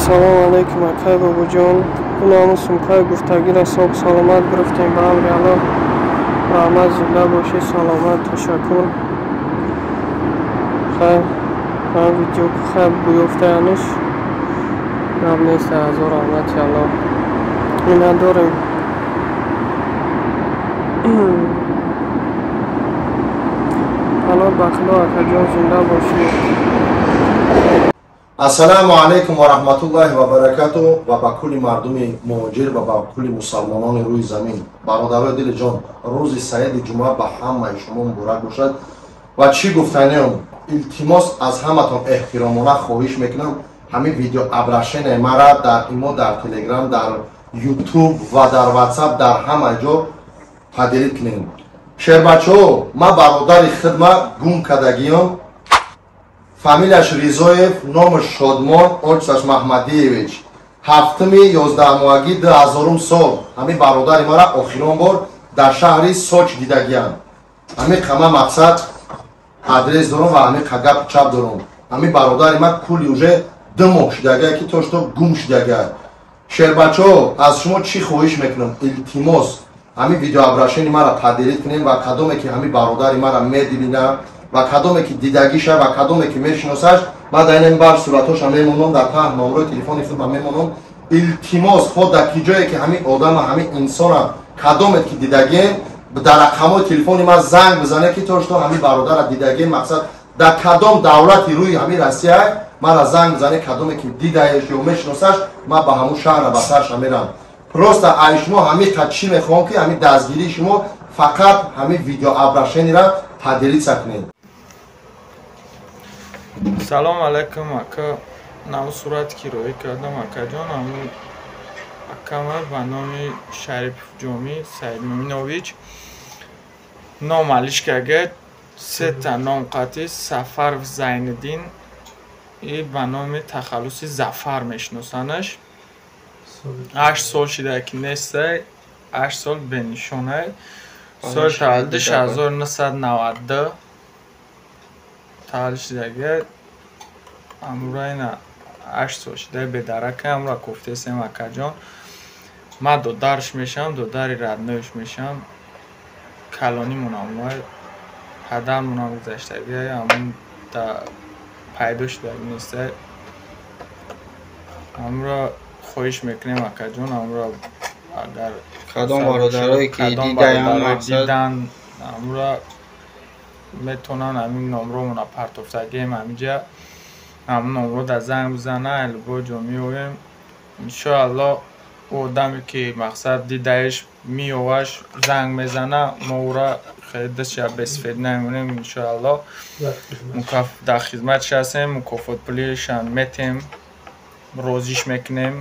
Салом алейкум акай бобоҷон. Иному сумкаи гуфтагиро сог саломат гирифтем. Ба амри Аллоҳ раҳмат зинда бошӣ, саломат, ташаккур. Хайр, ҳам видео хайр буёфтаяниш нам нест, ҳазор раҳмати Аллоҳ. Ина дорем. Аллоҳ бахло акаҷон зинда бошӣ. Ассаламу алейкум ва рахматуллахи ва баракату ва ба кулли мардуми муҳоҷир ва ба кулли мусалмонони рӯи замин. Бародарои дили ҷон, рӯзи саеди ҷумъа ба ҳамаи шумо муборак бошад. Ва чӣ гуфтанем, илтимос аз ҳаматон эҳтиромона хоҳиш мекунам, ҳамин видео обрашение мара дар имо, дар телеграм, дар ютуб ва дар ватсап, дар ҳама ҷо падилид кунем. Шербачаҳо, ман бародари хидмат гум кардагиём, фамилияш Ризоев, номаш Шодмон, отчасаш Маҳмадиевич. 7/11 2000 сол. Ҳамин бародари мара охирон бор дар шаҳри Соч дидагиям. Ҳамин қама мақсад адрес дорам ва ҳамин қагап чап дорам. Ҳамин бародари ман кулли уже 2 моҳ шудагия ки то што гум шудагия. Шербачаҳо, аз шумо чӣ хоҳиш мекунам? Илтимос ҳамин видео обрашени мара падилид кунем ва кадоме ки ҳамин бародари мара медибина ва кадоме ки дидагиша ва кадоме ки мешиносаш, ман дар ин бар суратоша мемонам, дар таҳт номрои телефони худам мемонам. Илтимос хо дар ки ҷое ки ҳамин одама, ҳамин инсона кадоме ки дидагем, дар рақамои телефони ман занг бизане ки то што ҳамин бародара дидагем, мақсад дар кадом давлати рӯи ҳамин Россия мара занг бизане, кадоме ки дидаеш ё мешиносаш, ман ба ҳамун шаҳра ба сарша мерам. Просто ай шумо ҳамин қад чӣ мехоҳам ки ҳамин дастгирии шумо фақат ҳамин видео обрашениро падилид сакунед. Салом алейкум ака, наву сурати ки роӣ кардам акаҷон, ҳамин акама ба номи Шарипов Ҷомӣ Саидмӯминович ном алишкага, сета ном қатӣ Сафаров Зайниддин и ба номи тахаллуси Зафар мешиносанаш. 8 сол шида ки нестай, 8 сол бенишонай. Соли таваллудиш 1992 таваллуд шидага. Амра ина 8 сол шида бедарака, амра кофтесем акаҷон. Ма додарш мешам, додари радноиш мешам. Калони мунамвай падар мунам гузаштага, амун да пайдо шидага нестай. Амра хоҳиш мекунем акаҷон, амра агар кадом бародарое ки дидан амра метонан ҳамин номромона партофтагем ҳаминҷа ҳамин номро дар занг бизана, алибо ҷо меоем. Иншоаллоҳ одаме ки мақсад дидаиш меоваш занг мезана, мо ура хеле дастша бесфед намонем. Иншоаллоҳ дар хизматш ҳастем, мукофотпулишан метем, розиш мекунем.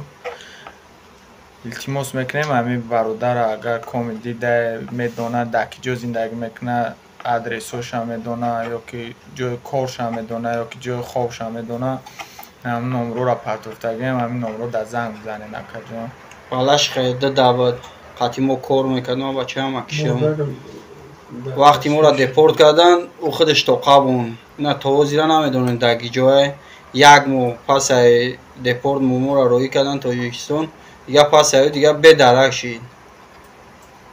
илтимос мекунем ҳамин бародара агар коми дида медона, дар ки ҷо зиндагӣ мекуна, адресоша медона, ё ки ҷои корша медона, ё ки ҷои хобша медона, ҳамин номрора партофтагем, ҳамин номро дар занг бизанен акаҷон. балаш хеда давад қати мо кор мекардам, бачаам акишам. вақти моро депорт кардан, ӯ худаш тоқа бун. ина тавозира намедонем дар ки ҷое. як моҳ пасаи депорт моро роӣ кардан Тоҷикистон. дига пасаи дига бедарак шид.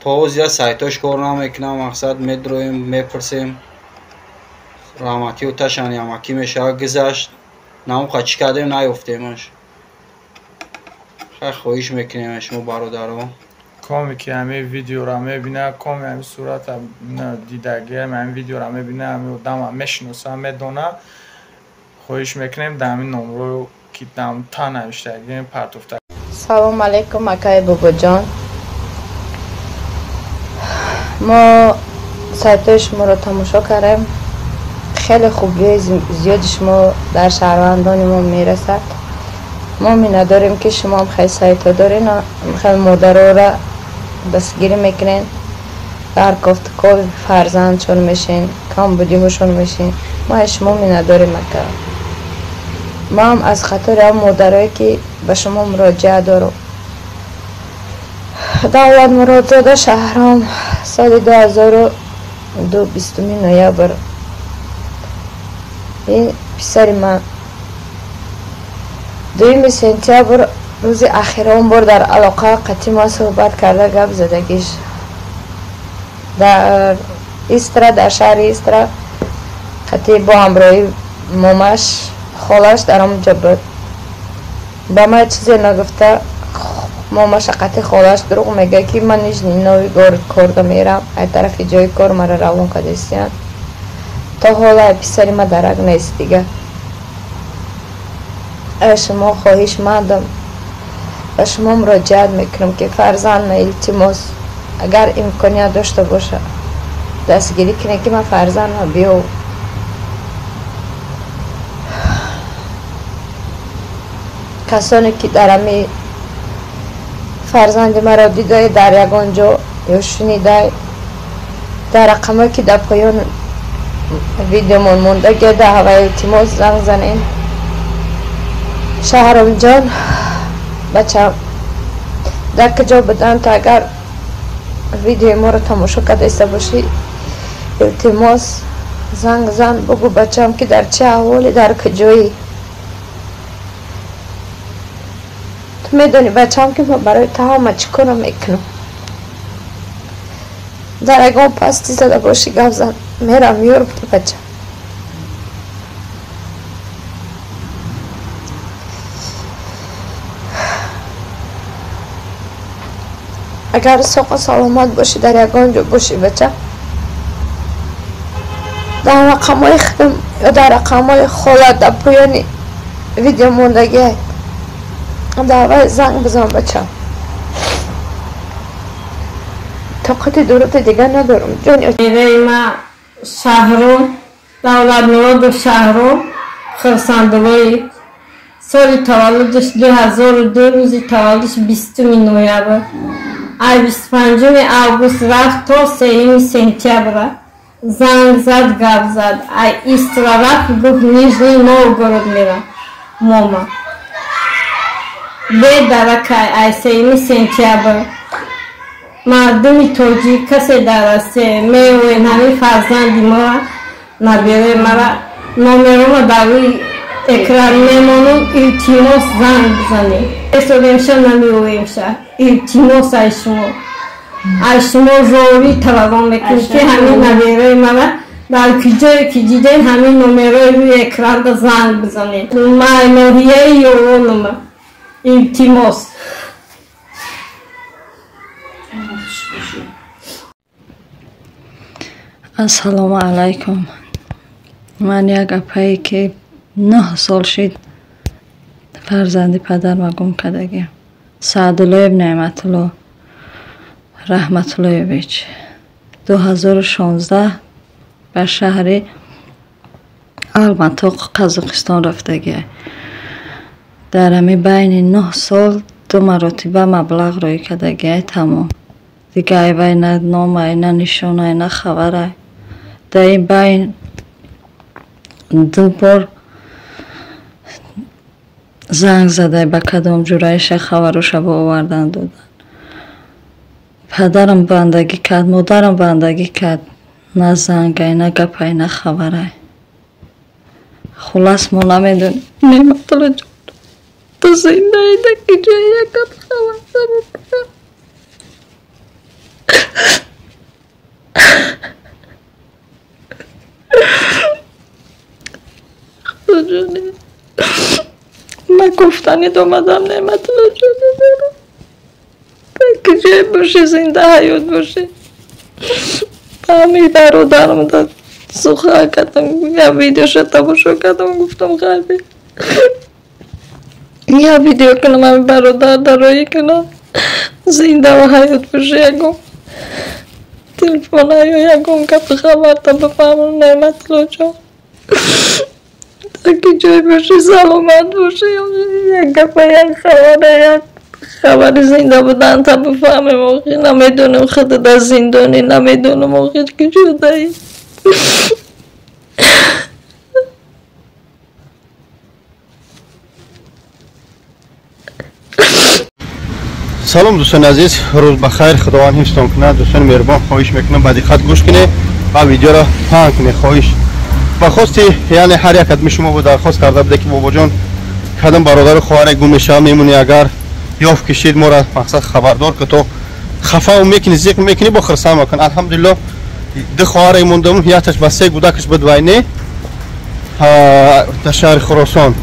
тавозира сайтош кор намекунам, мақсад медроем, мепурсем. раҳмати оташан ямакӣ мешавад гузашт. намуқа чӣ кардем наёфтемаш. хай хоҳиш мекунем шумо бародаро. коме ки ҳамин видеора мебина, коме ҳамин сурата дидагия, ҳамин видеора мебина, ҳамин одама мешиноса, медона, хоҳиш мекунем дар ҳамин номро ки дам та навиштагем партофта. Салом алейкум акай бобоҷон. мо сайтои шуморо тамошо кардем. хеле хубии зиёди шумо дар шаҳрвандони мо мерасад. мо миннатдорем ки шумо ҳам хеле сайто дорен, хеле модарора дастгирӣ мекунен, дар кофтукови фарзандшон мешин, камбудиҳошон мешин. мо аз шумо миннатдорем ака. ман аз қатори ҳам модарое ки ба шумо муроҷиат дорам. давлат муродзода шаҳром соли 2002 20 ноябр. ин писари ман 2 سپتامبر روز اخیر اون بار در علاقه قطعی ما صحبت کرده گپ زدگیش در ایسترا، در شهر ایسترا قطعی با همراهی مامش خالش در اونجا بود. با ما چیزی نگفته. مامش قطعی خالش دروغ میگه که من نجنی نوی کارده میرم ای طرف جای کار مرا روان کدستیان تا حالا پسری ما درک نیست دیگه. شما خواهش مندم و شما مراجعت میکنم که فرزند التماس اگر امکانیت داشته باشه دستگیری کنه که من فرزند بیام. کسانی که در همی فرزند مرا دیده در یگان جا یا شنیده در رقمه که در پایان ویدیو من مونده گرده هوای التماس زنگ زنین. شهرام جان بچه در کجا بدن تا اگر ویدیو ما رو تماشا کرده باشی التماس زنگ زن بگو بچم که در چه احوالی در کجایی. تو میدونی بچم که ما برای تا همه چیکار میکنم. در اگه پستی زده باشی گفت زن میرم یورپ بچه. اگر سوق سلامت باشی در یگان جا باشی بچه در رقمای خودم یا در رقمای خالت در پایانی ویدیو موندگی در زنگ بزن بچه. طاقت دولت دیگه ندارم جان. میره ما شهرو دولت مراد شهرو خرسندوی سال تولدش 2002 روزی تولدش 20 نوامبر ای 25 آگوست رفت تا 3 سپتامبر زنگ زد گپ زد ای ایسترا رفت گفت نیجنی نوگورود میرم ماما به درکه ای 3 سپتامبر مردمی توجی کسی درسته میوین همی فرزندی ما نبیره مرا نومرو ما داوی اکرار میمونم التماس زنگ بزنی اسودیمشه نمیویمشه التماس ای شما روی تلفن میکنی که همین نبیره مرا در کجایی که دیدین همین نومرو روی اکران زنگ بزنی مایموریه یورونم التماس. السلام علیکم. من یک اپایی که 9 سال شد فرزندی پدر ما گم کردگیم. سعدالله ابن نعمتالله رحمت الله بیچ 2016 به شهر الماتوق قزاقستان رفتگی. در همی بین 9 سال 2 مرتبه مبلغ روی کردگی تمام دیگه ایوی نه نام نه نشانه نه خبره. در این بین 2 بار زنگ زده به کدام جورایش خبرش با آوردن دادن. پدرم بندگی کرد مادرم بندگی کرد نه زنگ نه گپای نه خبره. خلاص ما نمیدونیم نعمت الله جان تو زنده ایده که جایی یکت خبر بکنم. خدا جانی من گفتنی دومدم نعمت الله جانی دارم که جای باشه زنده حیات باشه. همین برادرم داد سخن کردم یه ویدیوش تماشا کردم گفتم خیلی یه ویدیو کنم همین برادر درایی کنم زنده و حیات باشه. یکم تلفن یا یکم که خبر تا بفهمم نعمت الله جان که جای باشه سلامت باشه یک گفت یک خبر یک خبر زنده بودن تا بفهمم موقعی نمیدونم خود در زندانی نمیدونم موقعی که جدایی. سلام دوستان عزیز روز بخیر خداوند حفظتون کنه. دوستان مهربان خواهش میکنم با دقت گوش کنید و ویدیو را پهن کنید. خواهش با خواستی یعنی هر یک ادمی شما بود درخواست کرده بوده که بابا جان کدام برادر خواهر گم میشه میمونی اگر یافت کشید ما را مقصد خبردار که تو خفا میکنی زیق میکنی با خرسان میکن. الحمدلله دو خواهر موندم یکش با 3 کودکش بدوینه در شهر خراسان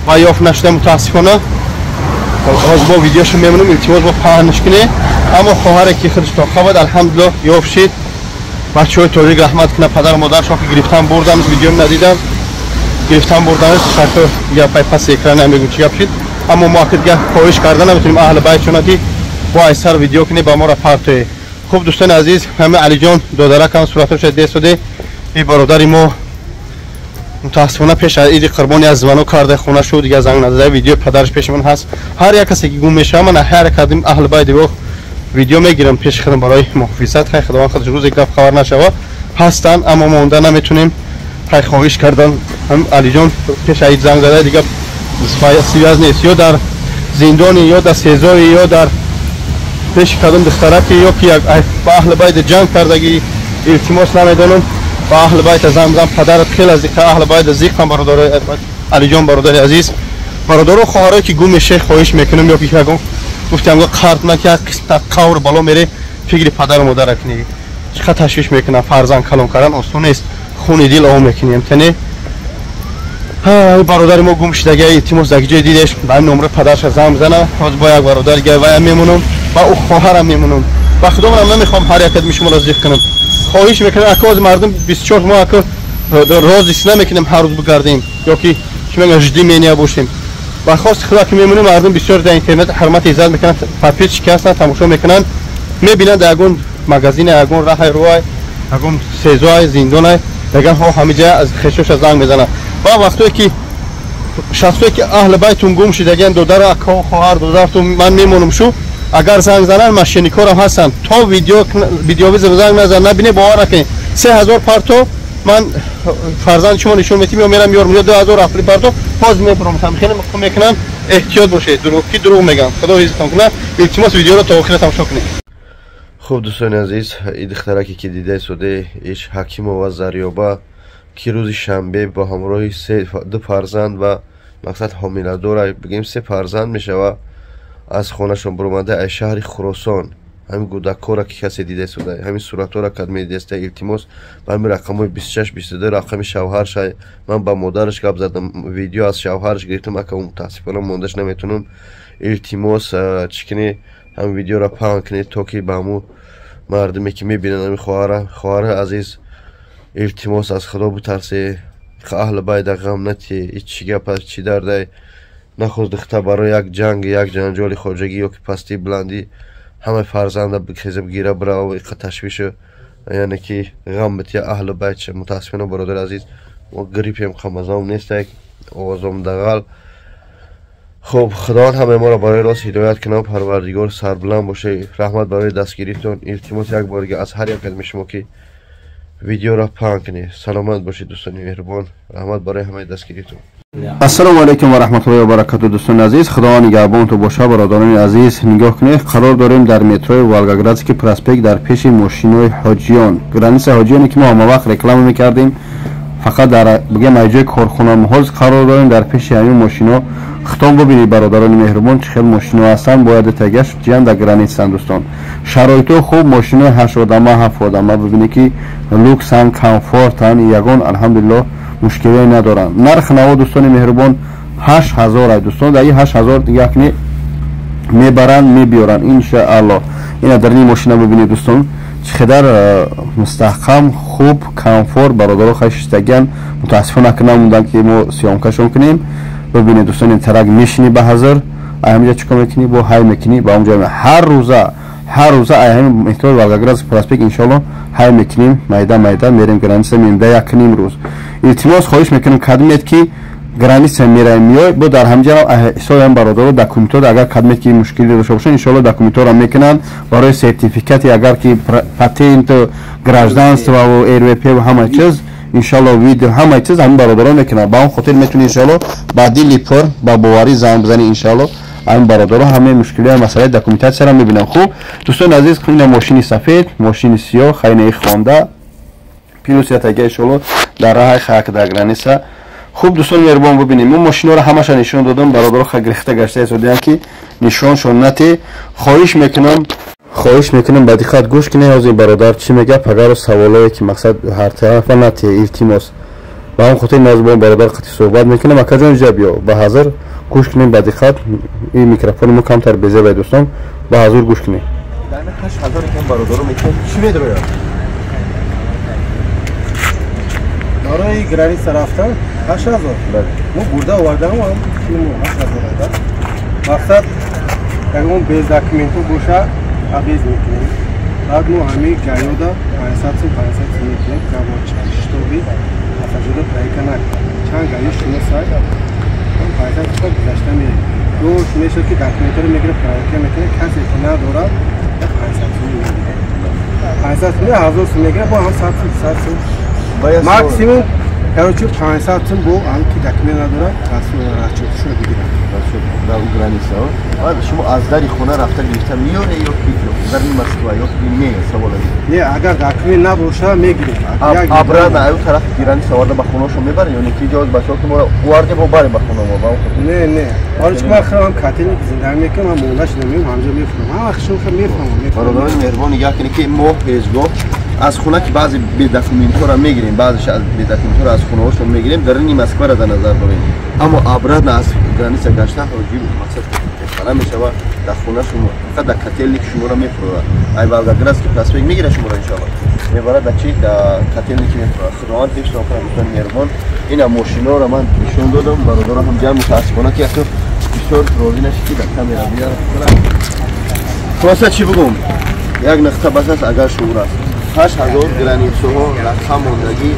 و یافت نشده متاسفانه باز با ویدیوشو میمونم التماس با پهنش کنه اما خواهر که خودش تا خبر الحمدلله یافت شد. بچه‌های تاجیک رحمت کنه پدر و مادرش که گرفتن بردن ویدیو ندیدم گرفتن بردنش خاطر یا پس اکران نمیگم چی گفت اما ما که خواهش کردن نمیتونیم اهل بیت شونتی با ایسر ویدیو کنه با ما را پرتوی. خوب دوستان عزیز همه علی جان دادرک هم صورتش دست شده این برادر ما متاسفانه پیش از عید قربانی از زمانو کرده خونه شد دیگه زنگ نزده ویدیو پدرش پیش من هست. هر یک کسی که گم میشه من هر کدوم اهل بیت دیگه ویدیو میگیرم پیش خودم برای محافظت خیر خداوند خودش روز یک دفعه خبر نشوه هستن اما مونده نمیتونیم خیر خواهش کردن هم علی جان پیش عید زنگ زده دیگه سیاز نیست یا در زندانی یا در سزای یا در پیش کدوم دخترکی یا که با اهل بیت جنگ کردگی التماس نمیدونم با اهل بیت زنگ پدرت خیلی از دیگه اهل بیت زیق هم برادر علی جان برادر عزیز برادر و خواهرایی که گم میشه خواهش میکنم یا که گفتم قرض نکرد قور بالا میره فکر پدر و مادر کنی چقدر تشویش میکنه فرزند کلام کردن آسون نیست خون دل آو میکنیم تنه برادر ما گم شده گه التماس در جای دیدش با این نمره پدرش زنگ میزنه باز با یک برادر گه و میمونم با او خواهرم میمونم و خدا من نمیخوام هر یک میشم راضی کنم خواهش میکنم اکاز مردم 24 ماه اکا راضی نمیکنیم هر روز بگردیم یا که شما جدی مینیا باشیم و خواست خدا که میمونه مردم بسیار در اینترنت حرمت ایجاد میکنن پاپیچ شکستن تماشا میکنن میبینن در اگون مگزین اگون راه روی اگون سزای زندان دیگه ها همه جا از خشوش زنگ میزنن و وقتی که شخصی که اهل بیتون گم شده دیگه دودر اکا خواهر دودر تو من میمونم شو اگر زنگ زنن ماشینیکور هم هستن تا ویدیو زنگ نزن نبینه باور نکنید 3000 پارتو من فرزند شما نشون میدم یا میرم یارم 2000 افری پارتو باز میبرم خیلی میکنم احتیاط باشه دروغ میگم خدا عزیزتون کنه التماس ویدیو رو تا آخر تماشا کنید. خوب دوستان عزیز این دخترکی که دیده شده ایش حکیم و زریابا که روز شنبه با همراه 2 فرزند و مقصد حامله داره بگیم 3 فرزند میشه و از خونهشون برآمده از شهر خراسان همین گودکا را که کسی دیده شده همین صورتها را که میدیسته التماس با همین رقم 26 22 رقم شوهرش من با مادرش گپ زدم ویدیو از شوهرش گرفتم که متاسفانه موندش نمیتونم التماس چکنی هم ویدیو را پهن کنید تا که با مو مردمی که میبینن همین خواهر عزیز التماس از خدا بترسه اهل بیت غم نتی هیچ گپ چی درده نخواست دختر برای یک جنگ یک جنجال خارجگی یا که پستی بلندی همه فرزند بخیزم گیره برا و ایقا تشویش یعنی که غم بتی اهل بیت متاسفانه برادر عزیز و گریپی هم خمزام نیست یک آوازم دغل. خب خدا همه ما را برای راست هدایت کنه پروردگار سربلند باشه رحمت برای دستگیریتون التماس یک بار از هر یک از شما که ویدیو را پهن کنید سلامت باشید دوستان مهربان رحمت برای همه دستگیریتون. السلام علیکم و رحمت الله و برکاته دوستان عزیز خدا نگهبان تو باشه برادران عزیز نگاه کنید قرار داریم در مترو والگاگرادسکی پراسپکت در پیش ماشینای حاجیان گرانیس حاجیانی که ما هم وقت رکلام میکردیم فقط در بگم ایجای کارخانه محافظ قرار داریم در پیش همین ماشینا ختم ببینید برادران مهربان چه خیلی ماشینا هستن باید تگش جان در گرانیت دوستان شرایط خوب ماشینا 8 آدمه 7 آدمه ببینید که لوکس ان کامفورت ان یگان الحمدلله مشکلی ندارن نرخ نوا دوستان مهربان 8000 دوستان در این 8000 دیگه کنی میبرن میبیارن ان شاء الله. اینا در این ماشینا ببینید دوستان چقدر مستحکم خوب کامفورت برادر خشتگان متاسفانه که نموندن که ما سیامکشون کنیم ببینید دوستان این ترک میشینی به حاضر همینجا چیکار میکنی با های میکنی با اونجا هر روزه همین مترو والگاگراز پراسپکت ان شاء الله های میکنیم میدان میریم گرانیس مینده یک نیم روز التماس خواهش میکنم کدومیت که گرانیس میریم میای با در همینجا حساب هم برادر دکومنت اگر کدومیت که مشکلی داشته باشه ان شاء الله دکومنت را میکنن برای سرتیفیکات اگر که پاتنت گراجدانس و ایر پی و همه چیز ان شاء الله ویدیو همه چیز هم برادران میکنن با اون خاطر میتونی ان شاء الله بعدی لیپر با بواری زنگ بزنی ان شاء الله این برادرها همه مشکلی مسئله دکومنتاسیون را میبینن. خوب دوستان عزیز این ماشین سفید ماشین سیاه خیلی خوانده پیلوسیت اگه ان شاء الله در راه خاک در گرانیس خوب دوستان مهربان ببینیم من ماشینا رو همش نشون دادم برادر خگریخته گشته حسابیان که نشانشون نته خواهش میکنم با دقت گوش کنید از این برادر چی میگه پگاه سوالایی که مقصد هر طرف نته التماس با هم خاطر نازبان برادر قطعی صحبت میکنم اکا جان اینجا بیا با حاضر گوش کنیم با دقت این میکروفون مو کمتر بزه باید دوستان با حضور گوش کنیم دانه 8000 کم برادر میکنم چی میدره برای گرانی رفتن 8000 مو برده آوردم هم مو 8000 مقصد اون بیز داکیومنتو گوشه ابیز میکنیم بعد مو همه جایودا 500 میکنیم که ما چشتوبی افجوده پایکنا چند گاهی شونه سای 500 تا گذشته میره دوش میشه که داکیومنتو رو میگیره پایکنا میکنه کسی که نداره 500 میگیره 500 میگیره 1000 میگیره با هم 100 ماکسیموم короче 500 сум бо ам ки дакме надорад расчетшо бигирам در گرانیسا بعد شما از در خونه رفته گرفته میونه یا پیترو در مسکو یا نه سوال نه اگر دکمه نباشه میگیریم ابرا نه اون طرف گرانیسا وارد به خونه شما میبره یا نکی جاز بچا که ما وارد با بره به خونه ما نه حالا ما خرام کاتین زنده میکنم من موناش نمیم همجا میفهمم من وقتشون میفهمم برادران مهربان نگاه کنید که ما حزبا از خونه که بعضی بی داکیومنت‌ها را میگیریم بعضیش از بی داکیومنت‌ها را از خونه‌هاشون میگیریم در این مسکو را در نظر داریم اما ابرا نه از گرانیسا گشته حاجی مقصد فعلا میشه در خونه شما فقط در کاتلی که شما را میفروره ای والگاگراس که پلاسپیک میگیره شما را ان شاء الله میبره در چی در کاتلی که میفروره خداوند هیچ نکنه دوستان مهربان این ماشینا را من نشون دادم برادران هم جمع متاسفانه که اصلا بسیار راضی نشید که در کامera بیاره خلاصه چی بگم یک نقطه بس است اگر شعور است 8000 گرانیتسوها رقم موندگی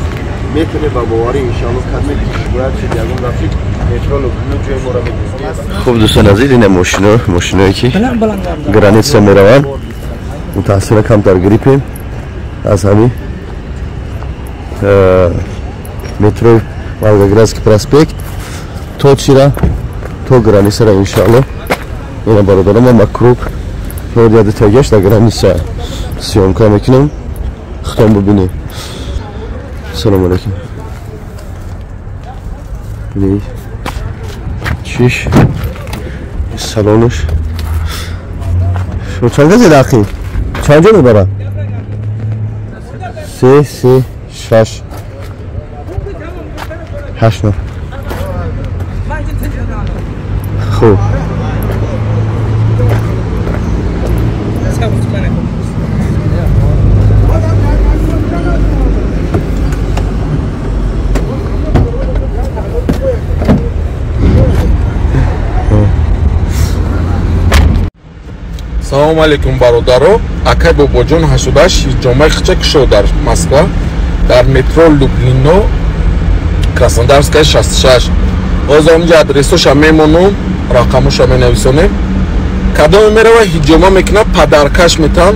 میتونه با باوری ان شاء الله کدمی باید چه دیگه رفیق مترو لو جای ما را بگیرید خوب دوستان عزیز این ماشینایی که گرانیتسا میروند متاسفانه کمتر گریپیم از همین مترو والگاگرادسکی پراسپکت تو چی را تو گرانیتسا را ان شاء الله این برادرم مکروب شما یاد تاگش در گرانیتسا سیامکا میکنم ختم ببینیم سلام علیکم ببینید چیش سالونش شما چند گزید اخی؟ چند جا میبرم؟ 3 6 8 9 خوب салому алейкум бародаро акай бобоҷон 88 ҷомаи хича кишо дар москва дар метро люблино краснодарская 66 ҳозир онҷа адресоша мемонам рақамоша менависонем кадоме мерава ҳиҷома мекунад падаркаш метан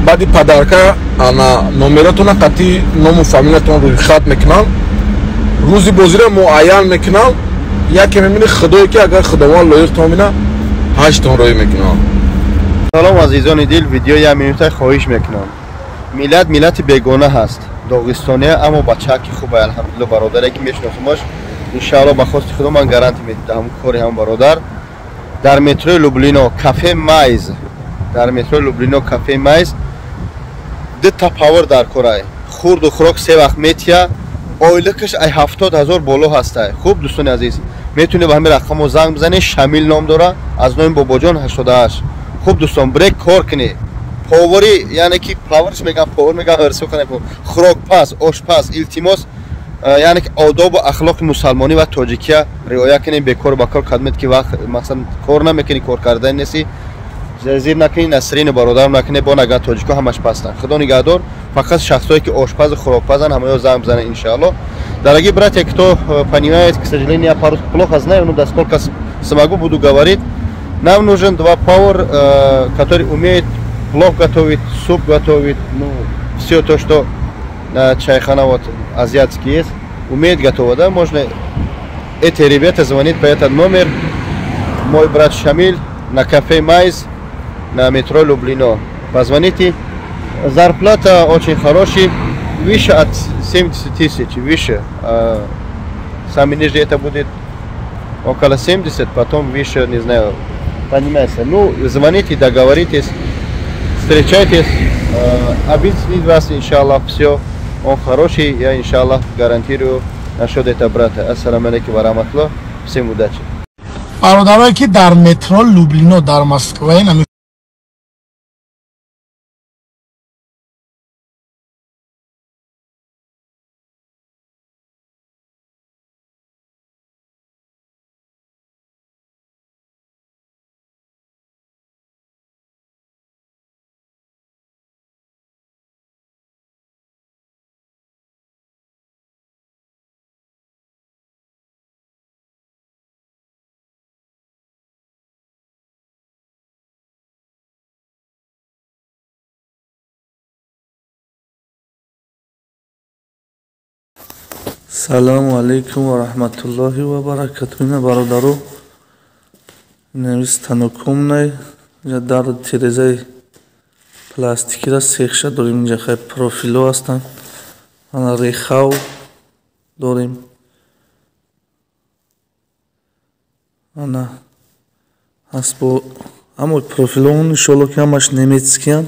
баъди падарка ана номератона қатъи ному фамилиятон рӯи хат мекунам рӯзи бозира муайян мекунам яке мемини худое ки агар худованд лоиқтон бина 8 роӣ мекунам سلام عزیزان دل ویدیو یک منوته خواهش میکنم ملت بیگانه هست داغستانی اما بچه که خوبه الحمدلله برادری که میشناسمش ان شاء الله به خواست خودم من گارانتی میدم کاری هم برادر در مترو لوبلینو کافه مایز در مترو لوبلینو کافه مایز دو تا پاور در کارای خورد و خوراک سه وقت میتیا اویلکش ای 70000 بالا هسته خوب دوستان عزیز میتونه به همین رقم زنگ بزنید شامیل نام داره از نام باباجان 88 خوب دوستان بریک کار کنی پاوری یعنی که پاورش میگم پاور میگم ارسو کنه خوراک پس آشپز التماس یعنی که آداب و اخلاق مسلمانی و تاجیکیه رعایت کنی بیکار با کار خدمت که وقت مثلا کار نمیکنی کار کردن نیستی زیر نکنی نسرین برادرم نکنی با نگاه تاجیکا همش پستن خدا نگهدار فقط شخصایی که آشپز خوراک پزن همه زنگ بزنن ان شاء الله дорогие братья кто понимает к сожалению по-русски плохо знаю но насколько смогу буду говорить. Нам нужен два повар, который умеет плов готовить, суп готовить, ну, все то, что чайхана вот азиатский есть, умеет готовить, да, можно эти ребята звонить по этот номер, мой брат Шамиль на кафе Майз, на метро Люблино, позвоните, зарплата очень хорошая, выше от 70 000, выше, сами ниже это будет около 70, потом выше, не знаю, понимаете. Ну, звоните, договоритесь, встречайтесь, объяснит вас, иншаллах, все. Он хороший, я, иншаллах, гарантирую насчет этого брата. Ассаламу алейкум ва рахматуллах. Всем удачи. برادرایی که در مترو لوبلینو در مسکو این Салому алейкум ва рахматуллахи ва баракатуh. Ина бародару инамис танукумнай дар тирезаи пластикира сехша дорим. Инҷа хай профило ҳастанд. Ана рехав дорим. Ана аст бо ҳамои профилоон иншоалло ки ҳамаш немецкиян.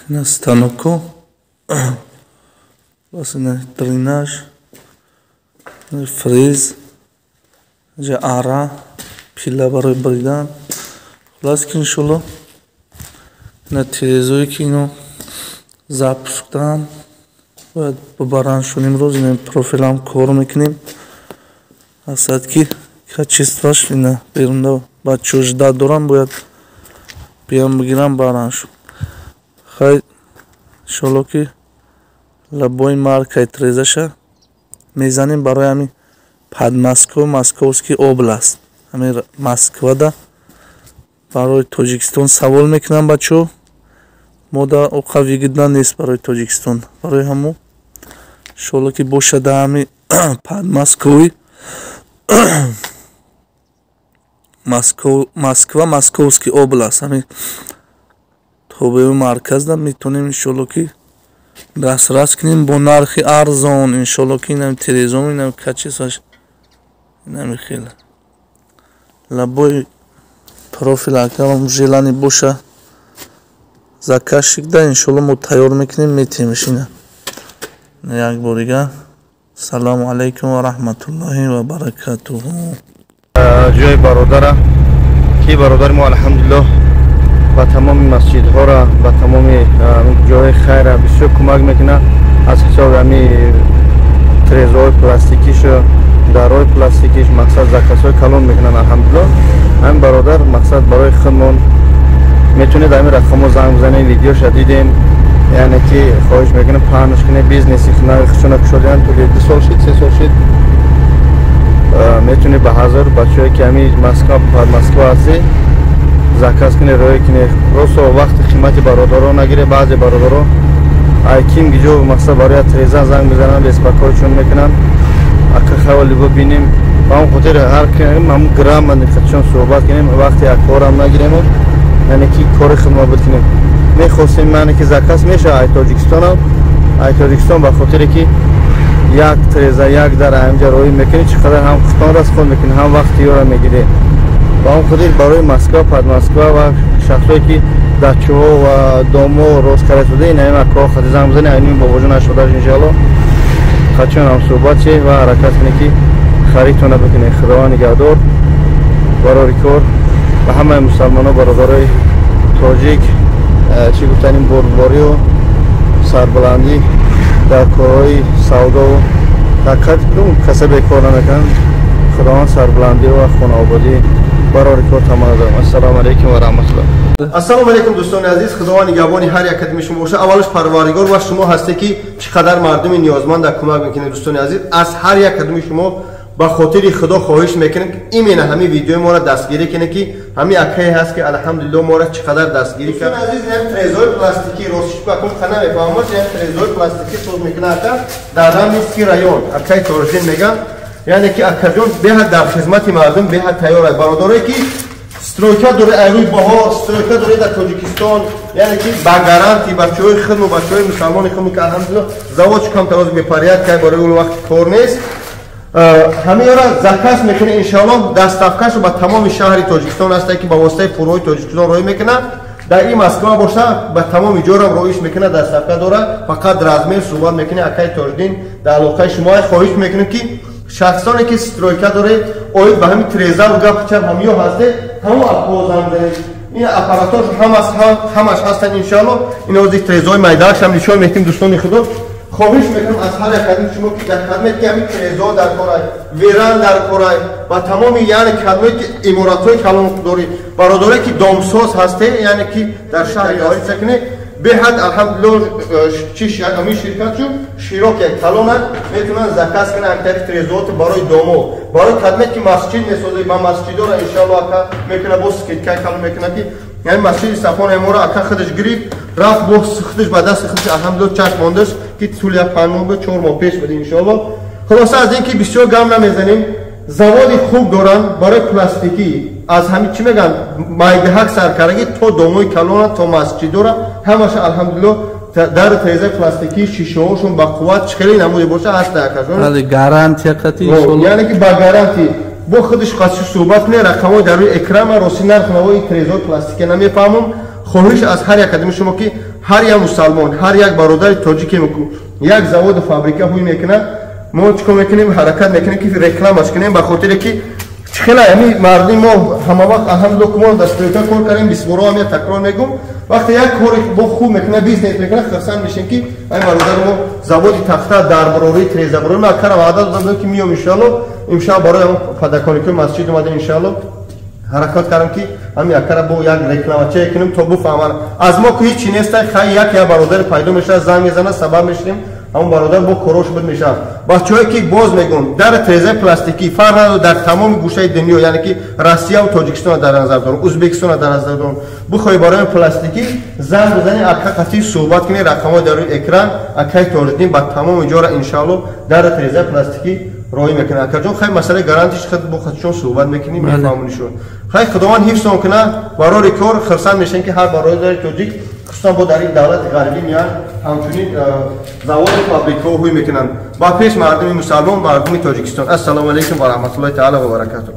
Ина станоко Басина дренаж, фрез, ҷа ара, пила барои бридан. Хулас ки иншоалло ина тирезое ки ино запт шудан бояд бубаранд шуд. Имрӯз ина профилам кор мекунем. Ҳастад ки качестваш ина берунда бачаҳо ждат доранд, бояд биям бигирам баранд шуд. Хай иншоалло ки лабои маркаи трезаша мезанем барои ҳамин Подмосковъ, Московский област. Ҳамин Москвада барои Тоҷикистон савол мекунам бачаҳо. Мода оқа вигидна нест барои Тоҷикистон. Барои ҳамо иншоалло ки бошад ҳамин Подмосковъ, Москва, Московский област. Ҳамин тобеи марказда метавонем иншоалло ки дастрас кунем бо нархи арзон. Иншоалло ки инам тирезон инам качестваш инам хеле лабои профил акам желани боша заказчик да иншоалло мо тайёр мекунем метемеш. ина як борига салому алейкум ва рахматуллахи ва баракатуҳ. ҷои бародара ки бародари мо алҳамдулиллоҳ ба тамоми масҷидҳоро ба тамоми ҷои хайра бисёр кӯмак мекунад. аз ҳисоби ҳами трезаҳои пластикишу дарҳои пластикиш мақсад заказҳои калон мекунанд. алҳамдулиллоҳ ҳамин бародар мақсад барои худмон метавонед ҳамин рақамҳо занг бизанед. видеоша дидем, яъне ки хоҳиш мекунем паҳнш кунед бизнеси нави худшона кушодиан тули 2 сол шид 3 сол шид метавонед ба ҳазор бачаҳое ки ҳамин москва Подмосква ҳастӣ заказ кунед, роя кунед. просто вақти қимати бародаро нагире. баъзе бародаро айким гиҷо мақсад барои треза занг мезананд, беспокойчон мекунанд. ака хавали бинем ба он хотир ҳар ким ҳам грамотни худшон суҳбат кунем. вақти як корам нагирем, яъне ки кори худмат бикунем. мехостем мане ки заказ мешавад ай Тоҷикистонам. ай Тоҷикистон ба хотире ки як треза як дар ҳамҷа роӣ мекунӣ, чӣ қадар ҳам хутон расход мекунӣ, ҳам вақти ёра мегирӣ. ба он хотир барои Москва, Подмосква ва шахсое ки дачаҳо ва домо розкарасуда ин ҳамин акаҳо хати занг бизанӣ айнуи бовоҷо нашудаш иншоалло хачон ҳам суҳбат чӣ ва ҳаракат кунӣ ки харидтона бикунӣ. худованд нигаҳдор барори кор ба ҳамаи мусалмоно бародарои тоҷик чӣ гуфтаним борборию сарбуландӣ дар корҳои савдову касабе кор намекунанд. худованд сарбуландӣ ва хонаободӣ барори кор тамоно дорам. ассалому алейкум ва раҳматуллоҳ. ассалому алейкум дӯстони азиз. худованд нигоҳбони ҳар як кадами шумо боша. аввалаш парвардигор ва шумо ҳастед ки чӣ қадар мардуми ниёзманда кӯмак мекунед. дӯстони азиз, аз ҳар як кадами шумо ба хотири худо хоҳиш мекунем ки имена ҳамин видеои моро дастгирӣ кунед ки ҳамин акае ҳаст ки алҳамдулиллоҳ моро чӣ қадар дастгирӣ кард. дӯстони азиз, ин трезаҳои пластикӣ ростишкакум қана мефаҳмад. ин трезаҳои пластикӣ соз мекунад ака дар рамиски район акаи торжин меган. яъне ки акаҷон беҳад дар хизмати мардум беҳад тайёр аст. бародарое ки стройка доред айрӯи баҳор, стройка доред дар Тоҷикистон, یعنی که با گارانتی بچه‌های خودم و بچه‌های مسلمان خودم که الحمدلله زواج کم تراز به پریاد که برای اون وقت کار نیست همه را زکات میکنه انشالله دستافکش با تمام شهر تاجیکستان است که با واسطه فروع تاجیکستان روی میکنه در این مسکو باشه با تمام جورم رویش میکنه دستافکا داره فقط رزمی صحبت میکنه اکای تاجدین در علاقه شما خواهش میکنه که شخصانی که استرویکا داره اوید به همین تریزا و گپ چپ همیو هسته همو اپوزان داره این اپاراتور همش هستن انشالله این اوزی تریزای میدانش هم نشون میدیم دوستان خدا خواهش میکنم از هر یک شما که در خدمت که همین تریزا در کارای ویران در کارای و تمام یعنی خدمت که اماراتای کلان داری برادری که دامساز هسته یعنی که در شهر یاری سکنه به حد الحمدلله چیش همین شرکت جو شیراک یک کلانن میتونن زکات کنن امتیاز تریزات برای دامو برای خدمت که مسجد میسازه با مسجدا را انشالله اکا میکنه بس که کلام میکنه که یعنی مسجد صفان امورا اکا خودش گرفت رفت با خودش با دست خودش الحمدلله چشم ماندش که طول 5 ماه به 4 ماه پیش بده انشالله خلاص از اینکه بسیار گام نمیزنیم زواد خوب دارن برای پلاستیکی از همین چی میگن مایده سرکارگی تو داموی کلان تو مسجد را همش الحمدلله در تریزه پلاستیکی شیشه هاشون با قوت خیلی نموده باشه هست اکاشون ولی گارانتی قطعی یعنی که با گارانتی با خودش خاصی صحبت نه رقمای در روی اکرام راسی نرخ نوای تریزه پلاستیکی نمیفهمم خواهش از هر یک آدم شما که هر یک مسلمان هر یک برادر تاجیکی میکو یک زواد فابریکه هوی میکنه ما چیکار میکنیم حرکت میکنیم که رکلامش کنیم به خاطر که خیلی همین مردم ما همه وقت الحمدلله کمون دستوریکا کار کردیم 20 بار هم تکرار میگم وقتی یک کاری با خوب میکنه بیزنس میکنه خرسان میشیم که این برادر ما زواد تخته در برای تریزه برای ما کارم عادت دادم که میام ان شاء الله برای پداکانی که مسجد اومدیم ان شاء الله حرکت کردم که همین اکر با یک رکلامچه کنیم تا بفهمن از ما که هیچ نیست خیلی یک یا برادر پیدا میشه زنگ میزنه سبب میشیم همون برادر با کروش بد میشه بچه‌ای که باز میگم در تریزه پلاستیکی فرق در تمام گوشه دنیا یعنی که روسیه و تاجیکستان در نظر دارم ازبکستان در نظر دارم بخوای برای پلاستیکی زنگ بزنی اکاتی صحبت کنی رقم‌ها در روی اکران اکای توردین با تمام جورا ان شاء الله در تریزه پلاستیکی روی میکنه اکجون خیلی مسئله گارانتیش خود با خودشون صحبت میکنیم میفهمونیشون خیلی خداوند حفظ کنه برای کار خرسان میشن که هر برادر تاجیک خصوصا با در این دولت غربی میان همچنین زواد فابریکه هوی میکنن با پیش مردم مسلمان مردم تاجیکستان السلام علیکم و رحمت الله تعالی و برکاته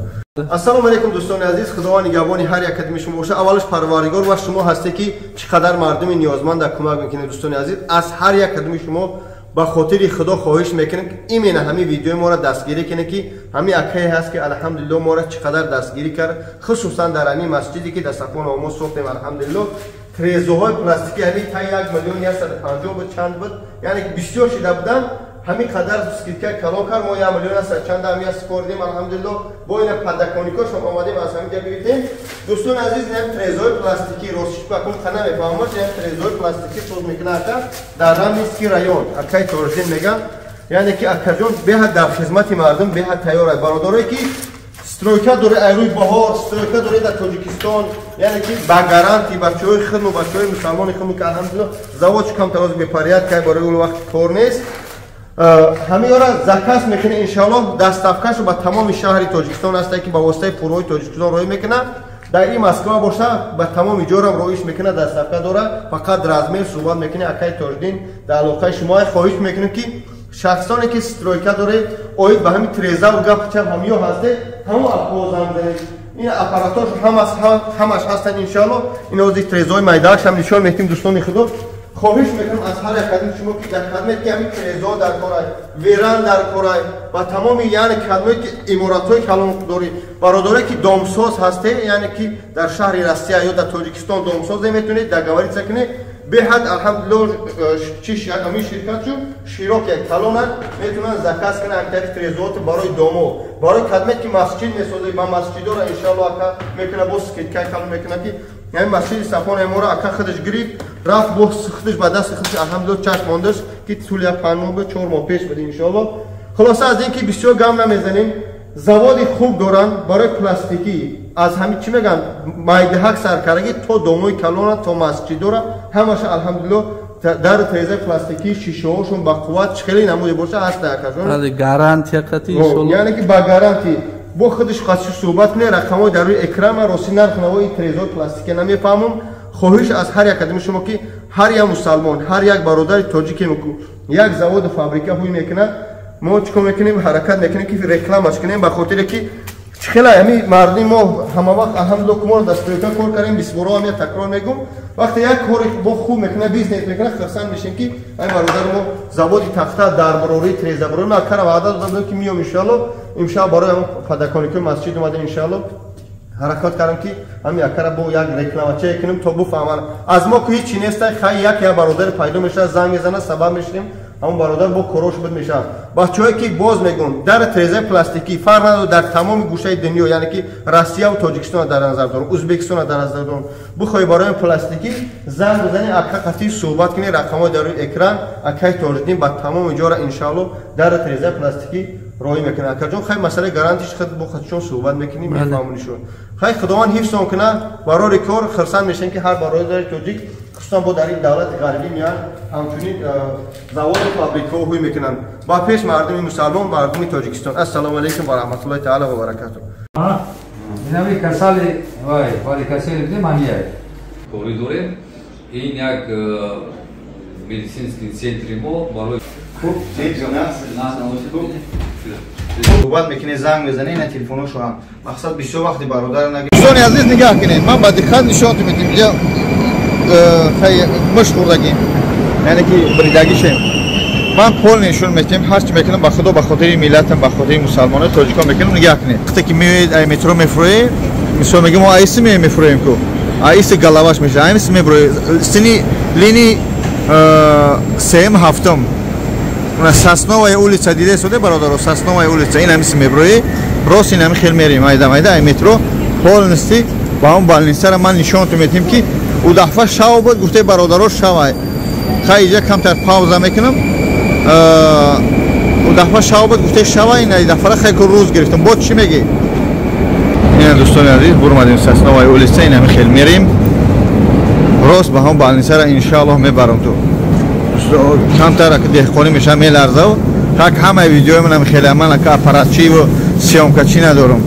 السلام علیکم دوستان عزیز خداوند نگهبان هر یک آدم شما باشه اولش پروردگار و شما هستی که چقدر مردم نیازمند در کمک میکنه دوستان عزیز از هر یک آدم شما با خاطر خدا خواهش میکنم که ایمن همین ویدیو ما را دستگیری کنه که همین اکای هست که الحمدلله ما را چقدر دستگیری کرد خصوصا در همین مسجدی که در صفان ما ساختیم الحمدلله تریزوهای پلاستیکی همین تا 1,150,000 بود چند بود یعنی بسیار شده بودن همین قدر سکیتکا کلان کرد ما 1,000,000 چند همی سپردیم الحمدلله با این پدکانیکا شما آمدیم از همینجا بگیریم دوستان عزیز این تریزوهای پلاستیکی روشش بکن خنه میفهمم این تریزوهای پلاستیکی سوز میکنه در رمیسکی رایون اکای تورزین میگم یعنی که اکجون به در خدمت مردم به تیار است برادرایی که استرویکا داره ایروی بهار استرویکا داره در تاجیکستان یعنی که با گارانتی بچه‌های خودم و بچه‌های مسلمان خودم که الحمدلله زواج کم تراز به پریاد که برای اون وقت کار نیست همه را زکات میکنه انشالله دستافکش با تمام شهر تاجیکستان است که با واسطه فروع تاجیکستان روی میکنه در این مسکو باشه با تمام جورم رویش میکنه دستافکا داره فقط رزمی صحبت میکنه اکای تاجدین در علاقه شما خواهش میکنه که شخصانی که استرویکا داره اوید به همین تریزا و گپ چپ همیو هسته همو اپوزان داره این اپاراتور همش هستن انشالله این اوزی تریزای میدانش هم نشون میدیم دوستان خدا خواهش میکنم از هر یک آدم شما که در خدمت که همین تریزا در کارای ویران در کارای و تمام یعنی خدمت که اماراتای کلان داری برادری که دامساز هسته یعنی که در شهر روسیه یا در تاجیکستان دامساز میتونید در گواری سکنه به حد الحمدلله چیش همین شرکت جو شیراک یک کلانن میتونن زکات کنن امتیاز تریزات برای دامو برای خدمت که مسجد میسازه با مسجدا را ان شاء الله اکا میکنه بس که کلام میکنه که یعنی مسجد صفان امورا اکا خودش گرفت رفت با خودش با دست خودش الحمدلله چشم ماندش که طول 5 ماه به 4 ماه پیش بده ان شاء الله خلاص از اینکه بسیار گام نمیزنیم زواد خوب دارن برای پلاستیکی از همین چی میگن مایده سرکارگی تو داموی کلان تو مسجد را همش الحمدلله در تریزه پلاستیکی شیشه هاشون با قوت خیلی نموده باشه هست اکاشون ولی گارانتی قطعی یعنی که با گارانتی با خودش خاصی صحبت نه رقم‌ها در روی اکرام راسی نرخ نوای تریزه پلاستیکی نمیفهمم خواهش از هر یک آدم شما که هر یک مسلمان، هر یک برادر تاجیک یک завод فابریکه هوی میکنه، ما چیکار میکنیم؟ حرکت میکنیم که رکلامش کنیم، به خاطر که خیلی همین مردم ما همه وقت الحمدلله کمار دستوریکا کار کردیم، 20 بار هم تکرار میگم، وقتی یک کار با خوب میکنه، بیزنس میکنه، خرسان میشیم که این برادر ما завод تخته در براری تریزه برای ما کار وعده دادم که میام ان شاء الله برای فداکاری که مسجد اومدیم ان شاء الله حرکت کردم که همین کار با یک رکلامچه کنیم تا بفهمن از ما که هیچ چیز نیست، خیلی یک برادر پیدا میشه، زنگ میزنه، سبب میشیم همون برادر با کروش بد میشن. بچه‌ای که باز میگم در تریزه پلاستیکی فرق نداره، در تمام گوشه دنیا، یعنی که روسیه و تاجیکستان در نظر دارم، ازبکستان در نظر دارم، بخوای برای پلاستیکی زنگ بزنی، اکا صحبت کنی، رقم‌ها در اکران اکای تولیدین با تمام اجاره ان شاء الله در تریزه پلاستیکی روی میکنه. اکا جون خیلی مسئله گارانتیش خود با خودشون صحبت میکنیم، میفهمونیشون. خیلی خداوند حفظ کنه برای کار خرسان میشن که هر برادر تاجیک خصوصا با در این دولت غربی میان همچنین завод فابریکه هوی میکنن. با پیش مردم مسلمان، مردم تاجیکستان. السلام علیکم و رحمت الله تعالی و برکاته. اینمی کسال وای کسال بده مانیه کوریدوره این یک медицинский центр ما بالای خوب یک جناس صحبت میکنه، زنگ بزنه، این تلفنشو هم مقصد بسیار وقتی برادر نگه. دوستان عزیز نگاه کنید، من با دقت نشون میدم اینجا خیلی مشغولگی، یعنی که بریدگیشه. من پول نشون میدم، هر چی میکنم با خدا، به خاطر ملتم، به خاطر مسلمانان تاجیکان میکنم. نگاه کنید وقتی که میوید مترو میفروه، مثلا میگم ما ایسی میفرویم کو ایسی گلاواش میشه، ایسی میفروه سنی لینی سیم هفتم Сосновая улица دیده شده برادر، Сосновая улица این همیشه میبروی راست، این همی خیلی میریم ایده مترو پول نستی با اون بالنیسه را من نشون تو میدیم که او دفعه شو بود، گفته برادرها شوه خیلی اینجا کمتر پاوزه میکنم، او دفعه شو بود گفته شوه، این دفعه خیلی روز گرفتم. بود چی میگی؟ این دوستان عزیز برمادیم Сосновая улица این همی خیلی میریم راست با هم بالنیسه را انشاءالله میبرم تو کمتر که دهقانی میشه میلرزه و تک همه ویدیوی منم خیلی من که اپاراتچی و سیامکچی ندارم،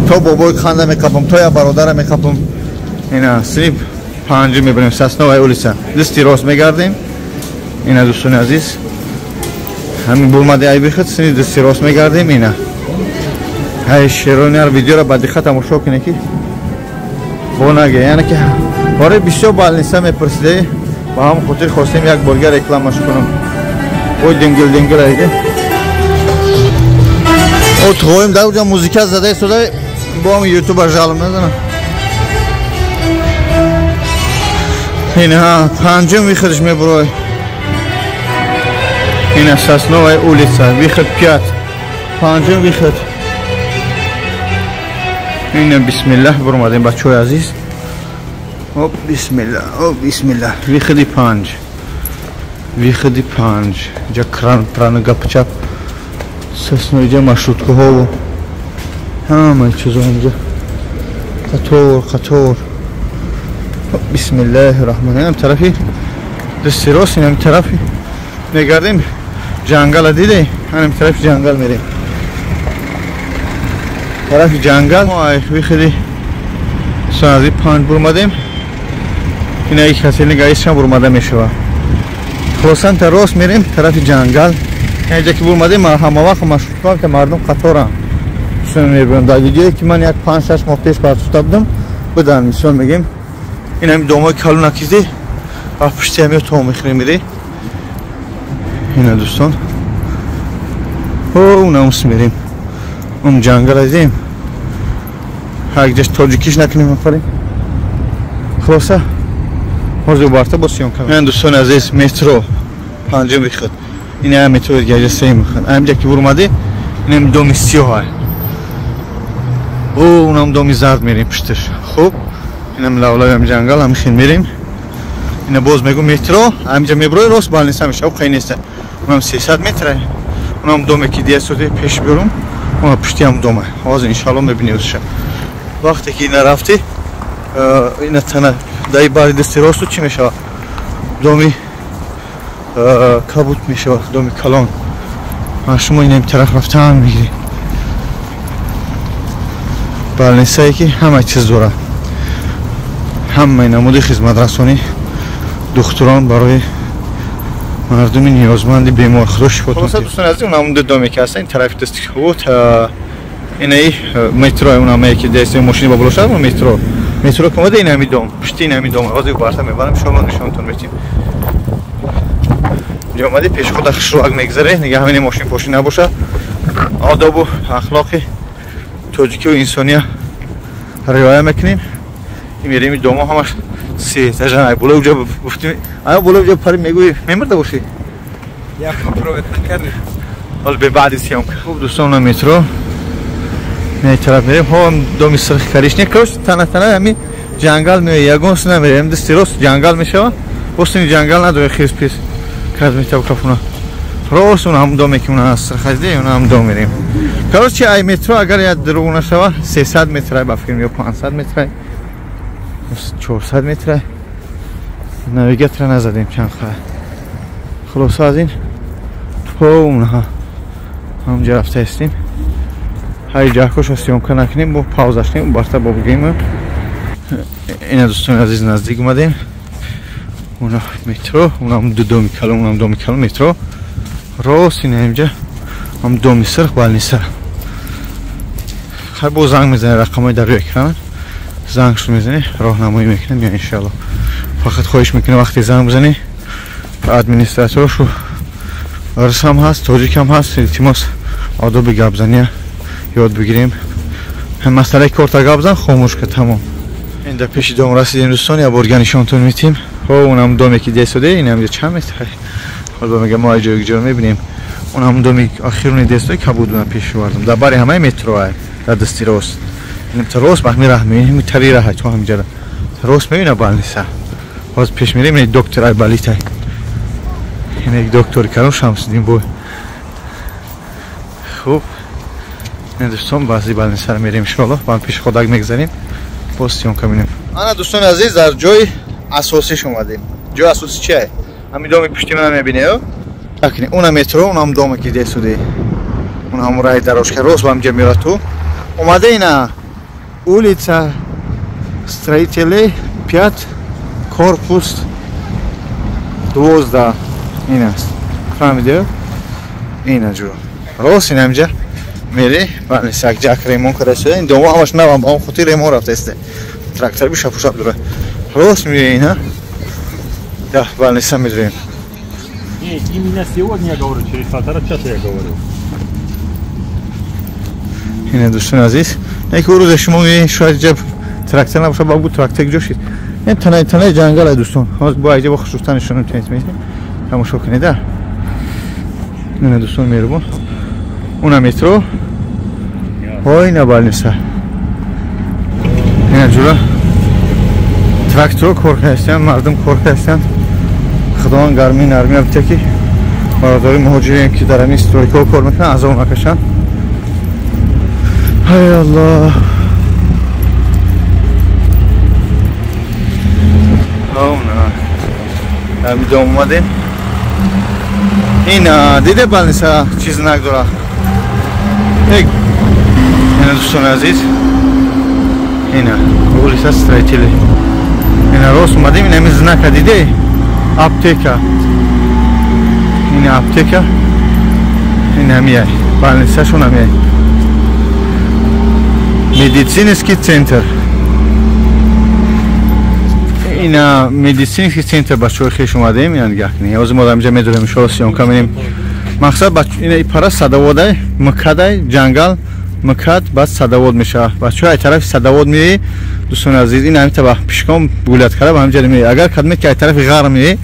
تو بابای خنده میکپم، تو یا برادر میکپم. اینا سریب پنجم میبریم Сосновая улица دستی راست میگردیم. اینا دوستان عزیز همین برماده ای بخد سریب دستی راست میگردیم. اینا های شیرانی ها ویدیو را با دقت تماشا کنید که با نگه، یعنی که برای بسیار بالنیسه میپرسیده با هم خاطر خواستیم یک بارگه رکلامش کنم. اوی دنگل ایده او تویم در اونجا موزیکا زده شده با هم یوتیوبر جالم ندارم. اینها پنجم ویخدش میبروی، اینها Сосновая улица ویخد پیات پنجم ویخد. اینها بسم الله برمادیم بچه های عزیز. او بسم الله ویخدی پنج جا کران پران گپ چپ سسنوی جا مشروطکه ها و همه چیزو همجا قطور بسم الله الرحمن الرحیم. طرفی دستی راست این هم طرفی میگردیم جنگل دیده، هم طرف جنگل میریم، طرف جنگل ما ویخدی سنازی پنج برمادیم. اینا یک کسی نگاهیش هم برماده میشه خلاصان تا راست میریم طرف جنگل. اینجا که برمادیم همه وقت مشروط کنم که مردم قطار هم سن میبرم. در ویدیویی که من یک 5-6 ماه پیش برسوته بودم بدن مثال میگیم این هم دومای کلو نکیزی و پشتی همی تو میخری میری. اینا دوستان اون هموس میریم اون جنگل ازیم هر جاش تاجیکیش نکنیم افرین خلاصه مرزو بارتا باسیون کنم. این دوستان عزیز مترو پنجم بخد، این هم مترو دیگه سه میخواد. همینجا که برماده این هم دومی 30 های اون هم دومی زرد میریم پشتش. خوب این هم لولای هم جنگل هم خیلی میریم. این باز میگم مترو همینجا میبروی راست بالنیسه میشه او خیلی نیسته، اون هم 300 متره، اون هم دومی که دیگه سوده پیش برم، اون پشتی هم دومه آز انشالله میبینیدش. وقتی که این رفتی این تنه دایی باری دستی راستو چی میشه؟ دومی کبوت میشه، دومی کلان. شما این طرف رفتن میگیری بالنیسه ای که همه چیز داره. ҳамаи намуди хизматрасонӣ духтурон барои мардуми ниёзманди бемор худо шифо дод. Дӯстон азиз, намуди доме ки ҳаст ин тарафи дасти худ инаи метро унамае ки дасти мошини ба боло шад метро комада ин ҳами дом пушти ин ҳами дом ҳозир барта мебарам иншоалло нишонтон метим. ҷомади пешхуда хушроак мегзаре нигаҳ ҳамин мошин пошин набоша. одобу ахлоқи тоҷикию инсония риоя мекунем. мерим домо ҳамаш се этажан ай бола уҷа гуфтим ай бола уҷа пари мегӯи мемарда боши як провод накарди ҳол бе баъди сиёмка. хуб дӯстон на метро не тараф мерем ҳо доми сирхи каришне каш тана ҳами ҷангал меои ягон сина мерем дасти рост ҷангал мешава осини ҷангал надоре хиз пис каз метав кафуна рост он ҳам доме ки уна сирхазде он ҳам дом мерем. короче ай метро агар як дурӯғ нашава 300 метр ба фикр ё 500 метр 400 метр навигатора назадем чанд ха хулоса аз ин ҳо ҳамҷа рафта ҳастем ҳай ҷаҳкошо сиёмка накунем бо паузаш кунем барта бо бигем. ина дӯстони азиз наздик омадем уна метро унам доми калон унам доми калон метро рост ина инҷа ҳам доми сирх балниса ҳар бо занг мезане рақамҳои дар рӯи экран зангшо мезани роҳнамоӣ мекунем ё иншоалло. фақат хоҳиш мекунем вақте занг бизани администраторшу ирс ҳам ҳаст тоҷик ҳам ҳаст илтимос одоби гапзания ёд бигирем. масъалаи корта гап зан хомӯшка тамом. инда пеши дом расидем дӯстон я борга нишонтон метим. ҳо унам доме ки дестоде инам чанд метр ҳол мега мо ай ҷои мебинем унам доми ахируни дестои кабудуна пеш вардам дар бари ҳамаи метроа дар дасти рост рост бахми раҳ мебинем тари раҳ то ҳамҷара рост мебина балниса ҳозир пеш мерем ин доктор ай балитай ин доктори калон шамсиддин бой. хуб ин дӯстон баъзи балнисара мерем иншоалло ба пеши ходак мегзарем боз сиёмка менем. ана дӯстони азиз дар ҷои асосиш омадем. ҷои асосӣ чия ҳами доми пушти мана мебинеё уна метро унам доме ки десуде уна ҳамун раҳи дарошка рост ба ҳамҷа меёрад ту омада ина улица строителей 5 корпус 12 ин аст фаҳмидеё ина ҷо рост ин ҳамҷа мери балнисак ҷак ремон карда шуда ин домо ҳамаш навам ба он хотир ремон рафтааст трактор би шапушап дура рост мери ина да балниса медурем. Именно сегодня я говорю, через 1,5 часа я говорю. ина дӯстони азиз яке рӯзе шумо мебинед шояд ҷаб трактор набошад ба буд трактор ҷо шид ин танаи ҷангала дӯстон ҳозир бо айҷа бо хушруфта нишон метавонед тамошо кунеда. ина дӯстон меҳрубон уна метро ҳо ина балниса ина ҷура тракторо кор кардастанд мардум кор кардастанд худованд гармӣ нармӣ абита ки бародари муҳоҷирем ки дар ҳамин стройкаҳо кор мекунанд азоб накашанд. ҳай аллоҳ ҳами дом омадем ин диде балниса чиз нак дора ина дӯстони азиз ина улица строители ина рост омадем ин ҳамин знака диде аптека ина аптека ин ҳамияй балнисашон ҳамияй медицинский центр ина медицинский центр бачаҳои хеш омадем ина нигоҳ кунед ҳозир мо дар инҷа медурем иншоалло сиёмка менем мақсад ина ипара садоводай мкадай ҷангал мкад баъд садовод мешавад бачаҳо ай тарафи садовод меои дӯстони азиз ин ҳамин таба пешком гулят кара ба ҳамҷа меои агар кадме ки ай тарафи ғарб меои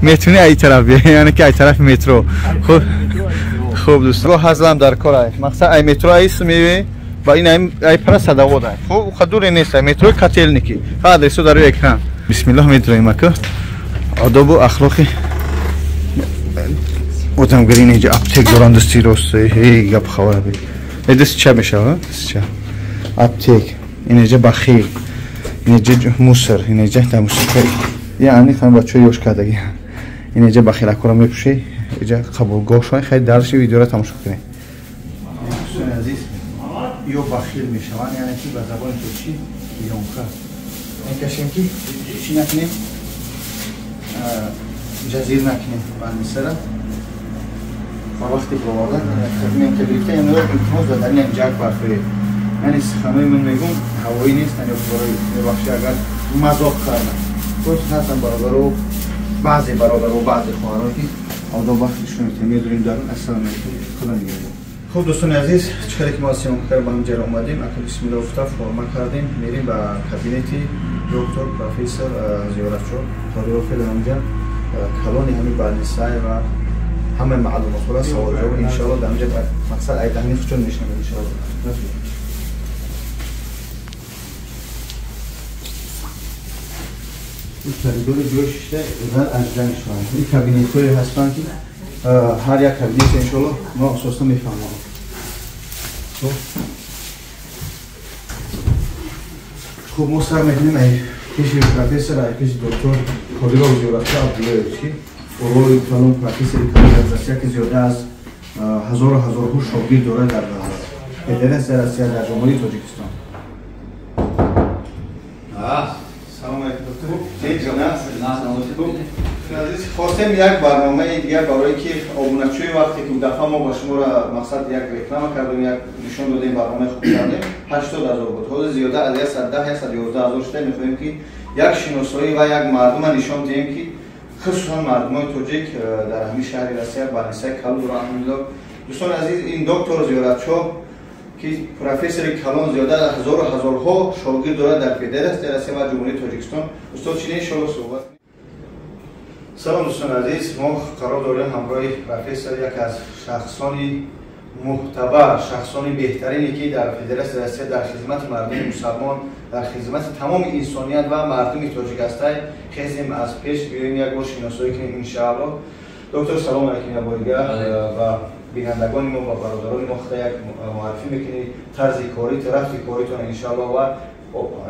метавони ай тараф биёи яъне ки ай тарафи метро. хуб дӯстон ҳазлам дар кор ай мақсад ай метро айс меои ба ин ай пара садовод ай хуб хадуре нест ай метрои котелники ҳа адресо дар рӯи экран бисмиллаҳ медурем ака одобу ахлоқи одамгари инҷа аптек доран дасти рости гап хабар бе дасти чап мешава дасти чап аптек инҷа бахил инҷа мусор инҷа тамусока яъни хан бачаҳои ёшкардаги инҷа бахил акора мепӯши инҷа қабулгоҳ шуд хеле дарши видеоро тамошо кунед. ё бахил мешаванд яъне ки ба забони туркӣ ёнка میکشیم که چی نکنیم جزیر نکنیم بندیسه را و وقتی بروادن خدمیم که بیرته این رو التماس دادن این جاک برفره یعنی سخنوی من میگم هوایی نیست یعنی برای ببخشی اگر مذاق کردن درست هستن برادر و بعضی خواهران که آدم وقتشون میدونیم دارن السلام علیکم خدا نگهدار. خب دوستان عزیز چکاری که ما سیام کرد با هم جرا اومدیم اکنون بسم الله افتاد فرما کردیم میریم به کابینتی دکتر پروفسور زیارتچو تاریخ فعلا اونجا کلانی همین بالنسای و همه معلومات ولا سوال جواب ان شاء الله دامجا مقصد ایدانی خچون میشنم ان شاء الله. این کریدور جوشته اول اجرانش میشه. این کابینت‌های هستن که هر یک کابینت ان شاء الله ما اساسا میفهمیم. خب ما سر می‌کنیم ای کسی پروفسور ای کسی دکتر کالیلا وزارت عبداللهی اولوی کلام پروفسور کالیزاسیا که زیاده از 1000 شاگرد داره در اداره سیاسی در جمهوری تاجیکستان. سلام علیکم دکتر. خواستم یک برنامه دیگر برای که آبونچوی وقتی که دفعه ما با شما را مقصد یک رکلام کردیم یک نشون دادیم برنامه خوب کردیم 80000 بود. حالا زیاده از 110 111,000 شده می‌خوایم که یک شناسایی و یک مردم نشان دهیم که خصوصا مردمای تاجیک در همین شهر رسیه بالنسای کلان و الحمدلله. دوستان عزیز این دکتر زیارتچو که پروفسور کلان زیاده از هزارها شاگرد دارد در فدراسیون و جمهوری تاجیکستان. استاد چینی شما صحبت. سلام دوستان عزیز ما قرار داریم همراه پروفسور یک از شخصانی معتبر شخصانی بهترینی که در فدراسیون در خدمت مردم مسلمان در خدمت تمام انسانیت و مردم تاجیک است خیزیم از پیش بیایم یک بار شناسایی کنیم ان شاء الله. دکتر سلام علیکم بایگه و بینندگان ما و برادران ما خدا یک معرفی میکنید طرز کاری طرف کاریتون ان شاء الله و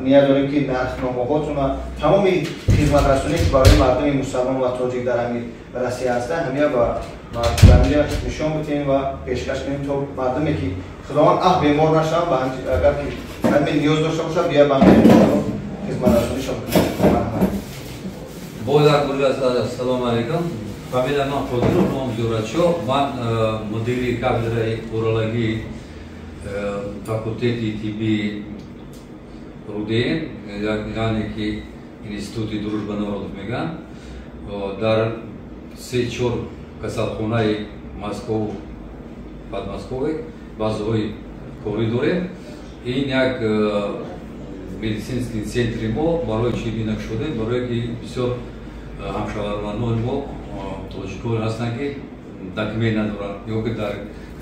نیاز داریم که نامه‌هاتون و تمام خدمت رسانی که برای مردم مسلمان و تاجیک در همین رسیه هستن همه با مردم نشان بدین و پیشکش کنیم تا مردمی که خداوند بیمار نشن و اگر که همین نیاز داشته باشه بیا با خدمت رسانی شما بودن سلام علیکم. فامیل من قدیر نام زیارتچو من مدیر کافدرای اورولوژی فاکولته طبی رودین یعنی که اینستیتوت дружба народов میگن در 3-4 کسالخونه مسکو подмосковье базовый کاری داریم. این یک медицинский центр ما برای چی بینک شده برای که بسیار همشهروندان ما تاجیکان هستند که دکمه ندارن یا که در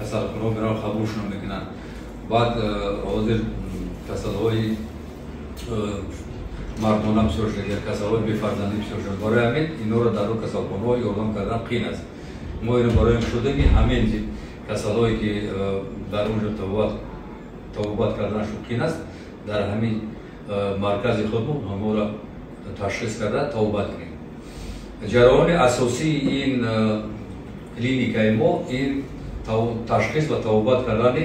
کسالخونه میرن قبولش نمیکنن. بعد حاضر کسالهای مردانه بسیار شده کسالهای بی‌فرزندی بسیار شده برای همین اینا را در کسالخانه‌ها یادم کردن قین است. ما اینو برای شده که همین کسالهایی که در اونجا توبت کردن شد قین است در همین مرکز خودمون همه را تشخیص کرده توبت کنیم. جریان اساسی این کلینیکای ما این تشخیص و توبت کردن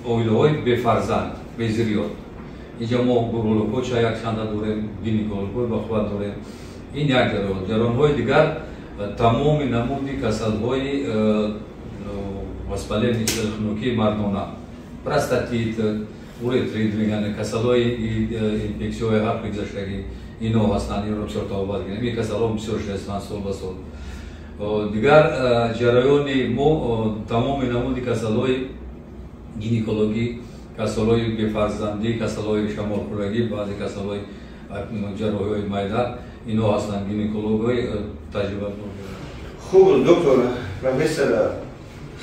اویل‌های بی‌فرزند بی‌ذریات. اینجا ما گورولوژی یک چند داریم گینکولوژی با خود داریم. این یک جریان‌های دیگر تمام نمودی کسال‌های وسپالین خنکی مردانه پروستاتیت اورترید میگن کسال‌های اینفکسیون حق گذشتگی اینا هستند این رو بسیار توبت کنیم. این کسال‌ها بسیار هستند سال به سال. دیگر جریان ما تمام نمودی کسال‌های گینکولوژی کسال‌های بی‌فرزندی کسال‌های شمال خورگی بعضی کسال‌های جراحی معده اینا هستند گینکولوژی تجربه خوب دکتر پروفسور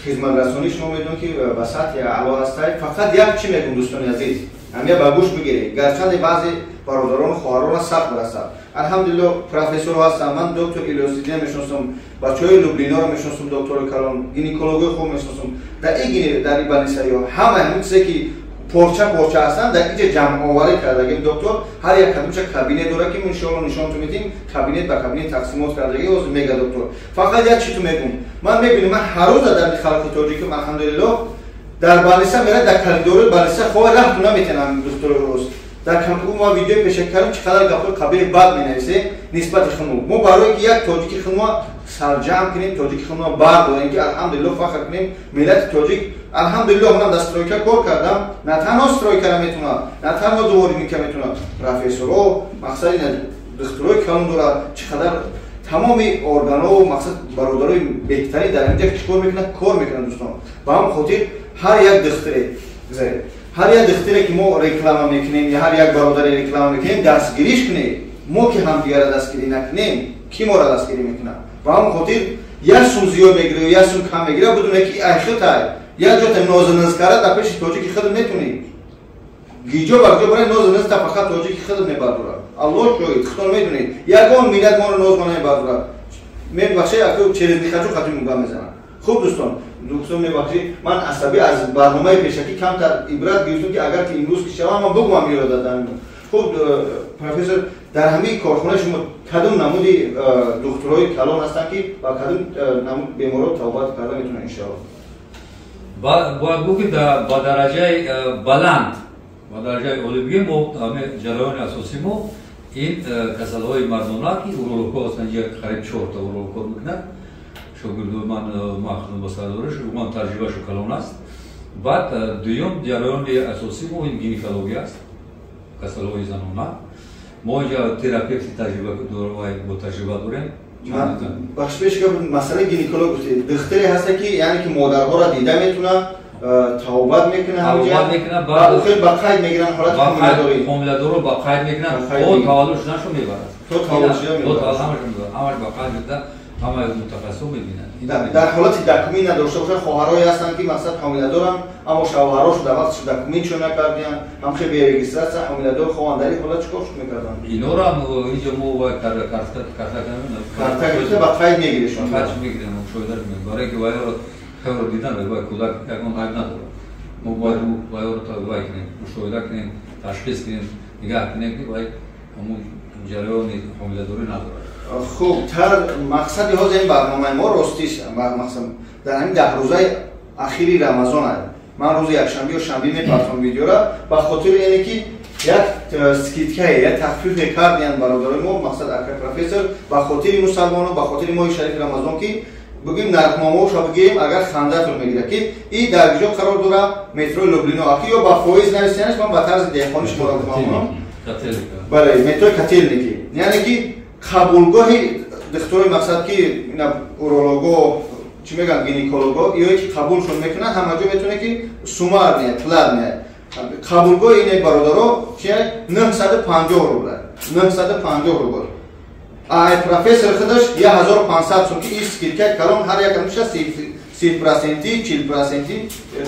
خدمت رسانی شما میدونید که به سطح اعلی هست. فقط یک چی میگم دوستان عزیز همه با گوش بگیرید گرچند بعضی برادران خواهران سخت برسد الحمدلله پروفسور هستم من دکتر ایلیوسیدی میشناسم بچهای لوبلینا رو میشناسم دکتر کلان گینکولوژی خوب میشناسم در این در این بالنسای همه چیزی که پرچه هستن در اینجا جمع آوری کردگیم دکتر هر یک کدومش کابینت داره که انشالله نشان تو میدیم کابینت به کابینت تقسیمات کردگی از میگه دکتر. فقط یک چیز تو میگم من میبینم من هر روز در خلق تاجیک الحمدلله در بالنسا میره در کاریدور بالنسا خو راه تو نمیتونم دکتر روز در کمپیوتر ما ویدیو پیش کردم چقدر گپ قبیل بد می‌نویسه نسبت خانم ما برای یک تاجیک خانم سرجم کنیم تاجیک خانم بعد داریم که الحمدلله فخر کنیم ملت تاجیک الحمدلله من دسترویکا کار کردم نه تنها استرویکا میتونه نه تنها دوری میتونه پروفسور و مقصد اینه دکترای کلام داره چقدر تمام ارگان‌ها و مقصد برادرای بهتری در اینجا چیکار میکنن کار میکنن دوستان با هم خاطر هر یک دختره هر یک دختری که ما رکلام میکنیم یا هر یک برادری رکلام میکنیم دستگیریش کنیم ما که هم دیگر دستگیری نکنیم کی ما را دستگیری میکنه با هم خاطر یا سون زیاد میگیره یا سون کم میگیره بدون که اخلاق تای یا جو تم نوزنز کرد در پیش توجیه که خود میتونی گیجو برجو برای نوزنز تا فقط توجیه که خود میبردوره الله شاید خود میدونی یگان میلاد ما رو نوز منای بردوره میبخشه اکو چیز میخواجو خاطر میگم میزنم خوب دوستان میبخشید من عصبی از برنامه پیشکی کمتر عبرت گرفتم که اگر که این روز که شما من بگم میرا دادم خوب پروفسور در همه کارخانه شما کدوم نمودی دکترای کلان هستن که با کدوم نمود بیمارا توبات کرده میتونه ان شاء الله با گوگی با درجه بلند با درجه اولیوی ما همه جریان اساسی ما این کسل‌های مردانه که اورولوژی هستن یک قریب 4 تا اورولوژی میکنن شاگرد من ماخذ بسادرش من تجربه شو کلان است بعد دوم جریان اساسی ما این گینکولوژی است کسل‌های زنانه ما اینجا تراپیوتی تجربه داریم با تجربه داریم بخش پیش که مسئله گینکولوژی گفتید دختری هست که یعنی که مادرها را دیده میتونه توبت میکنه همونجا بعد خیلی با قید میگیرن حالت حامله دارو با قید میکنن خود تولدش نشو میبرد تو تولدش میبرد همش با قید میده همه متخصص میبینن در حالت دکمی نداشته باشه خواهرایی هستن که مثلا حامله دارن اما شوهراشو در وقتش دکمی چون نکردن هم خیلی به رجیستر حامله دار خوانداری حالا چیکار میکردن اینا رو هم اینجا مو با کارت با قید میگیرشون قید میگیرن شویدار میگن برای که وایو خبر دیدن وای کودک یکون قید نداره ما باید وایو رو تا وای کنیم شویدار کنیم تشخیص کنیم نگاه کنیم که وای همون جریان حامله داری نداره خوب تر مقصد ها این برنامه ما راستیش مقصد در همین 10 روزه اخیری رمضان است من روز یکشنبه و شنبه میپرسم ویدیو را به خاطر اینه که یک سکیتکه یا تخفیف کردن برادرای ما مقصد اکر پروفسور به خاطر مسلمانان به خاطر ماه شریف رمضان که بگیم نرخنامه رو بگیم اگر خنده‌تون میگیره که این در کجا قرار داره مترو لوبلینو اکی یا با فویز نویسنش من به طرز دهقانی شما رو میگم بله مترو کاتیلنیکی یعنی که قبولگاه دکترای مقصد که اینا اورولوژو چی میگن گینکولوژو یا که قبولشون میکنن همه جا میتونه که سومار نه پلان نه قبولگاه این برادرها چیه 950 روبل 950 روبل ای پروفسور خودش 1500 سوم که این سکیتکه کلام هر یک میشه 30% 40%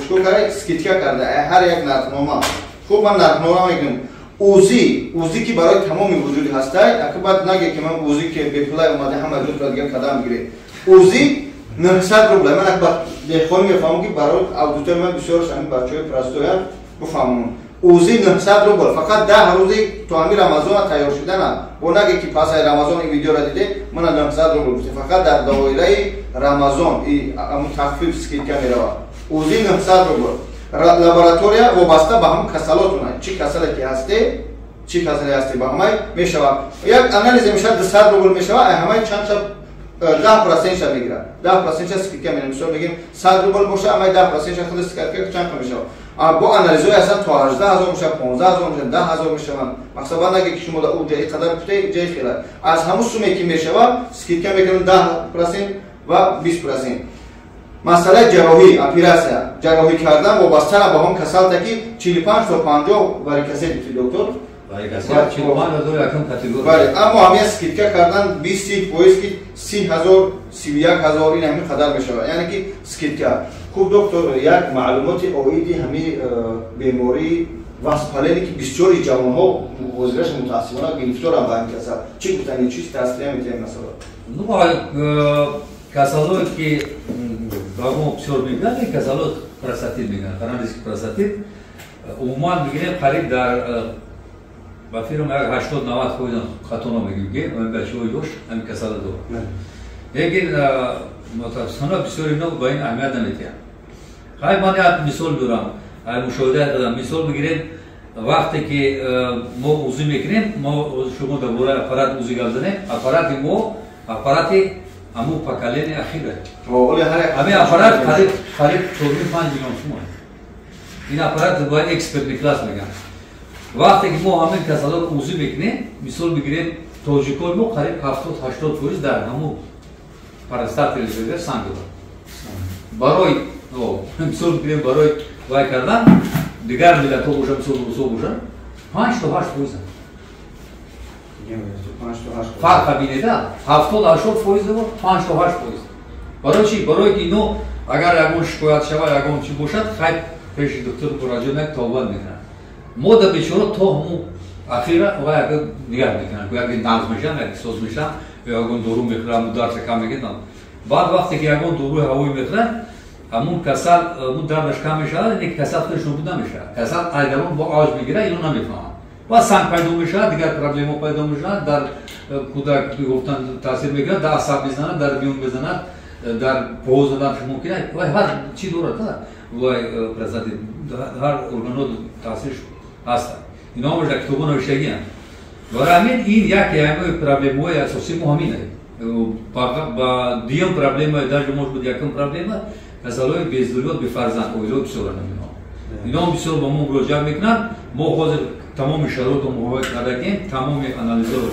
چیکار کرده سکیتکه کرده هر یک نرخنامه خوب من نرخنامه میگم اوزی که برای تمام وجود هسته اگه بعد نگه که من اوزی که به پلای اومده همه جور را دیگر قدم گیره اوزی 900 روبل من اگه دهخانی میفهمم که برای اودیتور من بسیار شمید بچه های پرستویان بفهمم اوزی 900 روبل فقط 10 روزی تو همین رمضان تیار شدن و نگه که پس رمضان این ویدیو را دیده من 900 روبل گفته فقط در دایره رمضان این تخفیف سکیت که میره اوزی 900 روبل لابراتوریا وابسته به هم کسلاتونه چی کسلی که هسته چی کسلی هسته با همه میشود یک انالیز میشه 200 روبل میشود همه چند شب 10% شب میگیره 10% سکیت که میره مثلا بگیم 100 روبل باشه همه 10% خود سکیت که چند میشه با انالیزهای اصلا تا 18000 میشه 15000 میشه 10000 میشه مقصد بعد اگه شما در اون جای قدر بوده جای خیلی از همون سومی که میشود سکیت که میکنن 10% و 20% مسئله جراحی اپراسیا جراحی کردن وابسته با هم کسالت که 45 تا 50 برای کسی بیتی دکتر برای کسی 45 هزار یکم کاتگوری بله اما همه سکیتکه کردن 20 پویس که 30000 31000 این همین قدر میشه یعنی که سکیتکه خوب دکتر یک معلومات اویدی همین بیماری واسپالینی که بسیار جوان ها وزیرش متاسفانه گرفتار هم با این کسل چی گفتن این چیز تصریح میتونیم مثلا کسالو که باگو بسیار میگن این کسالو پراستیت میگن فرانسیس پراستیت عموما میگن قریب در با فیلم 80 90 خودن خاتونا میگن اون بچه‌های دوش هم کسالو دو لیکن متاسفانه بسیار اینا با این اهمیت نمیدن خیلی من یاد مثال دارم مشاهده دادم مثال بگیرید وقتی که ما وضو میکنیم ما شما دوباره اپارات وضو گردنیم اپارات ما اپارات همو پکلین اخیره همه اپارات قریب 4-5 میلیون شما این اپارات باید اکسپرت کلاس میگن وقتی که ما همین کسالات وضو میکنیم مثال بگیریم توجیکول ما قریب 70-80% در همو پرستاتل زیر سنگ دارد برای مثال بگیریم برای وای کردن دیگر ملت ها باشن مثال روسا باشن 5-8% فرق بینیده 70-80% و 5-8% برای چی؟ برای که اینو اگر یکون شکایت شود یکون چی باشد خیلی پیش دکتر مراجعه نک توبت میکنن ما در بیچاره تا همون اخیره و یک نگاه میکنن که یک نغز میشن یک سوز میشن یا یکون دورو میخورن درد کم میگیرن بعد وقتی که یکون دورو هوایی میخورن همون کسل اون دردش کم میشه یک کسل خودشون بود نمیشه کسل ایدرون با آج میگیره اینو نمیفهمن و سنگ پیدا میشه دیگر پرابلم پیدا میشه در کودک گفتن تاثیر میگیره در عصب میزنه در بیون میزنه در پوز دادنش ممکنه و هر چی داره و پرزنت هر ارگانو تاثیرش هست اینا هم کتابا نوشتگی هست برای همین این یک پرابلم های اساسی مهمینه با دیم پرابلم در جمعش بود یکم پرابلم کسالای بیزدولیات به فرزند اویلو بسیار نمیدونم اینا هم بسیار با ما مراجعه میکنن ما حاضر تمام شرایط و محاویت کردیم تمام انالیزها رو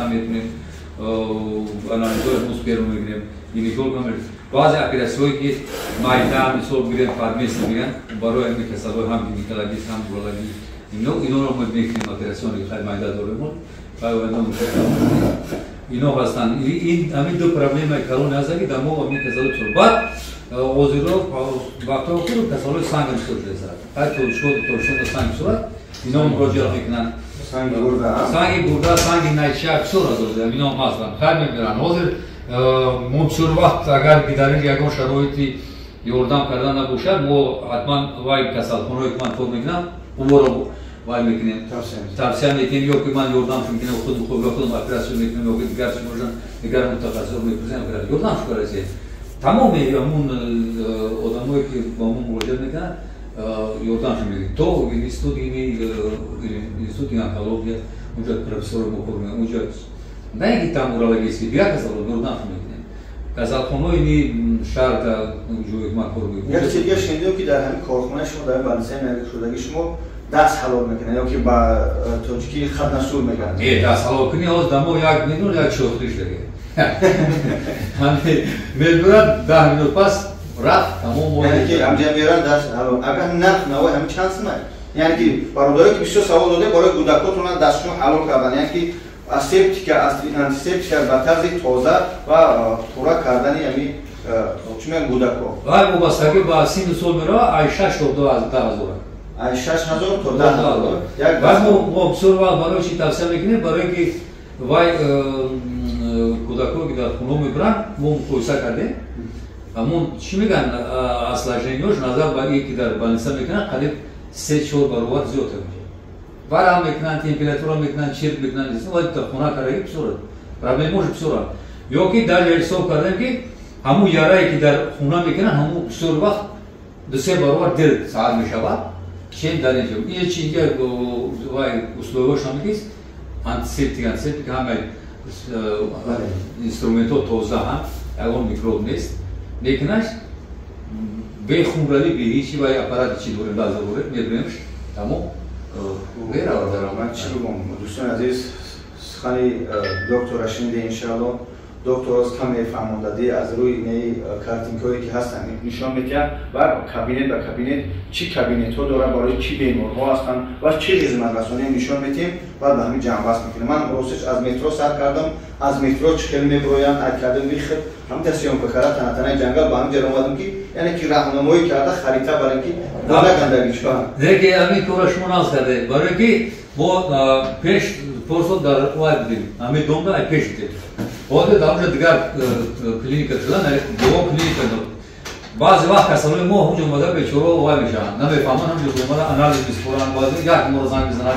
میتونیم انالیزها رو مسپیر رو میگیریم اینیکول کنیم بعضی اپراسیونی که مایدان مثال بگیریم فارمیس میگن برای این کسالای هم گینیکولوژیست هم برولوژی اینا رو میکنیم اپراسیونی که خیلی مایدان داریم اینا هستن این همین دو پرابلم کارون هست که دمو همین کسالای بعد وزیرو وقتا خود کسالای سنگ میسوز رسد حتی توشون سنگ صورت اینا مراجعه میکنن سنگ گرده سنگ نیچه صورت داده اینا مثلا خیلی میبرن حاضر مبصور وقت اگر بیدارین یکون شرایطی یوردم کردن نباشد ما حتما وای کسال خونوی که من خود میکنم اون رو وای میکنیم تفسیر میکنیم یا که من یوردم میکنم خود خودم اپراسیون میکنم یا که دیگر چی باشن دیگر متخصص میپرسیم یوردم شکر است تمام همون آدمایی که با ما مراجعه میکنن یوردم میگیم تو اینستیتوت انکولوژی اونجا پروفسور میکنیم اونجا نه اینکه تامورولوژی دیگر کسال یوردم میکنیم کسال خونه اینی شهر تا جوی ما کردیم یک چیزی شنیدم که در همین کارخانه شما در بالسه نگاه شدگی شما دست حلال میکنه یا که با توجیکی خط نسول میکنه دست حلال کنی از دمو یک میلیون یک شوخیش دیگه میدونم 10 minut پس رفت تمام یعنی که همجا میرن دست حلال اگر نخ نوای همین چانس نه یعنی که برادری که بسیار سوال داده برای کودکاتون دستشون حلال کردن یعنی که اسپتیک آنتی سپتیک به طرز تازه و خوراک کردن یعنی چی میگن کودکا وای وابستگی با سن سال میره 6 تا 12000 6000 تا 10000 یک بعد ما بسیار وقت برای چی توصیه میکنیم برای که وای کودکا که در خونه میبرن ما مقایسه کردیم همون چی میگن اصلاحش نظر به اینکه در بالانس میکنن قریب 3-4 برابر زیاد میشه برام میکنن تمپراتور میکنن چیرک میکنن ولی در خونه کاری بسیار پرابلمش بسیار یا که در حساب کردیم که همون یارایی که در خونه میکنن همون بسیار وقت 2-3 برابر دیر ساعت میشود چین در اینجا این چیزی وای اسلوبش هم نیست انتیسپتیک همه اینسترومنت‌ها تازه هم اون میکروب نیست میکننش به خونرانی به هیچی وای اپارات چی دوره لازم بود میبریمش تمام غیر من چی بگم دوستان عزیز سخنی دکتر شنیده انشاءالله دکتر از کمی فهماندهی از روی این کارتینگ‌هایی که هستن نشان می‌دهد و کابینت به کابینت چی کابینت‌ها داره برای چی بیمارها هستن و چه خدمت رسانی نشان میدیم بعد به همین جمع بحث می‌کنیم من روزش از مترو سر کردم از مترو چه کلمه برویان کردم میخواد هم دستیام بکرد تنها جنگل با هم جلو اومدم که یعنی که راهنمایی کرده خریطه برای اینکه بالا گندگیش کنه دیگه همین کارش مناس کرده برای اینکه ما پیش پرسو در وای بدیم همین دومده پیش بدیم بعد در اونجا دیگر کلینیک شدن دو کلینیک بعضی وقت کسانی ما همونجا اومده به چورو وای میشن نمیفهمن همونجا اومده انالیز میسپرن بعضی یک مورد زنگ میزنن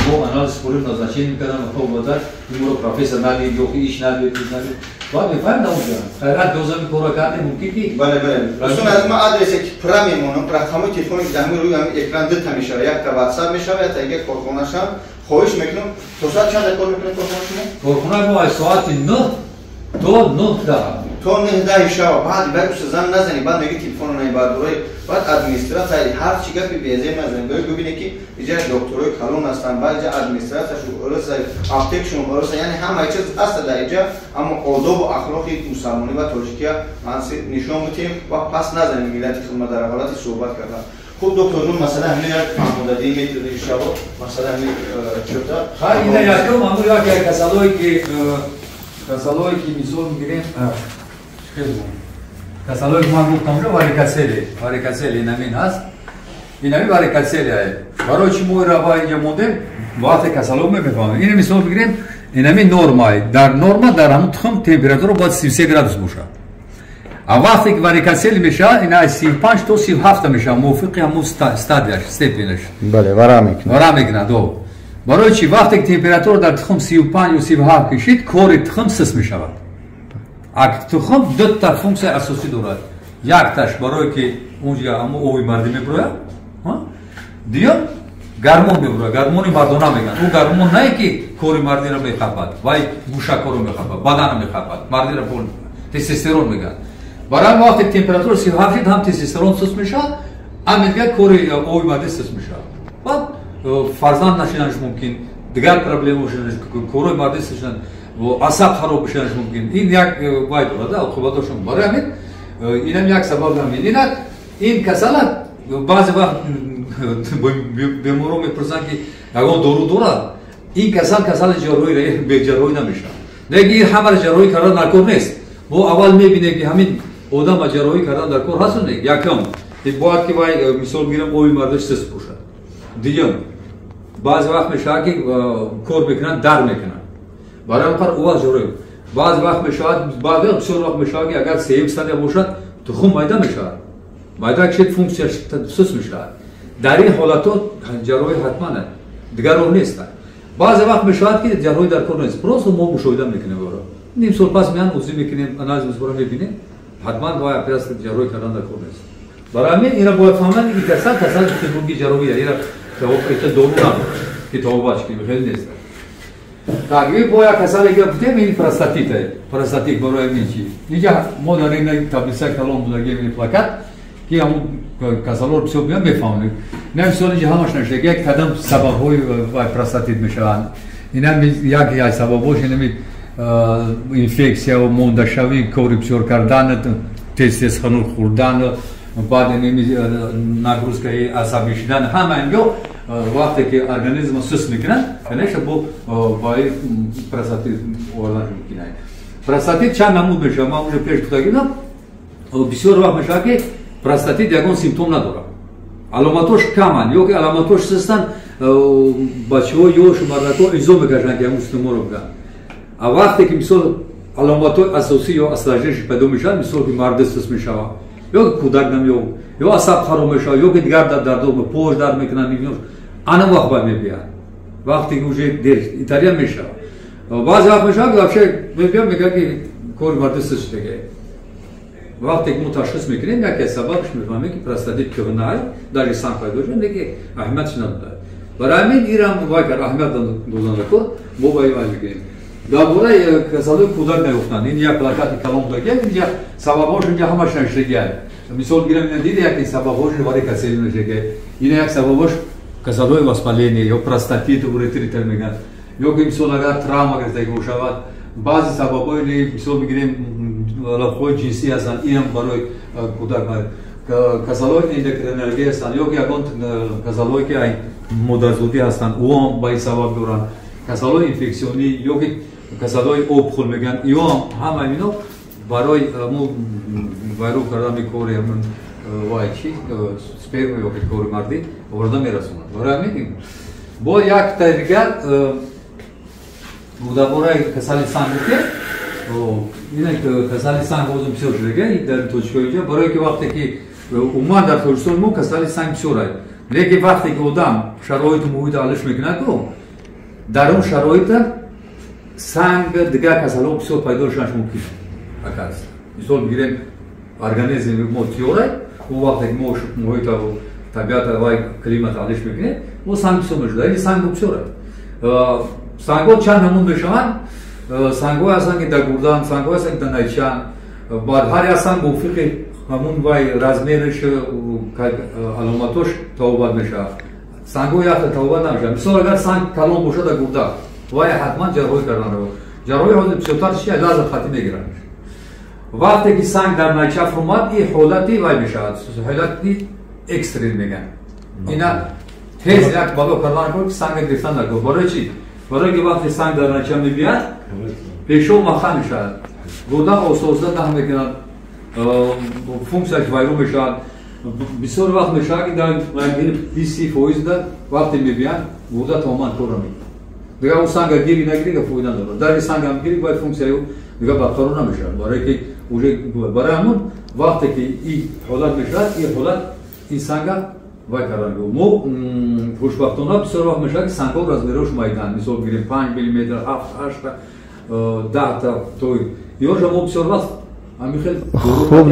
با анализ пулин назначение мекардам то бодар имро профессор навид ё ки иш навид навид баъд мефаҳмид наонҷа хайрат дозами кора кардем мумкин ки бале дӯстон аз ма адресе ки пра мемонам рақамои телефони ки даҳми рӯи экран дита мешавад якта ватсап мешавад якта ягар корхонашам хоҳиш мекунам то соат чанда кор мекунем корхона шумо корхонаи мо аз соати 9 то 9 то 9 шава баъд багуша зан назани баъд меги телефону набардорай баъд администратсия ҳар чи гапи безем назани дои бибине ки иҷа докторои калон ҳастанд баъд иҷа администратсияшу орса аптекшон орса яъне ҳамаи чиз аста дар иҷа аммо одобу ахлоқи мусалмонӣ ва тоҷикия манси нишон битем ва пас назанем миллати хидмат дар ҳолати суҳбат кардан хуб доктор ҷон масъала ҳамин як фаҳмодагӣ методи шаво масъала ҳамин чӯта ха ина якум аммо як касалое ки мисол мегирем касалое ки ман гуфтам варикосели инамин ҳаст инамин варикосели барои чӣ мо рава инҷа мондем вақте касалое мефаҳмем ин мисол бигирем инамин нормае дар норма дар ҳамун тухм температура бояд 33 градус бошад а вақте ки варикосели мешавад ина 35 то 37 мешавад мувофиқи ҳамун стадияш степенаш бале вара мекунад барои чӣ вақте ки температура дар тухм 35 ё 37 кишид кори тухм сист мешавад тухм дута функсияи асосӣ дорад якташ барое ки унҷа ҳамун оби мардӣ мебирояд дуюм гармон мебирояд гармони мардона мегӯянд ӯ гармон нае ки кори мардиро мехапад вай гӯшакоро мехапад баданро мехапад мардиро тестостерон мегӯянд барои вақте температура 37 шид ҳам тестостерон суст мешавад амига кори оби мардӣ суст мешавад баъд фарзанд нашиданаш мумкин дигар проблема шиданаш корои мардӣ сушидан асаб хароб бишанаш мумкин ин як вай дорад оқибатошон барои ҳамин инам як сабаб ҳамин инак ин касала баъзе вақт беморон мепурсанд ки ягон дору дорад ин касали ҷарроҳӣ беҷарроҳӣ намешавад неки ин ҳамаро ҷарроҳӣ кардан дар кор нест мо аввал мебинем ки ҳамин одама ҷарроҳӣ кардан дар кор ҳасту не якам бояд ки вай мисол гирам оби мардаш сист бошад дуюм баъзе вақт мешавад ки кор мекунанд дар мекунанд барои ҳамин қадр уввал ҷорӣ баъзе вақт мешавад бисёр вақт мешавад ки агар сеюм стадия бошад тухм майда мешавад майда кишед функсияш суст мешавад дар ин ҳолатҳо ҷарроҳӣ ҳатман дигар роҳ нест баъзе вақт мешавад ки ҷарроҳӣ дар кор нест просто мо мушоҳида мекунем ним сол пас меан узӣ мекунем анализ мисбора мебинем ҳатман вай операция ҷарроҳӣ кардан дар кор нест барои ҳамин ина бояд фаҳмад ин касали хирургии ҷарроҳия ира дору надорад ки табобачки хеле нест так ин бо як касале гуфтем ин простатит барои ин чи инҷа мо дар ин таблица калон будагем ин плакат ки ҳамун касалоро бисёр биён мефаҳмем ина мисол инҷа ҳамаш нашуда як кадам сабабҳои простатит мешаванд инам як сабабҳош инами инфексия мондашавӣ кори бисёр кардан тез ханур хӯрдан баъд нагрузкаи асабӣ шудан ҳама инҷо вақте ки организм суст мекунад конечно бо простатит овардан мумкин аст простатит чанд намуд мешавад ман уже пеш гуфтагидам бисёр вақт мешавад ки простатит ягон симптом надорад аломатош каманд ё ки аломатош сустанд бачаҳо ёшу мардакҳо изо мекашанд ки ягон симптоморо бигӯянд а вақте ки мисол аломатҳои асосӣ ё осложненияш пайдо мешавад мисол ки марди суст мешавад ё кӯдак намёб ё асаб хароб мешавад ё ки дигар дардо пош дард мекунад ана вақт баъд мебияд вақте ки уже дер италия мешавад баъзе вақт мешавад ки вообще мебиям мегӯяд ки кори марди суст шудагӣ вақте ки мо ташхис мекунем яке сабабш мефаҳмем ки простатит кӯҳнае даже санг пайдо шуд леки аҳамиятш надодад барои ҳамин ирам вай кар аҳамият доданда кор мо ба ин вай мегӯем дар бораи касалои кӯдак наёфтанд ин як плакати калон дагем инҷа сабабҳош инҷа ҳамаш наштагиад мисол гирам ина дида як сабабҳош варикосели наштагиа ина як сабабҳош касалои воспаление ё простатит уретритер мегӯянд ё ки мисол агар травма гирифтагӣ бошавад баъзе сабабҳои мисол мегирем алоқаҳои ҷинсӣ ҳастанд инам барои кӯдак касалои эндокринология ҳастанд ё ки ягон касалое ки модарзодӣ ҳастанд уам ба ин сабаб доранд касалои инфексионӣ ё ки касалои опухол мегӯянд ё ҳама ино барои вайрон кардани кори вай чи сперма ё ки кори мардӣ оварда мерасонад барои ҳамин бо як дигар дар бораи касали санг гуфтем ина касали санг озм бисёр шудага дар тоҷикҳо инҷа барое ки вақте ки умуман дар тоҷикистон мо касали санг бисёр аст лекин вақте ки одам шароиту муҳит алиш мекунад дар он шароит санг дигар касалҳо бисёр пайдошаш мумкин акаст. Мисол бигирем организми мо тиёрай, ӯ вақте ки мо муҳита табиата вай климат алиш мекунем, мо санг бисёр мешуда. Ин санг бисёрад. Сангҳо чанд намуд мешаванд? Сангҳое ҳастанд ки дар гурдан, сангҳое ҳастанд ки дар найчан. Баъд ҳар як санг мувофиқи ҳамун вай размериш аломатош табобат мешавад. Сангҳо якта табобат намешавад. Мисол агар санг калон бошад дар гурда, вай ҳатман ҷарроҳӣ кардан равад. Ҷарроҳӣ ҳозир бисёртар чия лазер хатӣ мегирад. Вақте ки санг дар найча фурмад, ин ҳолати вай мешавад, ҳолати экстрем меган. Ина тез як бало кардан кор ки санга гирифтан накун. Барои чӣ? Барои ки вақте санг дар найча мебияд, пешо маха мешавад. Гурда ососта даҳ мекунад, функсияш вайрон мешавад. Бисёр вақт мешавад ки дар 20% вақте мебияд, гурда тамоман кор намекунад. Дигар ӯ санга гири нагири фоида надорад. Дар санга гири бояд функсияи дигар барқарор намешавад. Барое ки уже барои ҳамун вақте ки ин ҳолат мешавад, ин ҳолат ин санга вай кардан гӯ. Мо хушбахтона бисёр вақт мешавад ки сангҳо размерош майдан. Мисол бигирем 5 мм, 7, 8, 10 тои. Ёша мо бисёр вақт хуб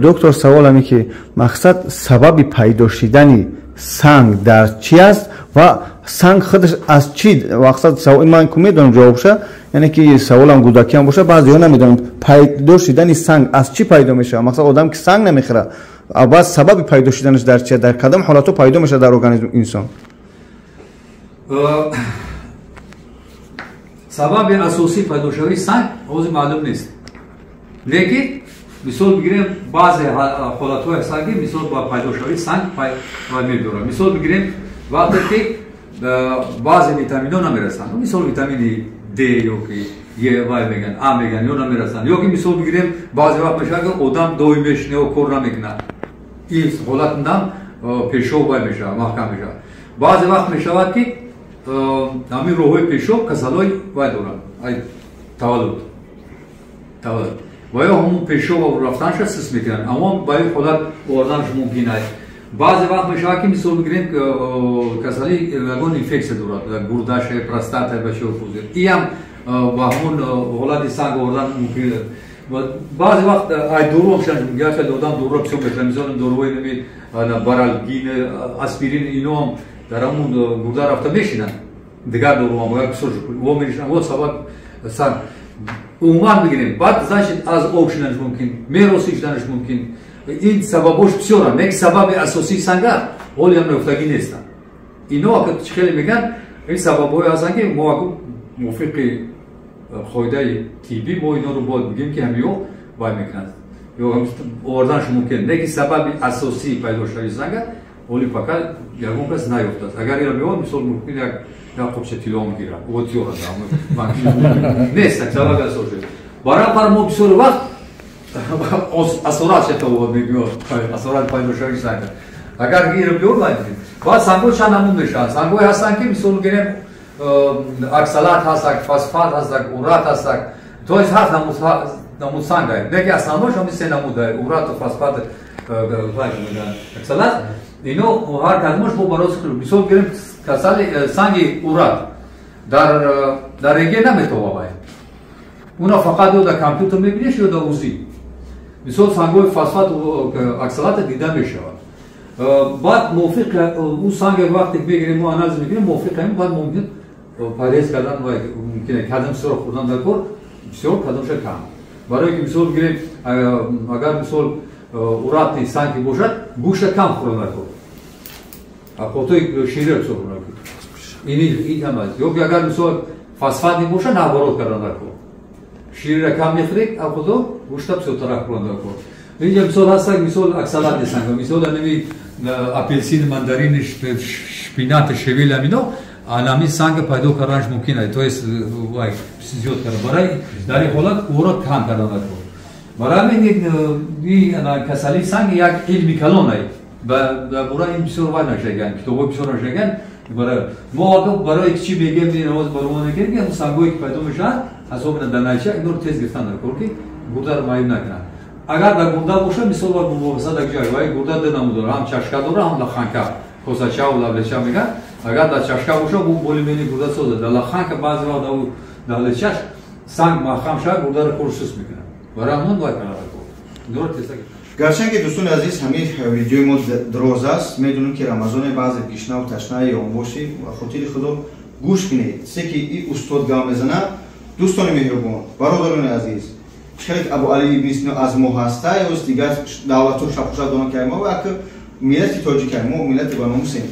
доктор савол ҳаме ки мақсад сабаби пайдо шидани санг дар чӣ аст ва санг худаш аз чӣ мақсад савол ман ку медонам ҷавобша, яъне ки саволам гудакиам боша баъзеҳо намедонанд пайдо шидани санг аз чӣ пайдо мешавад. Мақсад одам ки санг намехӯрад, аввал сабаби пайдо шиданаш дар чӣ, дар кадом ҳолатҳо пайдо мешавад дар организми инсон? Сабаби асосии пайдошавии санг ҳозир маълум нест. Лекин мисол бигирем баъзе ҳолатҳои ҳастанд ки мисол ба пайдошавии санг мебарад. Мисол бигирем вақте ки баъзе витаминҳо намерасанд, мисол витамини D ёки Е вай меган, А меган, ё намерасанд. Ёки мисол бигирем баъзе вақт мешавад ки одам доим мешинеҳо кор намекунад. Ин ҳолатам пешоб вай мешавад, маҳкам мешавад. Баъзе вақт мешавад ки ҳамин роҳҳои пешоб касалҳои вай доранд, ай таваллуд. ва ё ҳамун пешоб рафтанша сис мекунанд, аммо ба ин ҳолат оварданаш мумкин аст. баъзе вақт мешавад ки мисол бигирем касали ягон инфексия дорад, гурдаше, простата ба чӣ фузир. ин ҳам ба ҳамун ҳолати санг овардан мумкин аст. баъзе вақт ай дору мешаванд, як хел одам доруро бисёр мешаванд, мисол доруҳои нами баралгин, аспирин, ино ҳам дар ҳамун гурда рафта мешинанд. Дигар доруҳам бисёр во менишинанд, во сабаб санг умуман бигирем. Баъд значит аз об шиданаш мумкин, мероси шиданаш мумкин. Ин сабабош бисёранд, не ки сабаби асосии санга ҳоли ҳам наёфтагӣ нестанд. Ино чӣ хеле меган, ин сабабҳое ҳастанд ки мо мувофиқи қоидаи тиббӣ мо иноро бояд бигем ки ҳамиҳо вай мекунанд. ё оварданаш мумкин, не ки сабаби асосии пайдошавии санга ҳоли фақат ягон кас наёфтааст. Агар ин меёд мисол мумкин як қопча тило мегирад, отёрад нест сабаби асосӣ. Барои ҳамин мо бисёр вақт асорат шатавод мебиёд, асорат пайдошавии санга. Агар ин биёд вай мекунем. Баъд сангҳо чанд намуд мешаванд. Сангҳое ҳастанд ки мисол гирем оксалат ҳастак, фосфат ҳастак, урат ҳастак. То есть 7 намуд санг аст. Не ки основнош ҳамин 3 намуд аст. Урату, фосфату, оксалат. Ино ҳар кадомаш мо барои мисол гирем касали санги урат дар рентген наметавонад. Уна фақат ё дар компютер мебинеш ё дар УЗИ. Мисол сангҳои фосфат, оксалата дида мешавад. баъд мувофиқ ӯ санга вақте мегирем, мо анализ мекунем, мувофиқаем, баъд мумкин парҳез кардан мумкин кадом бисёр хӯрдан дар кор, бисёр кадомша кам. Барое ки мисол бигирем, агар мисол уратни санги бошад, гӯшта кам хӯрдан дар кор. Ҳатои шира бисёр хӯрдан дар кор. Ин ҳам аст. Ёки агар мисол фосфатни бошад, наоборот кардан дар кор. Ширра кам мехӯред, авхудо гӯшта бисёртара хӯрдан дар кор. Инҷа мисол ҳастак, мисол оксалатни санга, мисол нами апелсин, мандарин, шпинат, шевел ҳамино, ҳамин санга пайдо карданаш мумкин аст. То есть вай зиёд кардан. Барои дар ин ҳолат ӯро кам кардан дар кор. Барои ҳамин ин касалии санг як илми калон аст. Бораи ин бисёр вай нашаган, китобҳои бисёр нашаган. Мо барои чӣ мегем, ҳозир барои мекунем ки сангҳое ки пайдо мешаванд, ҳасобина дар найча инро тез гирифтан дар кор ки гурдаро майюб накунанд. Агар дар гурда боша, мисол бар мувофиса дар ҷой, вай гурда ду намуд дорад, ҳам чашка дорад, ҳам лаханка, косача ва лавлеча меган. Agar da çaşka boşa bu bolümeni burada soda. Da lahan ki bazı var da o dağılışaş sank mahkam şah burada kursus mikna. Varamın var kanala ko. Doğru tezak. гарчанки дӯстони азиз ҳамин видеои мо дроз аст медонем ки рамазони баъзе гишнаву ташнаи ёнбошӣ ва хотири худо гӯш кинед се ки и устод гап мезана дӯстони меҳрубон бародарони азиз хеле абу али ибн сино аз мо ҳаста ё дигар давлатҳо шабхуша донад ки мо ак миллати тоҷикай мо миллати ба номусем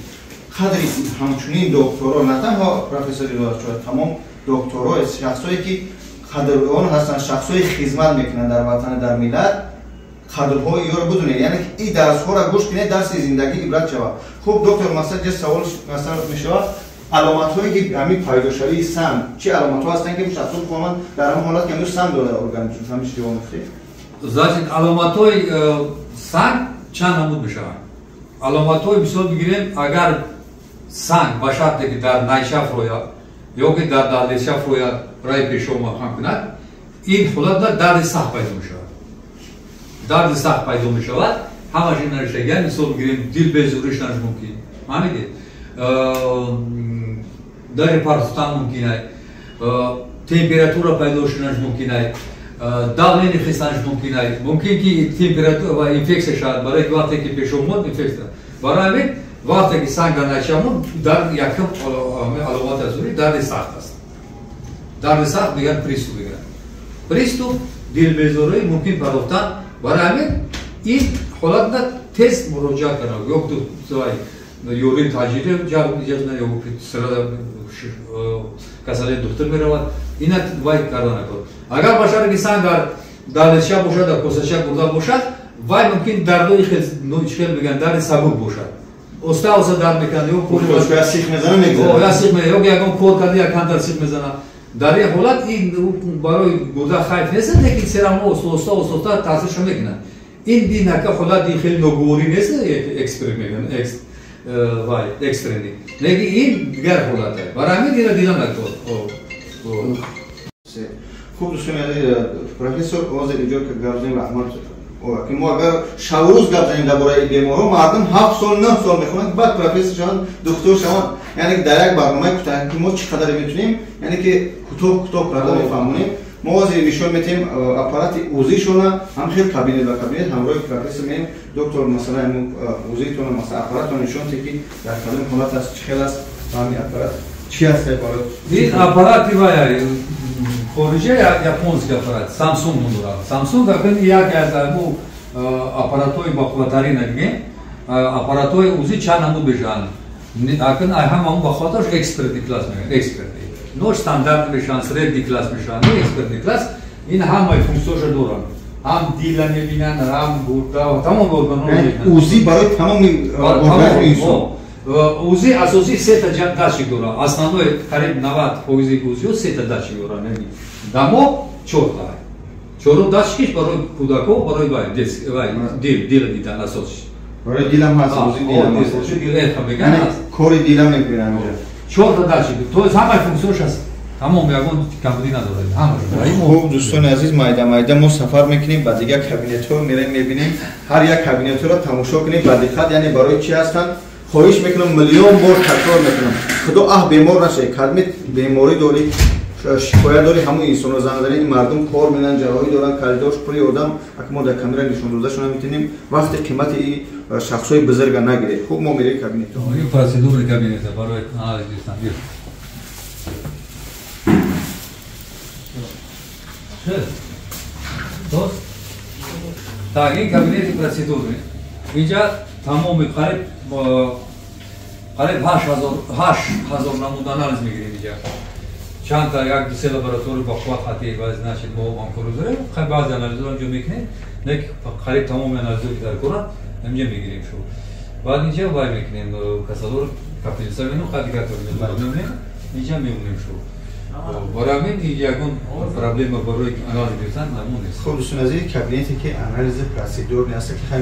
қадри ҳамчунин докторо на танҳо профессори риёзатшуда тамом докторо шахсое ки қадрон ҳастанд шахсои хизмат мекунанд дар ватан дар миллат қадрҳои ёро будунед яъне ки ин дарсҳоро гӯш кинед дарси зиндагӣ ибрат шавад хуб доктор масъад ҷа савол мешавад аломатҳое ки ҳамин пайдошавии санг чӣ аломатҳо ҳастанд ки шахсо бихоҳанд дар ҳамин ҳолат ки ҳамин санг дорад организм ҳамин ҷавоб мефтед значит аломатҳои санг чанд намуд мешаванд аломатҳои мисол бигирем агар санг ба шарте ки дар найшаф рояд ё ки дар далдешаф рояд раи пешоб маҳкам кунад ин ҳолатда дарди сахт пайдо мешавад дарди сахт пайдо мешавад ҳамашин нариштаган мисол бигирем дил безуриш наш мумкин маҳмидед дари парфутан мумкинай температура пайдо шунаш мумкинай давление хистанаш мумкинай мумкин ки температура ва инфексия шавад барои ки вақте ки пешомод инфексия барои ҳамин вақте ки санг дар найшамуд дар якум аломат азури дарди сахт аст дарди сахт мегӯянд приступ мегӯянд приступ дилбезорӣ мумкин падохтан барои ҳамин ин ҳолатда тез муроҷиат кард ё ёрии таҷире касалияти духтур меравад ина вай карда накунад агар ба шарте ки санг дар далдеша бошад дар косача бурда бошад вай мумкин дардои хел мегӯянд дарди сабук бошад оста оста дард мекунад ё сих мезана ё ягон кор карда як кантар сих мезана дар ин ҳолат ин барои гурда хайф нест лекин серамо оста оста таъсиршо мекунад ин динака ҳолат ин хеле ногуворӣ нест экстрени лекин ин дигар ҳолат аст барои ҳамин ира дида накор хуб дӯстони профессор ҳозир иҷо гап занем раҳмат ки мо агар шаврӯз гап занем дар бораи беморҳо мардум 7 сол 9 сол мехонанд баъд профессор шаванд доктор шаванд яъне дар як барномаи кӯтаҳ ки мо чӣ қадар метавонем яъне ки кӯтоҳ карда мефаҳмонем мо ҳозир нишон медиҳем аппарати ӯзишона ҳам хел кабинет ва кабинет ҳамроҳи профессор меем доктор масала ӯзитона масала аппаратро нишон диҳед ки дар кадом ҳолат аст чӣ хел аст ҳамин аппарат чӣ аст ин аппарати вай хориҷа японски аппарат самсунг мудорад самсунг акн як аз аппаратҳои бақувватарина дигем аппаратҳои ӯзи чанд намуд мешаванд акн ҳамаон ба хотираш экспертни класс мегӯянд экспертни но стандарт мешаванд средни класс мешаванд но экспертни класс ин ҳамаи функсияшо доранд ҳам дила мебинанд ҳам гурда тамоми органҳо ӯзи барои тамоми организми инсон ӯзи асосӣ сета датчик дорад основной қариб 90% ӯзиҳо сета датчик дорад дамо 4 чорум датчикиш барои кӯдакҳо барои дил дидан асосиш барои дилам ҳаст кори дилам мекунанд 4 датчик то ҳамаи функсияш аст тамом ягон камбудӣ надорад хуб дӯстони азиз майда мо сафар мекунем ба дигар кабинетҳо мерем мебинем ҳар як кабинетҳоро тамошо кунем ба диққат яъне барои чӣ ҳастанд хоҳиш мекунам миллион бор такрор мекунам худо бемор нашавед кадми беморӣ дорӣ шикоят дорӣ ҳамун инсонро занг занед мардум кор менан ҷарроҳӣ доранд калидош пури одам ак мо дар камера нишондодашона метавонем вақте қимати шахсҳои бузурга нагиред хуб мо мерем кабинетҳо ин процедураи кабинета барои анализи так ин кабинети процедура инҷа тамоми қариб 8000 намуд анализ мегирем инҷа чандта як дусе лаборатории ба қувват хати значит мо ҳамкорӣ дорем баъзе анализҳоро инҷо мекунем лекин қариб тамоми анализҳое ки дар коранд инҷа мегирем шо баъд инҷа вай мекунем касалоро капелиса меном дигар мемонем инҷа мемонем шо барои ҳамин ягон проблема барои анализ гирифтан намон нест хуб дӯстони азиз кабинете ки анализи процедурни аст ки хай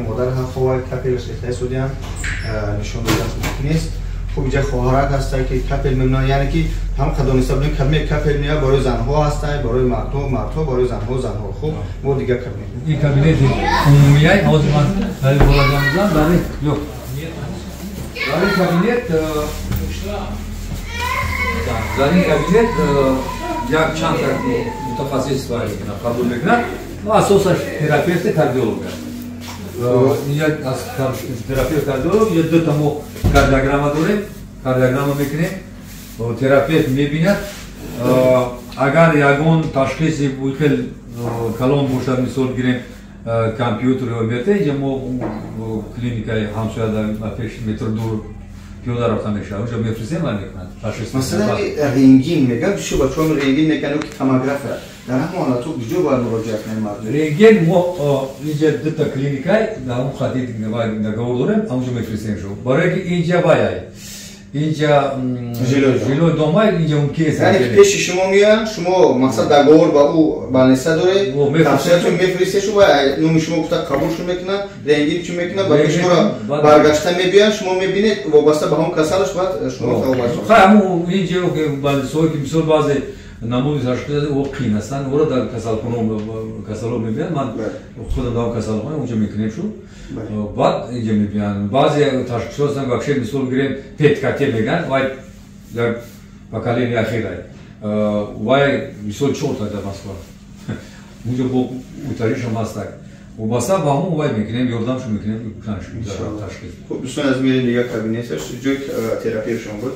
модар ҳахова капелаш рехтаи судиан нишон додаш мумкин нест хуб инҷа хоҳарак аста ки капел мемонад яъне ки ҳам қадониста будем кабинет капел мея барои занҳо ҳаста барои мардҳо барои занҳо хуб мо дигар кабинет ин кабинети умумияй ҳозир ман боладамзан дар ин кабинет در این کابینت یک چند تا متخصص باید قبول بکنند و اساسش تراپیست کاردیولوگ است. یک از تراپیست کاردیولوگ یک دو تا ما کاردیوگرام داریم، کاردیوگرام میکنیم و تراپیست میبیند اگر یگان تشخیصی بخل کلان باشد مثال گیریم کامپیوتر رو بیاته اینجا ما کلینیکای همسایه در پیش متر دور پیاده رفتن میشه اونجا میفرستیم و میکنند تشخیص مثلا رنگین میگن شو بچه‌ها رنگین میکنن که توموگرافه در همون حالاتو کجا باید مراجعه کنیم مردم رنگین ما اینجا دو تا کلینیکای در اون خاطر نگاه داریم اونجا میفرستیم شو برای که اینجا باید اینجا جلو دومای اینجا اون کیسه یعنی پیش شما میان شما مقصد دگور با او بالنسه داره تفسیرتون میفرسته شما نوم شما گفته قبولشون میکنن رنگین چی میکنن بعد شما را برگشته میبینن شما میبینید وابسته به هم کسالش بعد شما خب همون اینجا که بالنسه که مثال بعضی نمونی تشخیص او قین هستن او را در کسالو میبینن من خودم در کسالو اونجا میکنیم شو بعد اینجا میبینن بعضی تشخیص هستن بخشی مثال گیریم پیت کاتی میگن وای در بکالینی اخیره وای مثال چورت در مسکو اونجا با اتریش هم هست و باسا با همون وای میکنیم یاردمش میکنیم تشخیص خب دوستان از میرین دیگه کابینتش جوی تراپی شما بود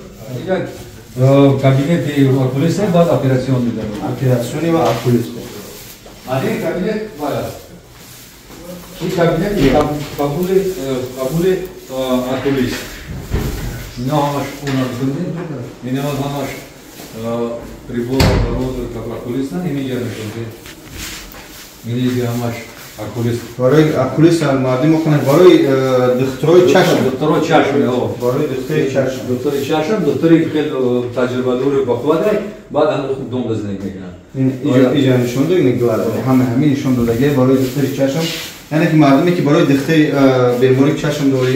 کابینت آکولیست بعد اپراسیون میدن اپراسیونی و آکولیست این کابینت باید این کابینت قبول آکولیست اینا همش اونا بزنیم اینا همش прибор оборудования окулиста и медианошонде اینجا همش آکولیست برای آکولیست مردم میکنن برای دکترای چشم دکترای چشم برای دکتری چشم دکتری چشم دکتری خیلی تجربه داره با قوت بعد هم دوم بزنگ میکنن اینجا نشون دادن نگلار همین نشون دادن برای دکتری چشم یعنی که مردمی که برای دکتری بیماری چشم داره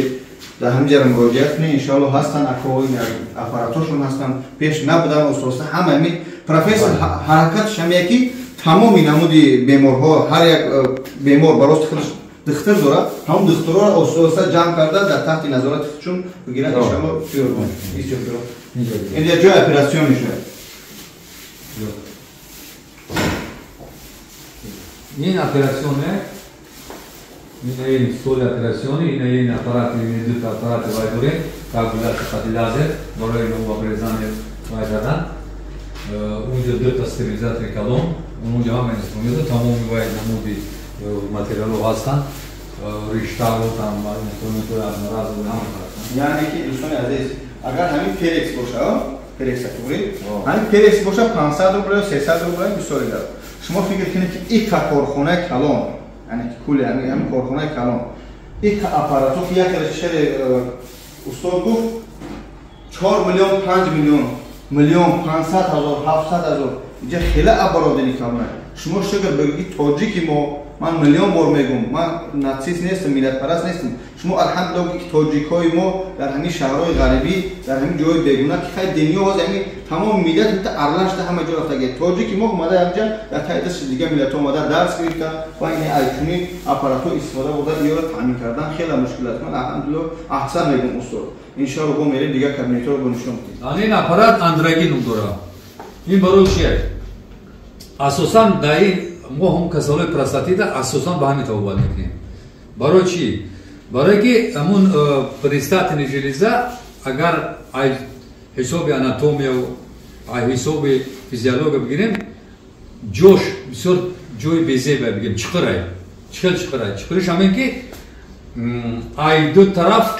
در همینجا مراجعه کنه ان شاء الله هستن اکوین اپاراتورشون هستن پیش نبودن استاد همین پروفسور حرکت شمیکی تمامی نمودی بیمارها هر یک بیمار براست خودش دکتر داره هم دکترها استاد جمع کردن در تحت نظارت خودشون بگیرن ان شاء الله پیور اینجا جای اپراسیونشه این اپراسیونه این سول اپراسیونی این اپارات این دو تا اپارات وایدوره کالکولاتور خط لازر برای نو اپراسیون وایدادن اونجا دو تا استریلیزاتور کلون اونجا هم اینسترومنت تمام وای نمودی ماتریالو هستن ریشتارو там اینسترومنت رو ناراض نمیکنن یعنی که دوستان عزیز اگر همین پرکس باشه پرکس توری همین پرکس باشه 500 روبل 300 روبل بسیاری داره شما فکر کنید که این کارخونه کلون یعنی کل همین کارخونه کلون این اپاراتور که یک شهر استاد گفت 4 میلیون 5 میلیون 500 هزار 700 هزار اینجا خیلی ابرادی کلونه شما شگر بگید تاجیکی ما من میلیون بار میگم من ناچیز نیستم ملت پرست نیستم شما الحمدلله که تاجیکای ما در همین شهرهای غربی در همین جای بیگونه که خیلی دنیا هست یعنی تمام ملت تا ارلش تا همه جا رفته گه تاجیکی ما اومده اینجا در تایید دیگه ملت اومده درس گرفته و این ایتونی آپاراتور استفاده بوده یا تامین کردن خیلی مشکلات من الحمدلله احسن میگم استاد ان شاء الله با میریم دیگه کابینت رو نشون میدیم این آپارات اندراگین داره این برای چیه اساسا در ما هم کسالای پروستاتیت اساسا به همین توبال میکنیم برای چی؟ برای که همون پروستات ژلیزا اگر ای حساب آناتومی و ای حساب فیزیولوژی بگیریم جوش بسیار جوی بیزه بگیم چقدره چقدرش همین که ای دو طرف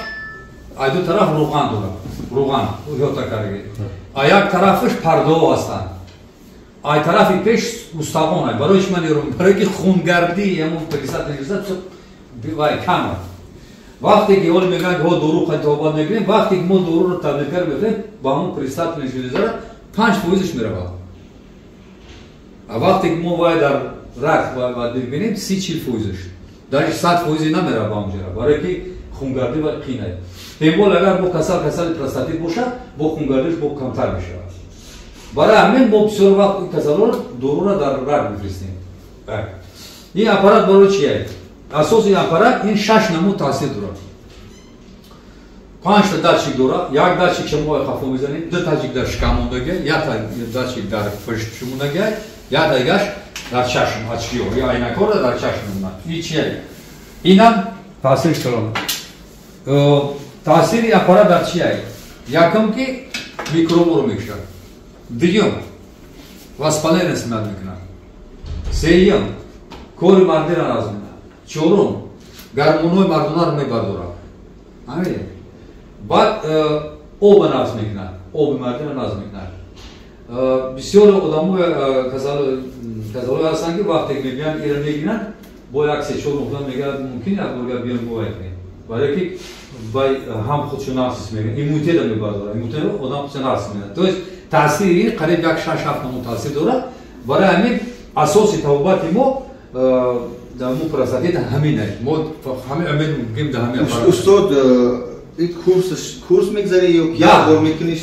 روغن داره روغن یا تکرگی یک طرفش پرده هستن ای طرفی پیش مستقونه برایش من یارم برای که خونگردی همون پریستات نجیزد وای کمه وقتی که اول میگن ها دورو خیلی نگیریم وقتی که ما دورو رو تبلیغ بکنیم با همون پریستات نجیزد 5% میره با وقتی که ما وای در رخت باید ببینیم 30-40% درش 100% نمیره با اونجا برای که خونگردی و قینه پیمول اگر با کسال پروستاتیت باشه با خونگردیش با کمتر میشه برای همین ما بسیار وقت کسالو رو دورو رو در رگ میفرستیم این اپارات برای چیه؟ اساس این اپارات این 6 نمود تاثیر داره 5 تا داتچیک داره، یک داتچیک شما خفه میزنید، دو داتچیک در شکمونده یا داتچیک در پشت شمونده یا دیگهش در چشم اچکی یا عینک‌ها در چشم میمونه. این چیه؟ اینم تاثیرش کلام. تاثیر اپارات در چیه؟ یکم که میکروب رو میکشه. دیگم واسپالین استعمال میکنه. سوم کور مرد را راز میکنه. چهارم گرمونوی مردونه رو میبرداره. همین. بعد آب راز میکنه. آب مرد را راز میکنه. بسیار آدم‌ها کسایی هستند که وقتی میبینن ایران میگیرن با یک سه چهار نقطه میگن ممکنه یک بار بیان گواه کنیم. برای که هم خودشون ناسیس میگن. ایمونیته را میبرداره. ایمونیته رو آدم خودشون ناسیس میگن. تو تاثیری قریب یک 6-7 نمود تاثیر داره. برای همین اساسی توبات ما در مو پرستاتی همینه. ما همین امید میگیم در همین. استاد این کورس میگذاری یا یک بار میکنیش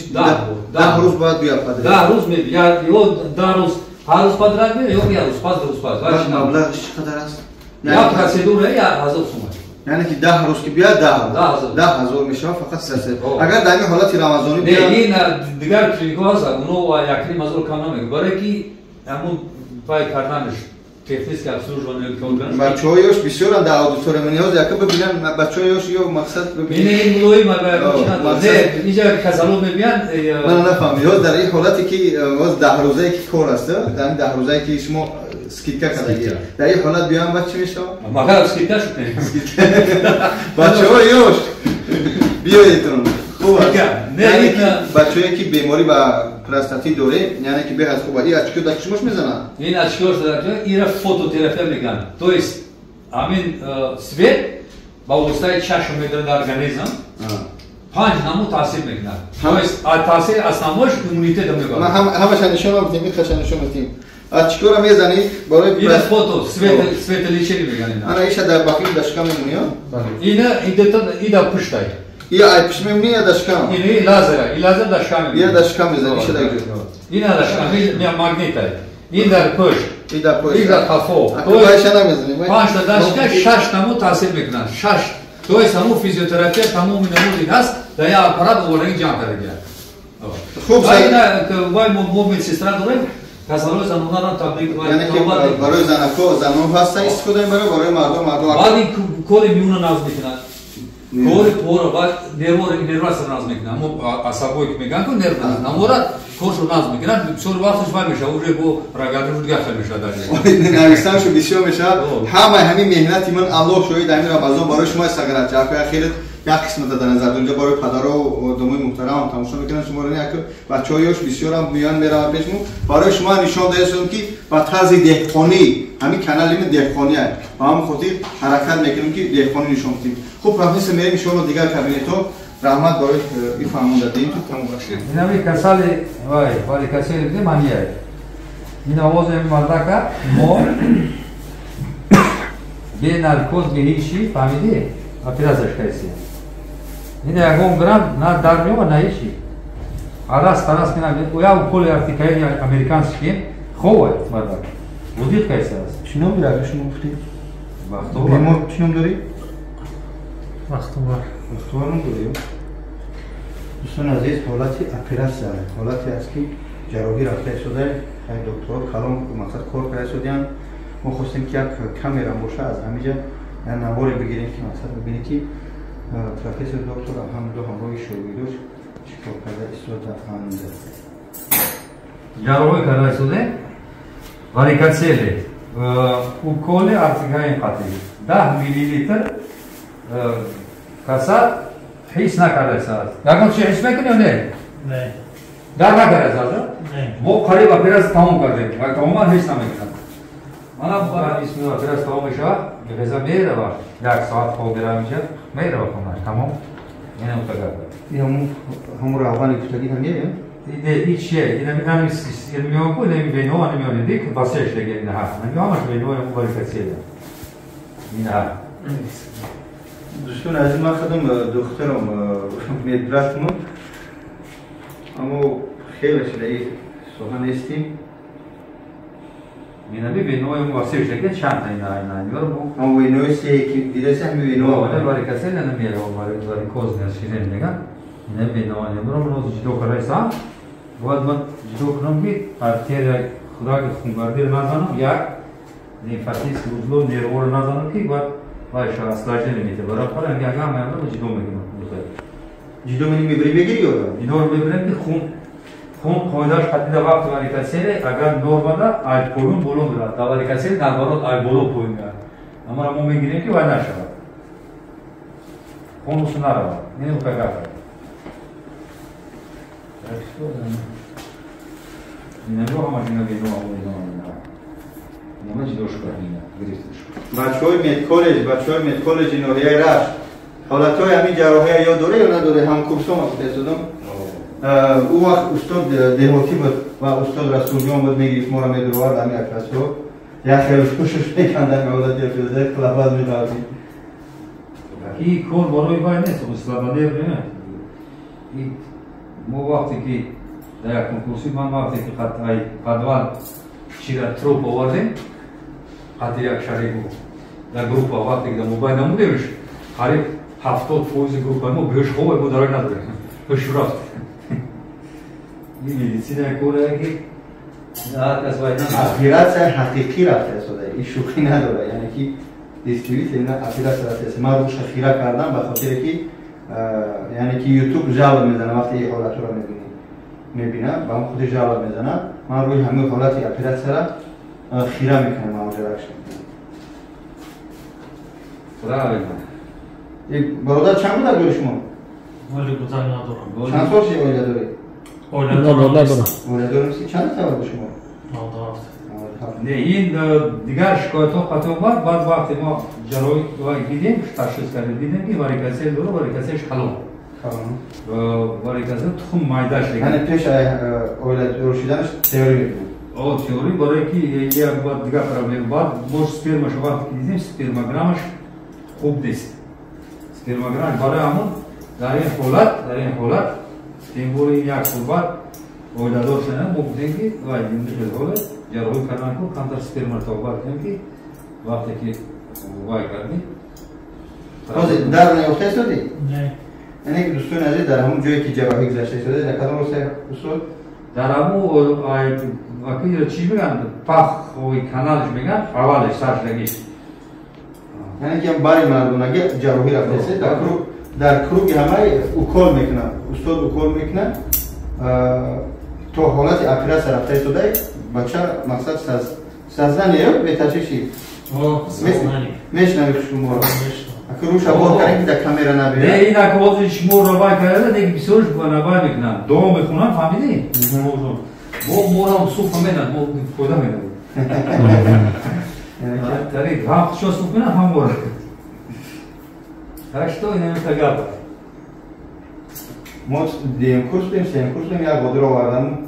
10 روز بعد بیا پادر 10 روز میاد یا 10 روز هر روز پادر میاد یا یه روز پس روز پس مبلغش چقدر است؟ یا پروسیدور یا 1000 تومان یعنی که 10 روز که بیاد 10,000 میشه فقط سرسه اگر در این حالت رمضانی بیاد این دیگر کلینیک‌ها هست اونو یک مزور کم نمیگه برای که همون پای کردنش تفلیس که افسوس و بچه‌هایش بسیار در آدیتوریوم نیاز یکم ببینن بچه‌هایش یا مقصد ببینن این مولوی نه اینجا کسالو میبینن من نفهمیدم در این حالتی که واس 10 روزه که کار است در این 10 روزه که شما اسکیتکا کردید در این حالت بیان بعد چی میشه ماها اسکیتکا شد بچه‌هایش بیاییتون خوب نه بچه‌ای که بیماری با پروستاتی داره یعنی که به از خوبه این اچکو در چشمش میزنن این اچکو در این فوتوتراپی میگن تو است همین سویت با واسطه چشم میدن در ارگانیسم 5 نمو تاثیر میکنه تو است تاثیر اسنامش ایمونیته دم میکنه ما همش نشون میدیم خشن نشون میدیم اچکو رو میزنی برای این فوتو سویت لیچری میگن انا ایش در باقی داشکم میمونیا اینا پشتای یا ای پیش میمونی یا داشکم این لازر داشکم یا داشکم میزنی ایش دیگه این داشکم این ماگنیت این در پشت این در خفو تو ایش نمیزنی 5 تا داشکه 6 نمو تاثیر میکنن 6 تو است همون فیزیوتراپی تمام نمودی هست در یا اپارات اورنگ جان کرده خوب اینا که وای موومنت سیستم داره کسالو زنونا را تبلیغ یعنی که برای زنان هست استفاده برای مردم بعدی کلی میونه ناز میکنن کلی پورا بعد نرواس ناز میکنن اما عصبوی که میگن که نرواس نمورا کورشو ناز میکنن بسیار وقتش وای میشه اوجه بو رگادر دیگه خیلی میشه در نویسنشو بسیار میشه همین مهنتی من الله شوید در این رمضان برای شما استقرار جعفر اخیرت یک قسمت در نظر اونجا برای پدر و دومای محترم هم تماشا میکنن شما رو نه که بچه‌هایش بسیار هم میان میرن پیشمون برای شما نشان دادم که با طرز دهقانی همین کانال دهقانی است و هم خاطر حرکت میکنیم که دهقانی نشون میدیم خوب پروفسور میریم ان شاء الله دیگر کابینتو رحمت برای این فرمانده دادیم تو تمام باشه این همین کسال وای کسال دیگه مانیه این آواز مردکا مو به نارکوز گیریشی فهمیدی اپرازش کیسه این یکم گرام نه در میو نه ایشی آراس کنه اویا کلی ارتیکایی امریکانسکی خوبه مرد بودید کیسه است چینو میره شما گفتی وقتو بیمار چینو داری وقتو داریم دوستان عزیز حالتی اپراسیون حالتی است که جراحی رفته شده ای دکتر کلام مقصد کار کرده شدن ما خواستیم که یک کامera باشه از همینجا نواری بگیریم که مقصد ببینید که پروفسور دکتر الحمدلله همراهی شاگرداش چیکار کرده استفاده فرموده جراحی کرده شده واریکاسیل уколи артикаи қатӣ 10 миллилитр каса ҳис накардааст ягон чи ҳис мекунӣ ё не дар накардааст мо қариб операция тамом кардем ва тамоман ҳис намекунад мана исми операция тамом мешавад ғиза мерава 1 соат хоб меравам инҷа мерава хона тамом ина мутагар ҳамуро аввали гуфтагӣ ҳамия این چیه؟ این همین میان بود این بینو آن میانه دیگه واسهش دیگه این ها من همش بینو هم باریکاسیه این ها دوستان از ما خدم دخترم میدرسم اما خیلی شدی سخن استیم اینا ببینوی موسیقی شکل چند تا اینا میارم. اما وینوی سه کی دیده سه وینو. ولی برای کسی نمیاره برای کوز نشینه میگن. اینا بینوی میارم روز جدو کارایسان. بعد من جدو کنم بی ارتیر خدا که خونبردی نزنم یک نیفتیس روزلو نیرور نزنم کی بعد وایش اصلاحی نمیته. برای پر انگار میارم جدو میگم. جدو میبری بگیری یا؟ جدو میبرم که خون خودش حتی وقت واریکاسیل اگر نورمالا آلکولون بولون دارد. واریکاسیل نارمال آلکولو پوین میاد. اما ما میگیم که وای نشود. خون اصلا نرود. اینو کجا کرد؟ اینو همه جنگی نما جدوش کردیم. بچه‌های مد کالج اینوریای رفت. حالتهای همین جراحی یا دوره یا ندوره هم کورسوم استادم. او وقت استاد دهاتی بود و استاد رسولیان بود میگیرید ما را میدروارد همین اکراسو یا خیلی خوشش میکندن مولد یا فیلده کلاباز میداردیم این کار برای باید نیست استاد دیر نه ما وقتی که در یک کنکورسی من وقتی که قدوان چیرا تروپ آوردیم قطعی یک شریک بود در گروپ وقتی که در موبایل نمودیمش قریب 70% گروپ ما بهش خوبه بود دارای نداره بهش رفت این مدیسین کوره که اخیرات حقیقی رفته شده این شوخی نداره یعنی که دیسکریت اینا اخیرات رفته است من روش خیره کردم به خاطر که یعنی که یوتیوب جواب میزنه وقتی این حالت رو میبینم با اون خودش جواب میزنه من روی همه حالت اخیرات سره خیره میکنم ماجراش برادر چند بود در شما؟ ولی گذر ندارم چند سال شده اویده داری؟ ندارم چند سال به شما؟ نه این دیگر شکایت ها قطع بود بعد وقتی ما جراحی دیدیم تشخیص کردیم دیدیم که واریکاسیل داره واریکاسیلش حلال واریکاسیل تخم معده شده یعنی پیش اویده روشیدنش تئوری میکنیم تئوری برای که یک بار دیگر پرابلم بعد ما سپرمش وقتی که دیدیم سپرمگرامش خوب نیست سپرمگرام برای همون در این حالت تیموری یک صحبت اویدادور شدن ما بودیم که وای این حالت جراحی کردن که کمتر سپرم ارتباط کنیم که وقتی که وای کردیم روزی در نیفته شدی؟ نه یعنی که دوستان عزیز در همون جایی که جراحی گذشته شده در کدام روزه دوستان؟ در همون وقتی چی میگن پخ و کانالش میگن اولش سرش لگیش یعنی که برای مردونگی جراحی رفته در کروگ همه اوکول میکنن استاد اوکول میکنن تو حالت اپیراس رفته شده بچه مقصد سازدن یا بهترشی میشنوی شما اگر روش آباد کردن که در کامیرا نبیره نه این اگه بازی شما رو باید کرده دیگه بسیارش نباید میکنن دوام میخونن فهمیدی؟ ما مورا صوف میدن ما کدا میدن تاریخ هم شو صوف میدن هم مورا هشتو این هم تگاه ما دیم کورس بیم سیم کورس بیم یا قدر آوردم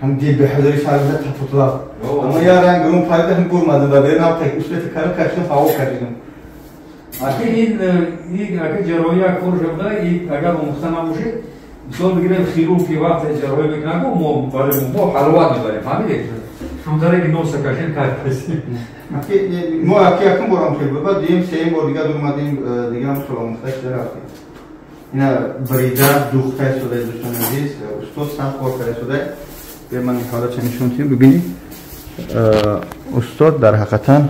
هم دیل به حضوری شاید تفتلا اما یا رنگ اون پایده هم بور مدن و بریم هم تک اصلت کارو کشتم فاو کردیم اگه این اگه جراحی کار شده این اگر مستند باشه مثال بگیریم خیروب که وقت جراحی بکنه ما برای ما حلوات میبریم فهمیدی؟ شما داره که نوستا کشین کار کنیم ما اکی اکم برام خیلی بعد دیم سیم بار دیگه دور مدیم دیگه هم سلام مختلف در رفتیم اینا بریده دوخته شده دوستان عزیز استاد سخت کار کرده شده به من این حالا چه نشون تیم ببینید استاد در حقیقتا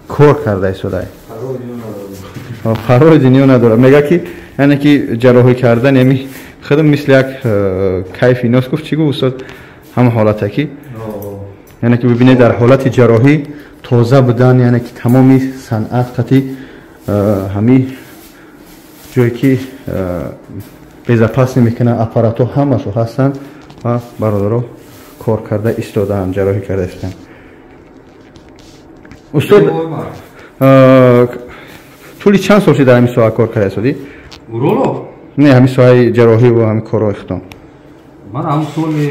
کار کرده شده خراب دنیا نداره میگه که یعنی که جراحی کردن یعنی خودم مثل یک کیف ایناست گفت چی گفت استاد هم حالته که یعنی که ببینید در حالت جراحی تازه بودن یعنی که تمامی صنعت قطعی همی جایی که بیزپاس نمیکنن اپاراتو همه شو هستن و برادرها کار کرده ایستاده هم جراحی کرده هستن استاد طولی چند سال شده در همین ساعت کار کرده هستی؟ برولو؟ نه همین ساعت جراحی و همین کارها اختام من هم سالی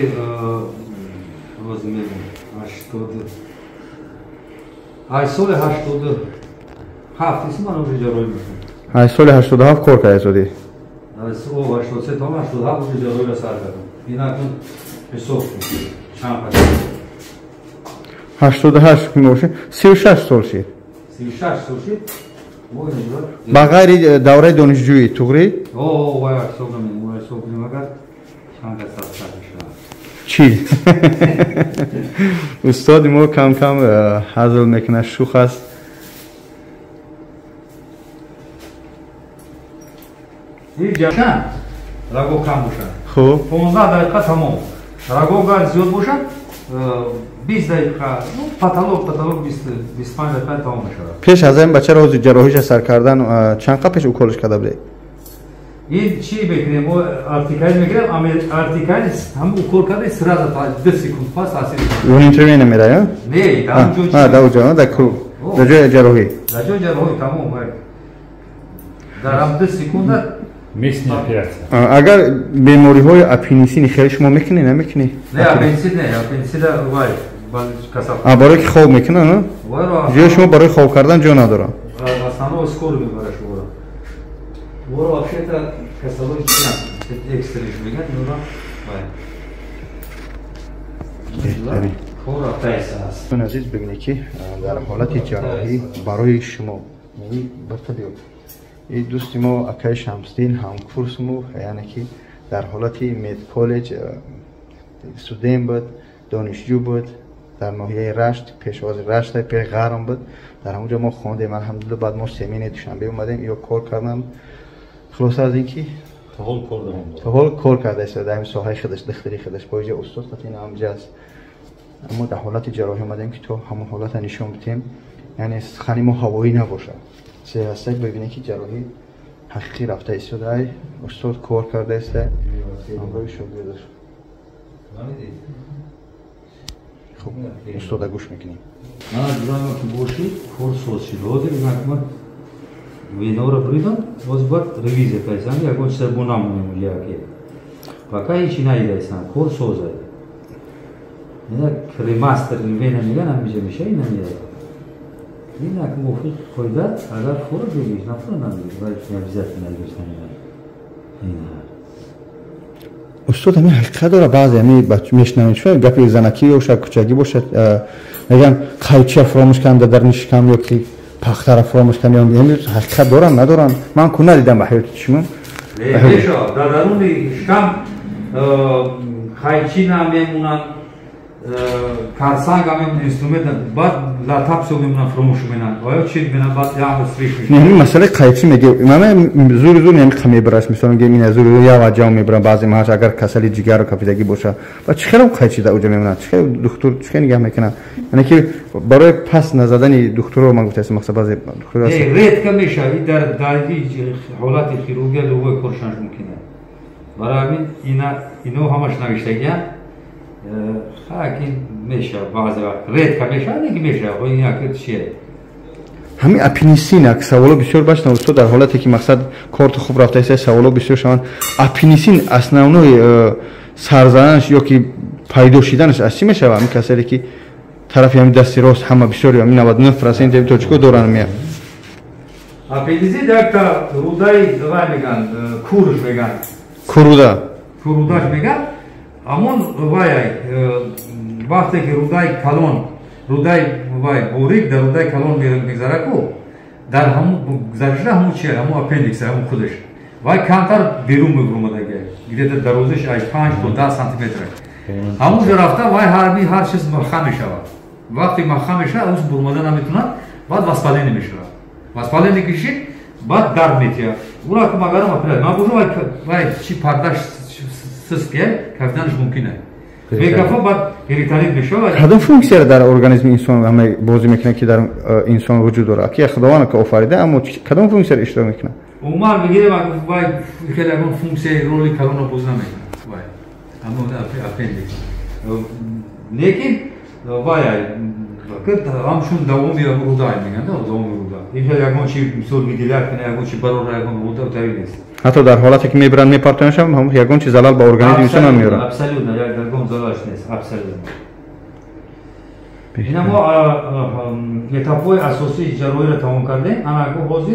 باز میگم 87 است من اونجا جراحی میکنم سال 87 کار کرده هستی؟ او 83 تا 87 اونجا جراحی را سر کردم این اکنون حساب چند 88 кун бошад 36 сол шид. 36 сол шид. Ба ғайри давраи донишҷӯӣ туғри? Вай аксогамин, вай аксогамин агар чанда састагиша. Чӣ? Устоди мо кам кам ҳазл мекунад, шух аст. Ҷашан раго кам бошад. Хуб. 15 дақиқа тамом. Раго гар зиёд бошад, 20 дақиқа, паталог 25 дақиқа тамом мешавад. Пеш аз ин бача рози ҷарроҳиша сар кардан чанд қа пеш уколиш карда будед? ин чӣ мекунем? Мо артикайл мегирем, артикайл ҳам укол карда сразу 2 секунд пас асир. Он интервью намера, я? Не, там ҷо. Да уҷа, да ку. Да ҷои ҷарроҳӣ. Да ҷои ҷарроҳӣ тамом. Дар ҳам 2 секунда местная операция. Агар бемориҳои аппендисини хеле шумо мекунед, намекунед? Не, аппендисит не, аппендисит вай касал. Барои ки хоб мекунад, а? Ҷои шумо барои хоб кардан ҷо надорад. Основной скоро мебара шумо. Воро вообще-то касалои чиан экстриш меган, но вай. Беҳтарин. Хора тайса аст. Тун азиз бибинед ки дар ҳолати ҷарроҳӣ барои шумо барта биёд. این دوستی ما اکای شمسدین همکورس مو یعنی که در حالتی مید کالج استودنت بود دانشجو بود در ناحیه رشت پیشواز رشت پی غرم بود در همونجا ما خواندیم الحمدلله بعد ما سمینه دوشنبه اومدیم یا کار کردم خلاص از اینکه تا حال کار کرده است در همین ساحه خودش دختری خودش با اینجا استاد خاطر همجاست اما در حالت جراحی اومدیم که تو همون حالت نشون بدیم یعنی خانی ما هوایی نباشه سیاست ببینید که جراحی حقیقی رفته ایستاده استاد کار کرده است امروز شغل داشت خب استاد گوش میکنیم من جراحی که باشی کار سوز شد حاضر من وینا رو بریدم باز بعد ریویزه پیسان یا کوچ سر بونام میمونی که пока هیچی نیدایستن کار سوزه نه ریماستر وینا میگن همیشه میشه اینا میاد این اگه موفق کویده اگر فور بگیش نفر نمیگی باید обязательно نگیشتن استاد همین حقیقت داره بعضی همین میشنوید شما گپی زنکی یا کوچگی باشد میگن قایچی فراموش کنده در نیشکم یا که پختر فراموش کنده یا همین حقیقت دارن ندارن من کو ندیدم به حیات شما بهشا در درون شکم قایچی نمیمونن کارسانگ همین اینسترومنت بعد لاتاپسو میمونن فراموش میکنن آیا چی میکنن بعد یا استریش میکنن نه مسئله قایچی میگه من زور نمیخوام براش مثلا میگم زور یا واجاو میبرم بعضی ماهاش اگر کسلی جگر و کپیدگی باشه و چه خیلی قایچی دا اوجا میمونن چه دکتر چه نگاه میکنن یعنی که برای پس نزدن دکتر رو من گفتم مقصد بعضی دکتر است رید که میشه در حالت خیروگی لوگو کورشانش میکنه برای اینو همش نوشتگیه خاکی میشه بعضی وقت رید که میشه نگی میشه و این اکید چیه همین اپینیسین اک سوالو بسیار باشه استاد در حالتی که مقصد کارت خوب رفته است سوالو بسیار شوند اپینیسین основной سرزنش یا که پیدا شدنش از چی میشه همین کسایی که طرفی همین دستی راست همه بسیار همین 99% تا چیکو دوران میاد اپینیسی دکتر رودای دوای میگن کورش میگن کوروداش میگن امون وای وقتی که رودای کلون رودای وای بوریک در رودای کلون میگذره کو در همون گذشته همون چیه همون اپندیکس همون خودش وای کمتر بیرون میگرومدگه گیره در روزش ای 5 تا 10 سانتی متر همون جا رفته وای هر چیز مخم میشه وقتی مخم میشه اون برومده نمیتونه بعد واسپالین میشه واسپالین کشید بعد درد میتیه اونا که مگرم اپرد من بوجو وای چی پرداش سسکه کردنش ممکنه میگفت بعد ایریتاریت میشه کدام فونکسیون در ارگانیسم انسان همه بازی میکنه که در انسان وجود داره که خداوند که آفریده اما کدام فونکسیون اشتراک میکنه عمر میگه وای خیلی اون فونکسیون رولی کلون بوز نمیکنه وای همون اپندیکس لیکن وای که همشون دوامی رودای میگن دوامی رودای این یکم چی سول میدیلات کنه یکم چی برای یکم رودای تری نیست حتی در حالتی که میبرن میپرتونش هم یکم چی زلال با ارگانیسم انسان هم میاره ابسولوت نه یکم زلالش نیست ابسولوت اینا ما اتاپای اساسی جراحی رو تمام کردیم انا کو حاضر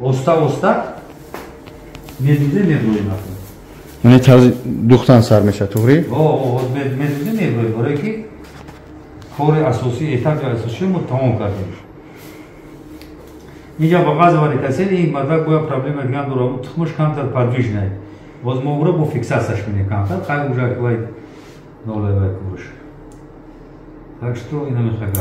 اوستا میدوده میبرویم یعنی طرز دوختن سر میشه توری میدوده میبرویم برای که کار اساسی ایتک اساسی ما تمام کردیم اینجا با غاز وارد کسی این مدرک باید پرابلم دیگه داره تخمش کمتر پردویش نه باز ما اون رو با فیکساسش می‌کنیم کمتر خیلی اوجا که باید نوله باید کوش так что اینا می‌خواد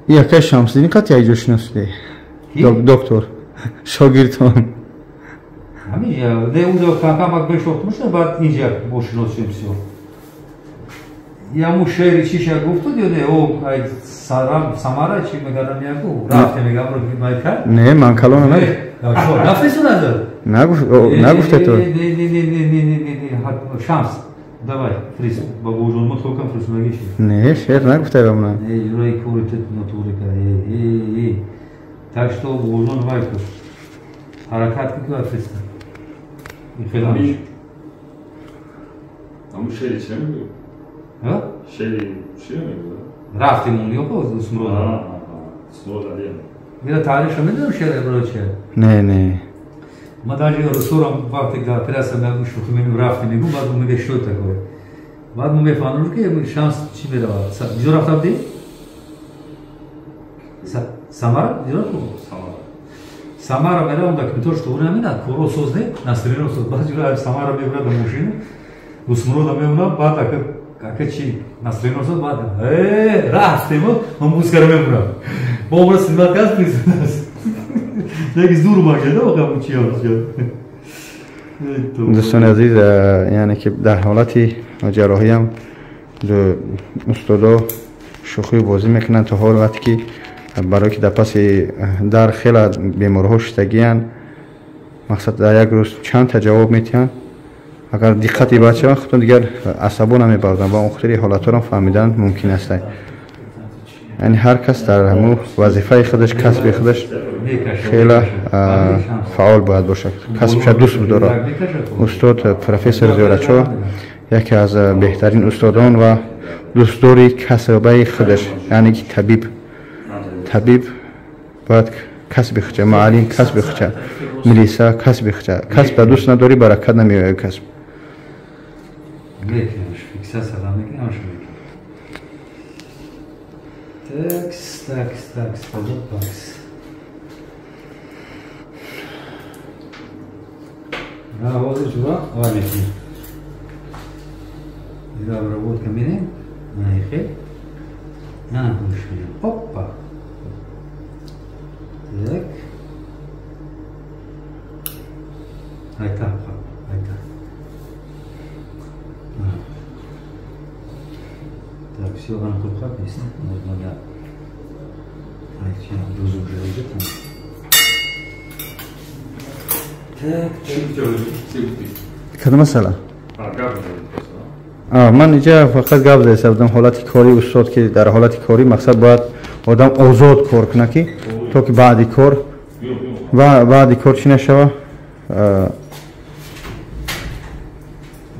яка шамсдини қат яй ҷошинасуде доктор шогирдтон ҳаминҷа де унҷо камак бешохтмушна баъд инҷа бошиносем всё яму шеъри чиша гуфтуд ё не о ай самара чи мегарам яку рафте мегам ро майка не ман калона не рафтесу назар нагуфте то шамс давай фриз ба божон мо токам фриз магиш не шер нагуфте бамна юрай куритет натурика так что божон вайку ҳаракат ки фриз خیلی همون شعری چه میگو؟ ها؟ شعری چی میگو؟ رفتیم اون یا باز اسمرود اسمرود علیه میره تعریف رو میدونم شعر ابرا چه؟ نه نه ما در جای رسولم وقتی که پرسه میگم شوخی میگم رفتیم میگم بعد میگه شو تکوه بعد ما میفهمم که شانس چی میره جور رفتم دی؟ سمارا؟ جور رفتم؟ Самара мера онда ки то што времена коро созне на стрено со бајура Самара мебра да машина усмрода мемна бад ака чи на стрено со бад растемо он бускара мемра бомра снимат каз признас яг из дур маге да ва чи دوستان عزیز یعنی که در حالتی جراحی هم استادا شوخی بازی میکنن تا حال وقتی که برای که در پس در خیلی بیمارها شدگیان مقصد در یک روز چند تا جواب میتین اگر دقتی بچه ها خودتون دیگر عصبو نمیبردن و اون خیلی حالت ها رو فهمیدن ممکن است یعنی هر کس در همون وظیفه خودش کسب خودش خیلی فعال باید باشه کسبش دوست بداره استاد پروفسور زیارتچو یکی از بهترین استادان و دوستداری کسبه خودش یعنی که طبیب باید کسب خچه معلم کسب خچه ملیسا کسب خچه کسب دوست نداری برکت نمیاد کسب تاکس ها هذا شو هذا إذا обработка منين ما يخيل أنا مشكلة أوبا так هاي تابخة هاي تاب так все أنا كل خبيث можно я هاي شيء دوزو جايزة так کدام مسئله؟ من اینجا فقط گپ زده بودم حالت کاری استاد که در حالت کاری مقصد باید آدم آزاد کار کنه که تا که بعد کار چی نشوه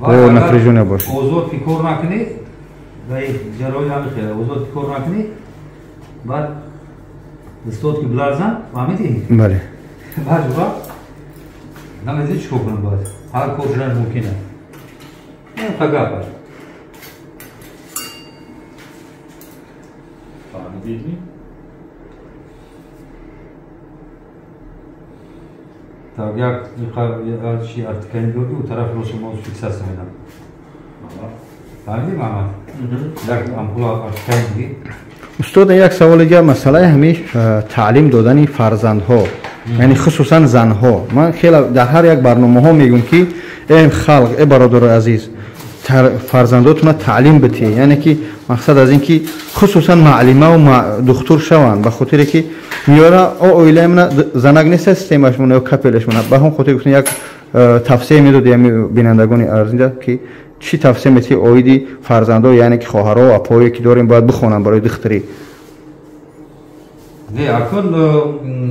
و نفرجونه باشه آزاد که کار نکنی و جراحی هم خیلی آزاد که کار نکنی بعد استاد که بلرزن فهمیدی؟ بله بعد نمیدونی چی کنم باید هر کار شدن ممکنه خگاه باید فهمیدی؟ так як чӣ артикани дорӣ у тараф ро шумо фиксация медам фаҳмидӣ маҳмад як ампула артикани дигӣ استاد یک سوال دیگه مسئله همین تعلیم دادن فرزندها یعنی خصوصا زنها من خیلی در هر یک برنامه ها میگم که ای خلق ای برادر عزیز فرزنداتون تعلیم بده یعنی که مقصد از این که خصوصا معلمه و دکتر شوند به خاطر که میاره او اویله من زنگ نیست سیستمش مونه و کپلش مونه به هم خاطر گفتن یک تفسیر میداد یعنی بینندگان ارزنده که چی تفسیر میتی اویدی فرزندا یعنی که خواهرها و اپایی که داریم باید بخونن برای دختری نه اکن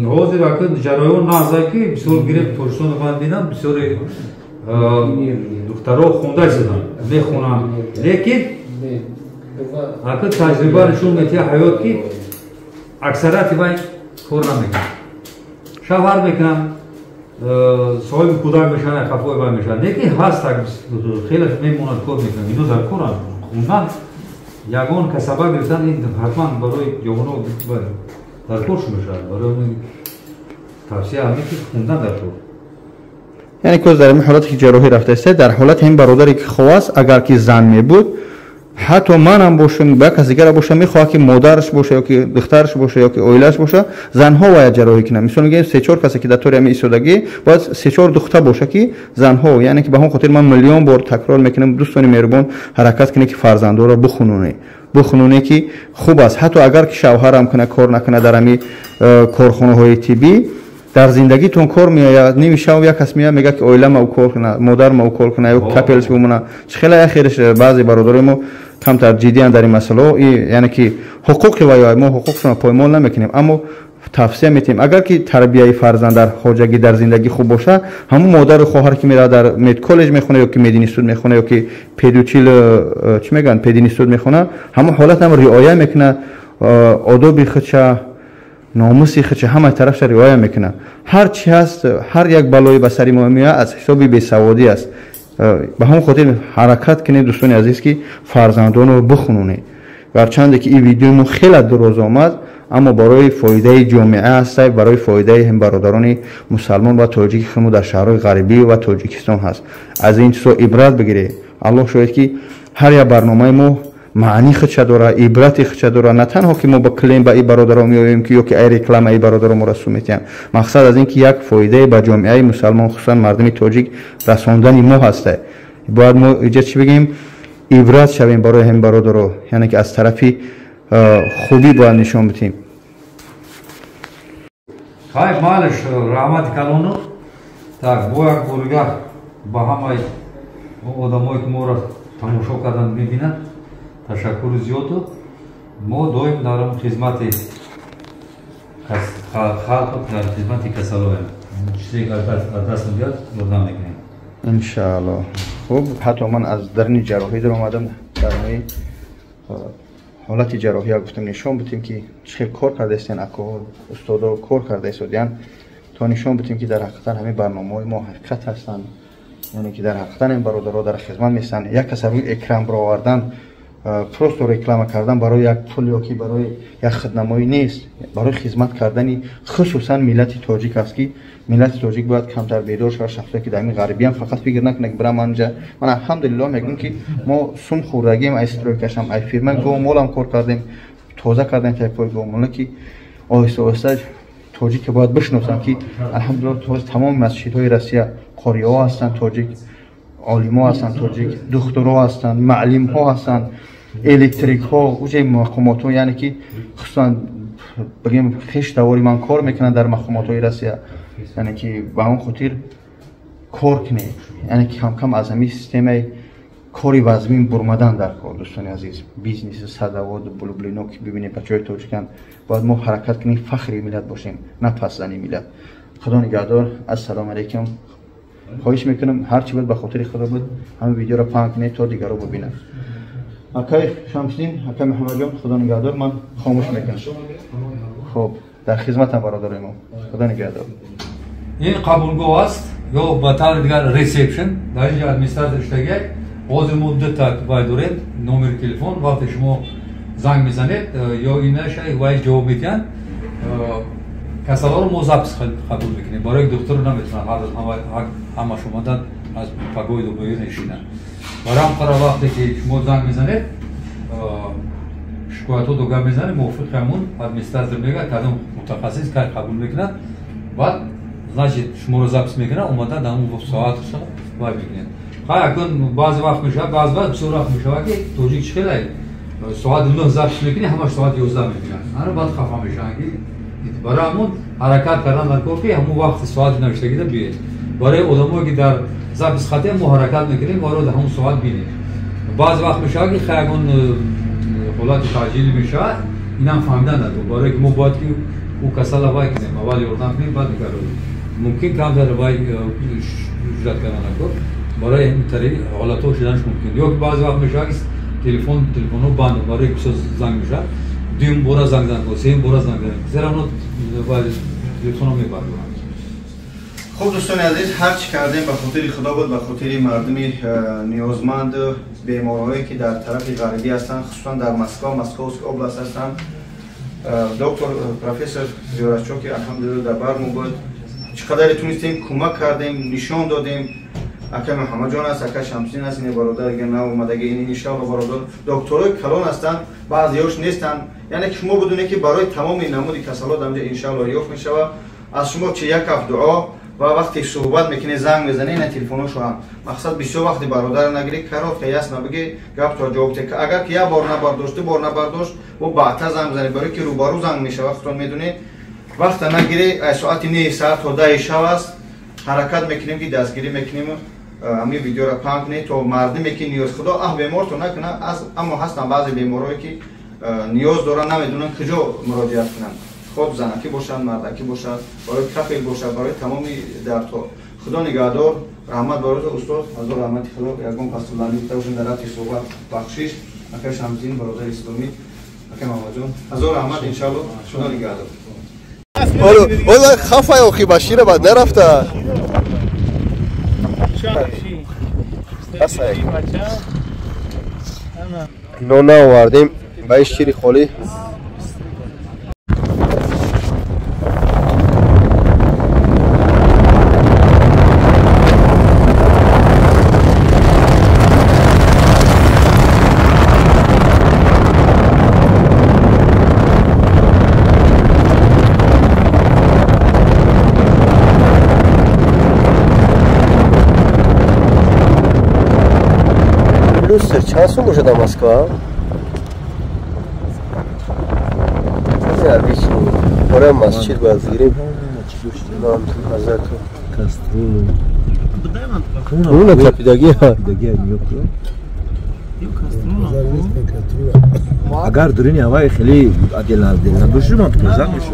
حاضر اکن جراحون نازا که بسیار گرفت پرسون من بینم بسیار دخترها خونده شدن میخونن لیکن اکن تجربه نشون میتی حیات که اکثریت وای کار نمیکنه شوهر میکنم صاحب کودک میشن خفای وای میشن یکی هست خیلی میموند کار میکنه اینو در کار خوندن یگان کسبه گرفتن این حتما برای جوانو در کارش میشن برای توصیه همین که خوندن در کار یعنی که در این حالتی که جراحی رفته است در حالت این برادری که خواست اگر که زن می بود حتی من هم باشم با کسی دیگر باشم میخواد که مادرش باشه یا که دخترش باشه یا که اویلش باشه زنها باید جراحی کنن مثلا میگیم 3-4 کسی که در طور ایستادگی باید 3-4 دختر باشه که زنها یعنی که به همون خاطر من میلیون بار تکرار میکنم دوستان مهربان حرکت کنه که فرزندا را بخونونه که خوب است حتی اگر که شوهرم کنه کار نکنه در همین کارخانه های طبی در زندگیتون کار میآید نمیشه و یک کس میگه که اویلم او کار کنه مادرم او کار کنه یا کپلش بمونه خیلی اخیرش بعضی برادرای ما کمتر جدی در این مسئله یعنی که حقوق و ما حقوقشون پایمال نمیکنیم اما توصیه میتیم اگر که تربیت فرزند در خواجگی در زندگی خوب باشه همون مادر و خواهر که میره در مید کالج میخونه یا که مید اینستیتوت میخونه یا که پدوچیل چی میگن پد اینستیتوت میخونه همون حالت هم رعایت میکنه آداب خودش ناموسی خودش همه طرفش رعایت میکنه هر چی هست هر یک بلایی به سر ما میاد از حساب بیسوادی است به همون خاطر حرکت کنید دوستان عزیز که فرزندان رو بخونونید گرچند که این ویدیو ما خیلی دراز آمد اما برای فایده جامعه است برای فایده هم برادران مسلمان و تاجیک خودمون در شهرهای غربی و تاجیکستان هست از این چیزا عبرت بگیرید الله شاید که هر یک برنامه ما معنی خودش داره عبرت خودش داره نه تنها که ما با کلیم به این برادران میایم که یا که ای رکلام ای برادران ما رسو میتیم مقصد از این که یک فایده به جامعه مسلمان خصوصا مردم تاجیک رساندن ما هسته باید ما اینجا چی بگیم عبرت شویم برای هم برادران یعنی که از طرفی خوبی باید نشون بدیم خواهی مالش رحمت کلونو так бо як бурга ба ҳамаи одамое ки моро тамошо кардан мебинанд ташаккури зиёду мо доим дар хизмати халқ дар хизмати касалоем чизе аз даст биёд ёрдам мекунем иншааллоҳ хуб ҳатто ман аз дарни ҷарроҳӣ дар омадам дарни ҳолати ҷарроҳия гуфтам нишон бутем ки чӣ хел кор кардаистен акоҳо устодо кор кардаистодиян то нишон бутем ки дар ҳақиқатан ҳамин барномаҳои мо ҳақиқат ҳастанд яъне ки дар ҳақиқатан ин бародаро дар хизмат меистанд як каса рӯи экран баровардан просто реклама кардан барои як пул ёки барои як хиднамоӣ нест барои хизмат кардани хусусан миллати тоҷик аст ки миллати тоҷик бояд камтар бедор шавад шахсое ки дар ин ғарбиям фақат фикр накунад бирам анҷа ман алҳамдулиллоҳ мегӯям ки мо сум хӯрдагием ай стройкашам ай фирмаи гомолам кор кардем тоза кардем тайпҳои гомола ки оҳиста оҳиста тоҷик бояд бишносанд ки алҳамдулиллоҳ тамоми масҷидҳои россия қориҳо ҳастанд тоҷик олимо ҳастанд тоҷик духтуро ҳастанд маълимҳо ҳастанд электрикҳо уҷаи мақомотҳо яъне ки хусусан бигем хеш давори ман кор мекунанд дар мақомотҳои россия яъне ки ба он хотир кор кунед яъне ки камкам аз ҳамин системаи кори вазмин бурмадан дар кор дӯстони азиз бизнеси садовод булблино ки бибинед бачаҳои тоҷиканд бояд мо ҳаракат кунем фахри миллат бошем на пасзани миллат худо нигаҳдор ассалому алайкум хоҳиш мекунам ҳар чӣ буд ба хотири худо буд ҳамин видеоро паҳн кунед то дигаро бубинанд акай шамсиддин акай муҳаммадҷон худо нигаҳдор ман хомӯш мекунам хуб дар хизматам бародари мо худо нигаҳдор ин қабулгоҳ аст ё ба таври дигар ресепшн дар инҷа администратор иштагиак ҳозир мо ду та вай дорем номери телефон вақте шумо занг мезанед ё инаша вай ҷавоб медиҳанд касаларо мо запис қабул мекунем барои духтур наметавонад ҳамаш омадан аз пагои дубоӣ нешинанд барои ҳам қара вақте ки шумо занг мезанед шикоятҳо до гап мезанед мувофиқи ҳамун администратор мегӯяд кадом мутахассис кай қабул мекунад баъд значит шуморо запис мекунад омадан дар ҳамун соатша вай мекунед хай акун баъзе вақт мешавад баъз вақт бисёр вақт мешавад ки тоҷик чӣ хелай соати 9 запис мекунӣ ҳамаш соати 11 мекунад ана баъд хафа мешаванд ки барои ҳамун ҳаракат кардан дар кор ки ҳамун вақти соати навиштагида биед барои одамое ки дар запис хатем мо ҳаракат мекунем барои дар ҳамун соат бинем баъзе вақт мешавад ки хай ягон ҳолати таъҷилӣ мешавад инам фаҳмида надорад барое ки мо бояд ки ӯ касала вай кунем аввал ёрдам кунем баъд дигар мумкин камтар вай ҳуҷрат кардан дар кор барои ҳамин ҳолатҳо шиданаш мумкин ё ки баъзе вақт мешавад ки телефонҳо банд барои кусо занг мешавад دوم بورا زنگ زن سیم بورا زنگ زن زیرا اونو باید تلفن میبرم. خب دوستان عزیز هر چی کردیم به خاطر خدا بود، به خاطر مردم نیازمند بیمارهایی که در طرف غربی هستند، خصوصا در مسکو اوبلاست هستند. دکتر پروفسور زیارتچو که الحمدلله در برمون بود، چقدر تونستیم کمک کردیم، نشان دادیم. اکا محمد جان است، اکا شمسین است، این برادر دیگه نه اومدگی، این انشاءالله برادر دکترای کلان هستند، بعضیاش نیستن. یعنی که شما بدونید که برای تمام نمود کسالات اینجا انشاءالله یافت میشه. از شما چه یک هفته دعا و وقتی صحبت میکنه زنگ میزنه این تلفنشو هم مقصد بسیار وقتی برادر نگیری کرات که یاس نبگی گپ تا جواب تک اگر که یا بار نبرداشت و بعد زنگ میزنه برای که روبرو زنگ میشه. وقتتون میدونید وقت نگیری ساعت 9 ساعت تا 10 شب است حرکت میکنیم که دستگیری میکنیم. همین ویدیو را پاک کنید تا مردمی که نیاز خدا بیمار تو نکنه. اما هستن بعضی بیمارایی که نیاز دارن نمیدونن کجا مراجعت کنن، خود زنکی باشن، مردکی باشن، برای کفیل باشن، برای تمام دردها. خدا نگهدار، رحمت بارد استاد، حضور رحمت خدا یکم پاسداری تاشون در رابطه صحبت بخشش اکا شمسین برادر اسلامی اکا محمد جان حضور رحمت ان شاء الله. خدا نگهدار. والله خفا یا اخی بشیر بعد نرفته. نون آوردیم با شیر خالی. Люстр, часу може до Москва? Обычно. Пора масчид базгирим. Нам азату. Каструлу. Ну, на тапидаги. اگر دورین هوای خیلی دل نباشه من پیزا میشه.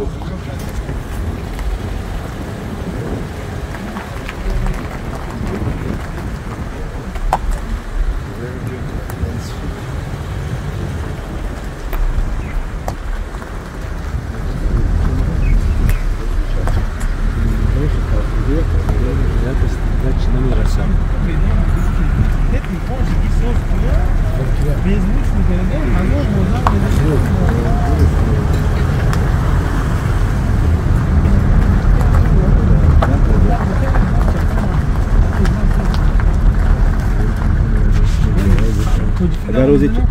روزی تو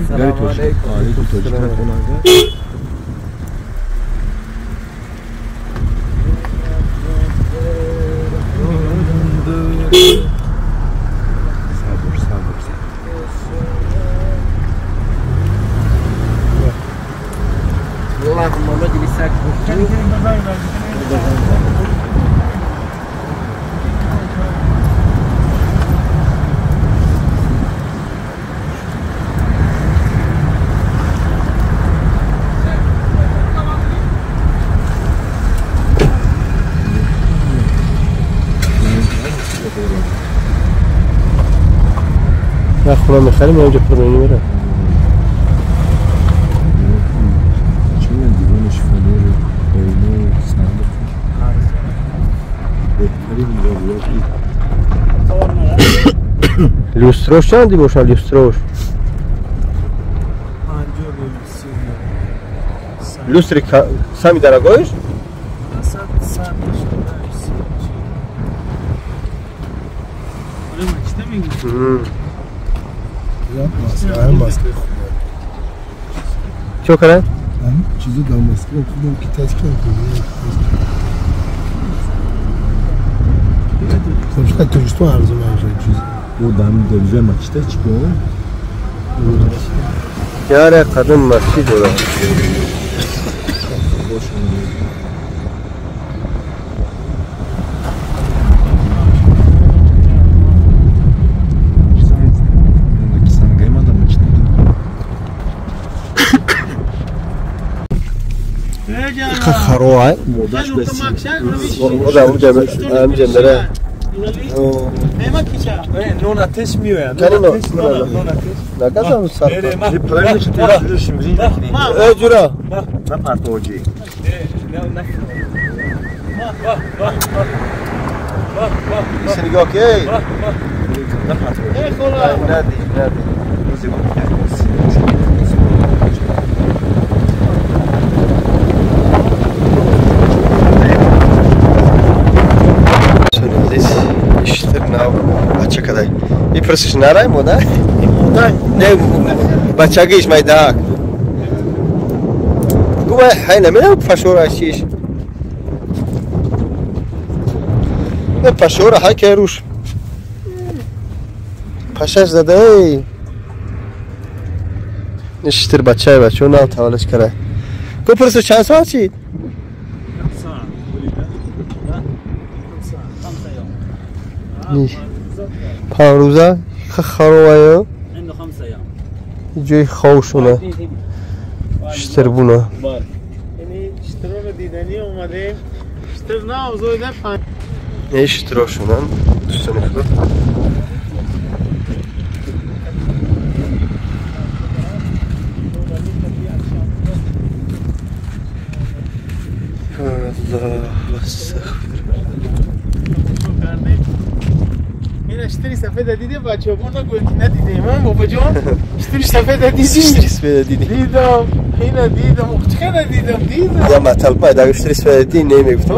گاری توش آلی تو توش کنه والله محمد اللي ساكن نه خونه میخریم اینجا پرونی میره چون دیوانش فلور قیمه صندوق بهترین رویاتی لوستروش چندی باشن لوستروش لوستری سمی درگاهش چه کنه؟ چیزی در مسکو خودم که تست کردم خب شاید توریستو ارزو منجا چیزی او دم دلوه مچته چی کنه؟ یاره قدم مسجد داره خروعه مرداش بسیم وضع هم جمدره نما کیچا نون آتش میوید کنی نون نکردم سر پلنش تیرشیم جورا نه پرتوجی سنگاه کی نه پرتوجی ندی بچه کدای این پرسش نرایم بوده؟ نه بچه گیش میده گوه های نمیده پشور هشتیش نه پشور های که روش پشش زده ای نشتر بچه نام تولش کرده گو پرسش چند ساعت چید؟ 5 روزه خروایو جای خوشونه شتر بونه یعنی شتر رو دیدنی اومده شتر نه اوزایده نه شتر شونن دوستان خود الله استغفر اشتری سفید دیدی بچه ها نگوید که ندیدیم من بابا جان اشتری سفید دیدی اشتری سفید دیدی دیدم اینه دیدم اختخه ندیدم یا مطلب باید اگه اشتری سفید دیدی نمیگفتم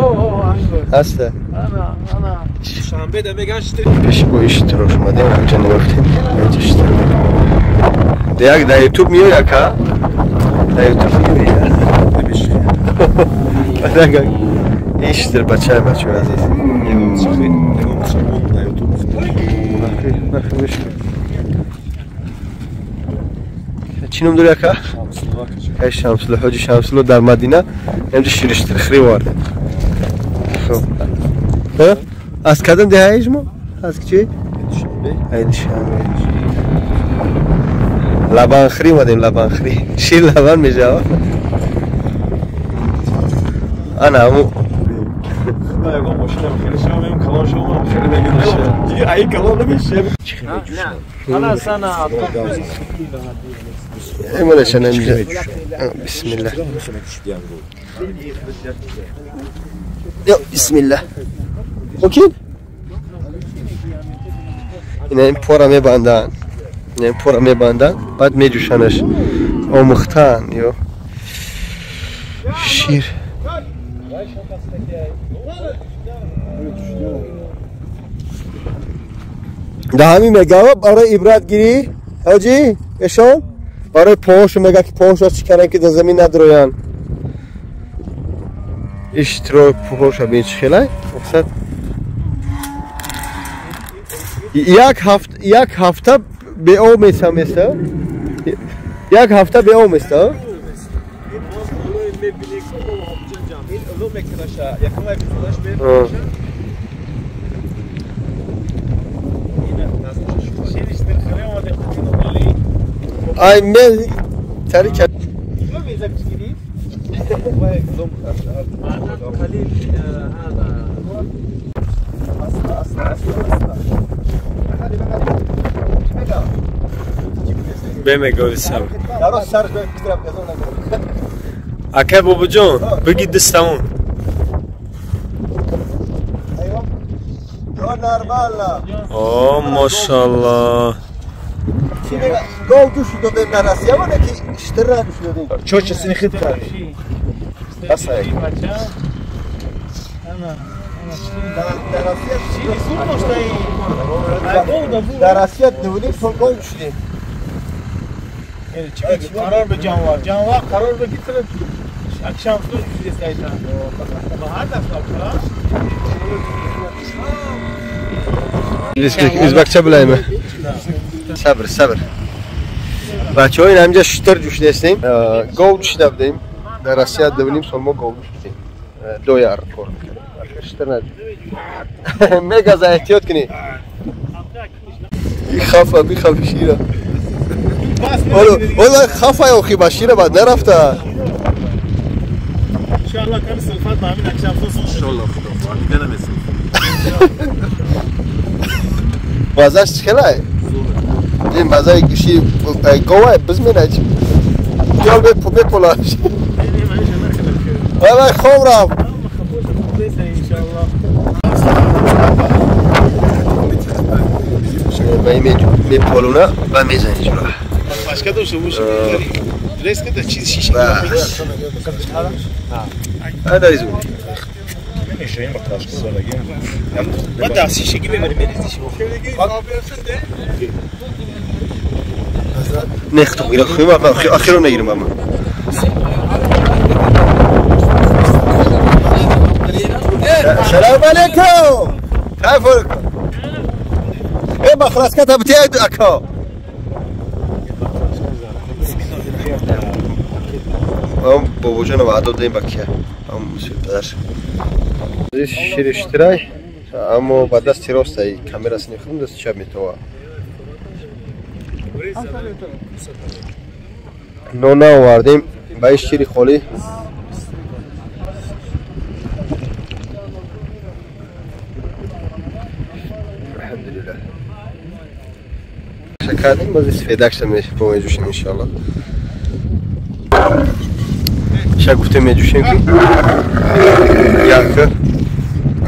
هسته انا شنبه ده میگن اشتری پیش با اشتراش اومدیم همچه نگفتیم اینجا اشتر دیگه در یوتیوب میو یا که در یوتیوب میو یا دیگه اشتر بچه عزیز چی نام داری اکا؟ شمسلو حاجی شمسلو در مدینه اینجا شیرشتر خری وارد خب از کدام ده هایش ما؟ از چی؟ عید شنبه لبان خری مدیم لبان خری شیر لبان میشه انا همو خدایگاه مشکل خیلی شما میم کلان شما خیلی نمیشه دیگه ای کلان نمیشه نه خلاص انا ایمونش نمیشه بسم الله یا بسم الله اوکی این پورا میبندن این پورا میبندن بعد میجوشنش آموختن یا شیر ده همین میگه برای عبرت گیری حاجی اشان برای پاهاش میگه که پاهاش را چیکارن که در زمین ندروین اشترای پاهاش را بین چخیله مقصد یک هفته به او میسته یک هفته به او میسته ay mel tarik بهم گوی سر اکه بابا جان بگی دستمون اوه ماشاءالله گاو دوش داده نرسیه بوده که اشتر را دوش دادیم چو چسینی خیلی کرد بس هایی در اسیت نولیم تو گاو دوش دیم قرار به جانوار قرار به گیتره اکشام دوش دیست ایتا با هر دفت Üzbekçe bileyim. Sabır. Bak oyun amca şutör düştestim. Gol düştebdim. Derasiye devnim sonma gol düştüm. Doyar kor. Arkadaşlar ne? Mega zahtiyat kini. Bir kafa şira. Ola kafa yok ki başira bad ne rafta. İnşallah kan sılfat mamin akşam sosun. İnşallah. Denemesin. بازش خیلی این بازای گوشی گواه بزمینه چی جال به پولاش وای خوب رام می پولونه و میزنی جلو başka da şu risk de çiz şişe هذا يزول şeyin bak başka sonra gel bak da şişe gibi vermeliyiz işi نختم إلى خيمة أخيرا نجري ماما السلام عليكم كيفك؟ إيه ما خلاص كتبت يا أكا هم بابوجانا وعدو دين بكيا هم مسؤول بدرش زيش شير اشتراي اما بعد دست راستای کامرا سنخون دست چپ میتوا نونا آوردیم بایش شیری خالی الحمدلله شکردیم باز سفیدک شمیش با میجوشیم انشالله شا گفته میجوشیم که یاکه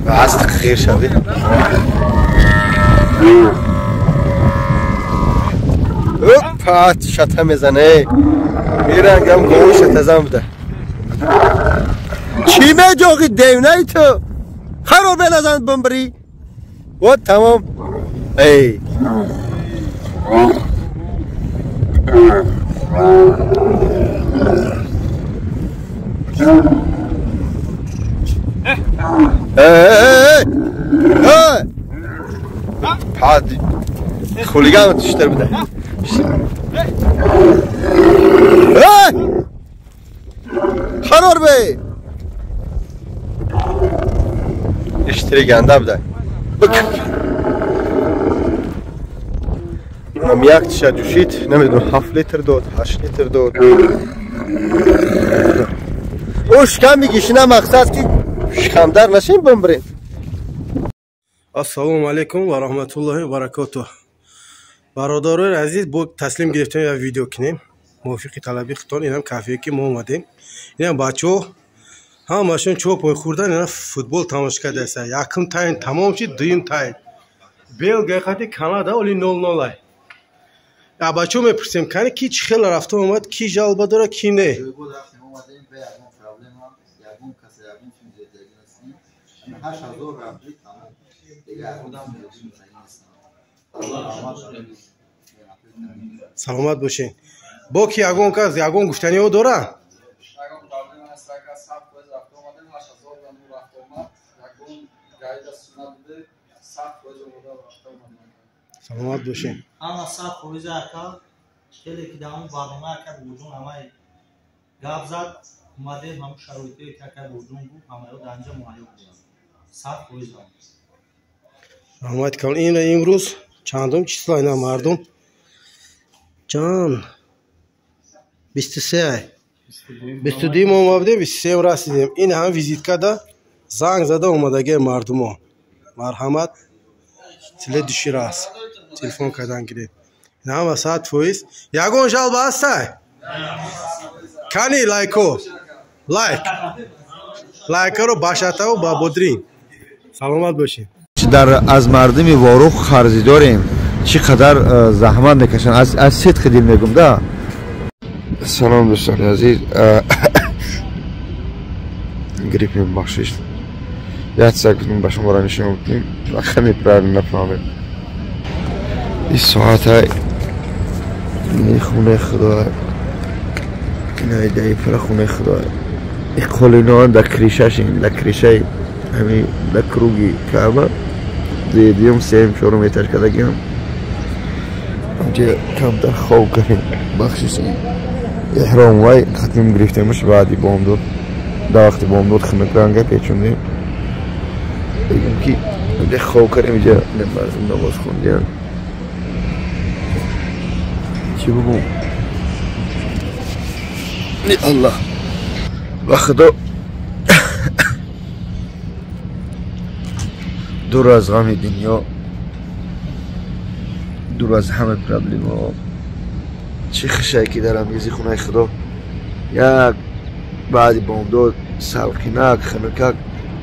عصد خیر شده پات شته میزنه میرنگم گوش تزم بده چی میجوگی دیونه تو خراب بلزند بمبری و تمام ای حادي خوليغان تشتر بده حرار بي اشتري گنده بده هم یک تشه جوشید نمیدونم 7 لیتر داد 8 لیتر داد اوش کم میگیشینه مقصد که شخمدر نشین بمبرین Assalomu alaykum va rahmatullohi va barakatuh. Barodarlar aziz, bu taslim گرفتن یا ویدیو کنیم. موافقی طلبی خطان اینم کافیه که ما اومدیم. اینم بچه‌ها همشون چوب پای خوردن اینا فوتبال تماشا کرده است. یکم تاین تمام شد دویم تاین. بلژیک خاطر کانادا اولی 0-0. یا بچه‌ها میپرسیم کنه کی چه خیلی رفته اومد کی جلب داره کی نه. سلامت باشین. با کی یگون کس یگون گفتنی او داره؟ سلامت باشین. اما صاحب خویز اکا خیلی که دامون برنامه کرد وجود همه گاب زد اومده هم شرایطی که کرد وجود بود همه رو دنجا معایب بود. صاحب خویز سلامت کن. این امروز چندم چیزلا اینا مردم جان 23 22 ما اومدیم 23 رسیدیم. این هم ویزیت کرده زنگ زده اومدگی مردم ها مرحمت تله دوشی راست تلفن کردن گیرید این هم ساعت فویز یگون جال باسته کنی لایکو لایک رو باشته و با بودرین سلامت باشین. در از مردم واروخ خرزی داریم چقدر زحمت میکشن از صدق دل میگم ده. سلام دوستان عزیز گریپیم بخشش یاد ساکتیم با شما را نشون بدیم و خمی پرار نفهمیم این ساعت های این خونه خدا این های دایی پر خونه خدا این قولینا در کریشهشین در کریشه همین در کروگی کعبه دیدیم 3 کیلومتر کده گیم اینجا کم در خواب کنیم بخشش احرام وای ختم گرفتیمش بعدی بام داد در وقتی بام داد خمک رنگه پیچوندیم بگیم که اینجا خواب کنیم اینجا نمازم نماز خوندیم چی بگم نی الله و خدا دور از غم دنیا دور از همه پرابلم ها. چه خشکی دارم یزی خونه خدا یک بعدی بامداد سلخینک خنکک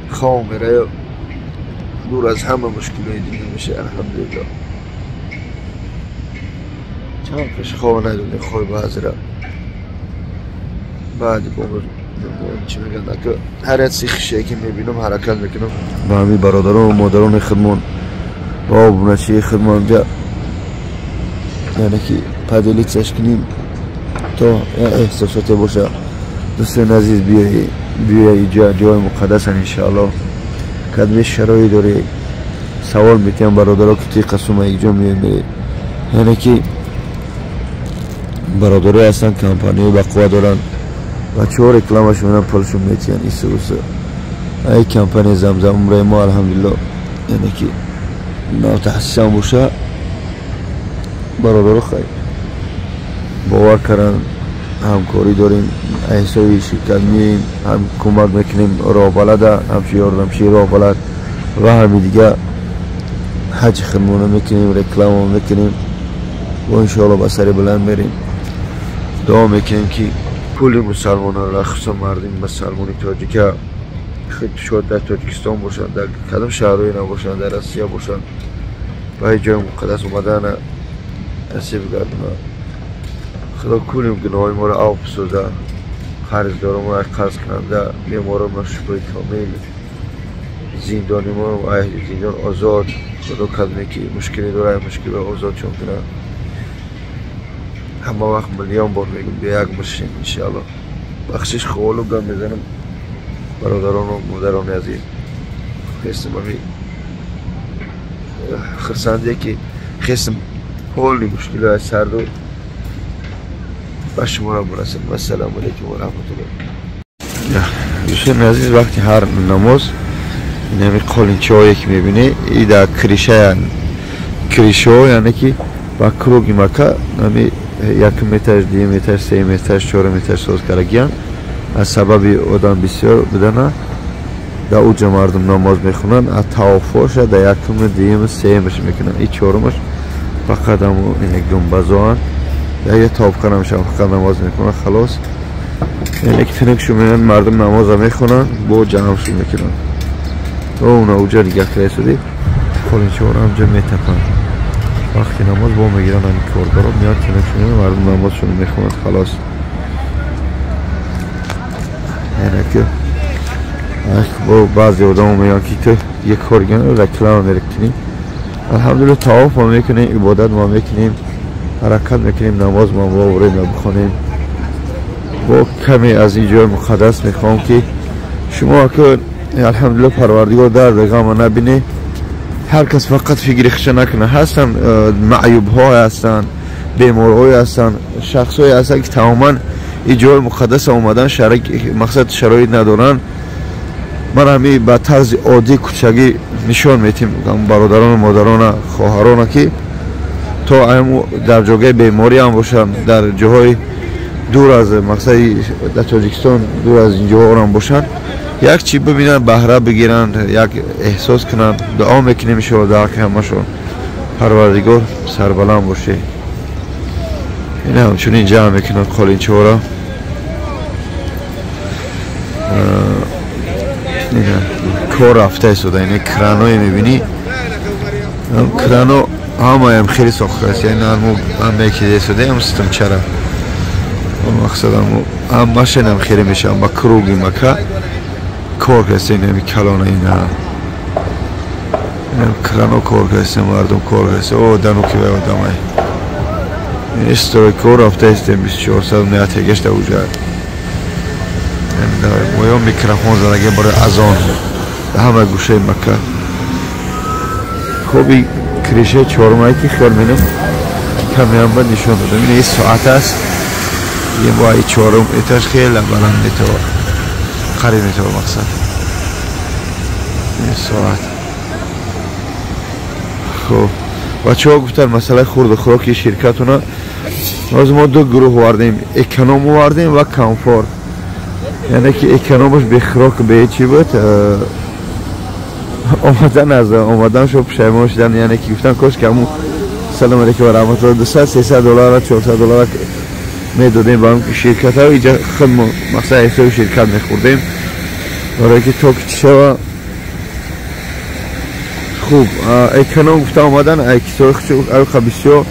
خواه میره دور از همه مشکلای دیگه میشه الحمدلله. چند پیش خواه ندونه خواه بعضی را بعدی بامداد چی میگن که هر یک سی خشکی میبینم حرکت میکنم با همی برادران و مادران خدمان با بونچی خدمان بیا یعنی که پدلی تشکنیم تا احساسات باشه. دوستان عزیز بیایی اینجا جای مقدس انشاءالله کدوی شرایی داره سوال میتیم برادرها که تی قسم اینجا میره یعنی که برادرها هستن کمپانی بقوه دارن و چه رکلامشون هم پلشون میتین ایسه اوسه ای کمپانی زمزم عمره ما الحمدلله یعنی که ناتحسیان باشه برادرها خیلی باور کردن همکاری داریم احسای شرکت میریم هم کمک میکنیم راه بلده همچه یاردمشی راه بلد و همین دیگه حج خدمونه میکنیم رکلام میکنیم و انشاءالله به سر بلند میریم دعا میکنیم که کل مسلمان را خصوصا مردم مسلمانی تاجیک خیلی شاید در تاجیکستان باشن در کدام شهرهایی نباشن در آسیا باشن و جای مقدس اومدن نصیب گردونه خدا کلیم گناهی ما را آب بسوزه قرضداران ما را قرض کننده بیماران ما شفای کامل زندانی ما و اهل زندان آزاد خدا کدومی که مشکلی داره مشکل آزاد چون کنه همه وقت میلیون بار میگم بیا یک باشیم انشاءالله بخشش خوالو گم میزنم برادران و مادران عزیز خیستم همی خرسنده که خیستم حالی مشکل های سرد و با شما را برسیم. السلام علیکم و رحمت الله. دوستان عزیز وقتی هر نماز نمی قالینچه هایی که میبینی ای در کریشه ها یعنی که با کروگی مکه نمی 1 متر 2 متر 3 متر 4 متر ساز کرگیان از سبب آدم بسیار بدنه در اوجا مردم نماز میخونن از توافاش در 1 2 3 مش میکنن این 4مش فقط همو یک گنبزان یه تاب کنم شما فقط نماز میکنن خلاص یعنی که تنکشو میرن مردم نماز میخونن با جمعشو میکنن و اونا اوجا دیگه خیلی سودی خالینچه ها همجا میتپن وقتی نماز با میگیرن همین کارگارا میاد تنکشو میرن مردم نمازشون میخونن خلاص یعنی که با بعضی آدم میگن که تو یک کارگان رکلام میرکنیم الحمدلله تواف ما میکنیم عبادت ما میکنیم حرکت میکنیم نماز ما باوریم بخونیم با کمی از این جای مقدس میخوام که شما که الحمدلله پروردگار در غم نبینه هر کس فقط فکر خش نکنه هستن معیوب ها هستن بیمار های هستن شخص های هستن که تماما این جای مقدس اومدن مقصد شرایط ندارن من همی به طرز عادی کوچگی نشان میتیم برادران و مادران خواهران که تا در جای بیماری هم باشن در جاهای دور از مقصد در تاجیکستان دور از این جاها هم باشن یک چی ببینن بهره بگیرن یک احساس کنن دعا میکنیم شما در که همشون پروردگار سربلند باشه این همچنین جمع میکنن قالینچه ها را کار رفته شده این کرانوی میبینی کرانو همه هم خیلی ساخته است یعنی همه که شده هم ستم چرا مقصد هم ماشین هم خیلی میشه با کروگی مکه کار کسی نمی کلانه این کرانو کار کسی مردم کار کسی او دنو که به آدم های استرای کار رفته است 24 سال نیت گشته اوجه مویا میکروفون زدگی برای ازان همه گوشه مکه خوبی کریشه 4مایی که خیال مینم کمی هم باید نشون دادم این ساعت است یه با ای 4 ایتاش خیلی بلند میتوار قریب میتوار مقصد این ساعت خب بچه ها گفتن مسئله خورد و خوراکی شرکتونا از ما 2 گروه واردیم اکنوم واردیم و کامفورت یعنی که اکنومش به خوراک به چی بود آمدن شو پشیمان شدن یعنی که گفتن کاش که همون سلام علیکم و رحمت الله. 200 $300 $400 میدادیم با هم شرکت ها. اینجا خود مقصد حساب شرکت میخوردیم برای که تا که شوه خوب. ایکنان گفته آمدن ایکسای بسیار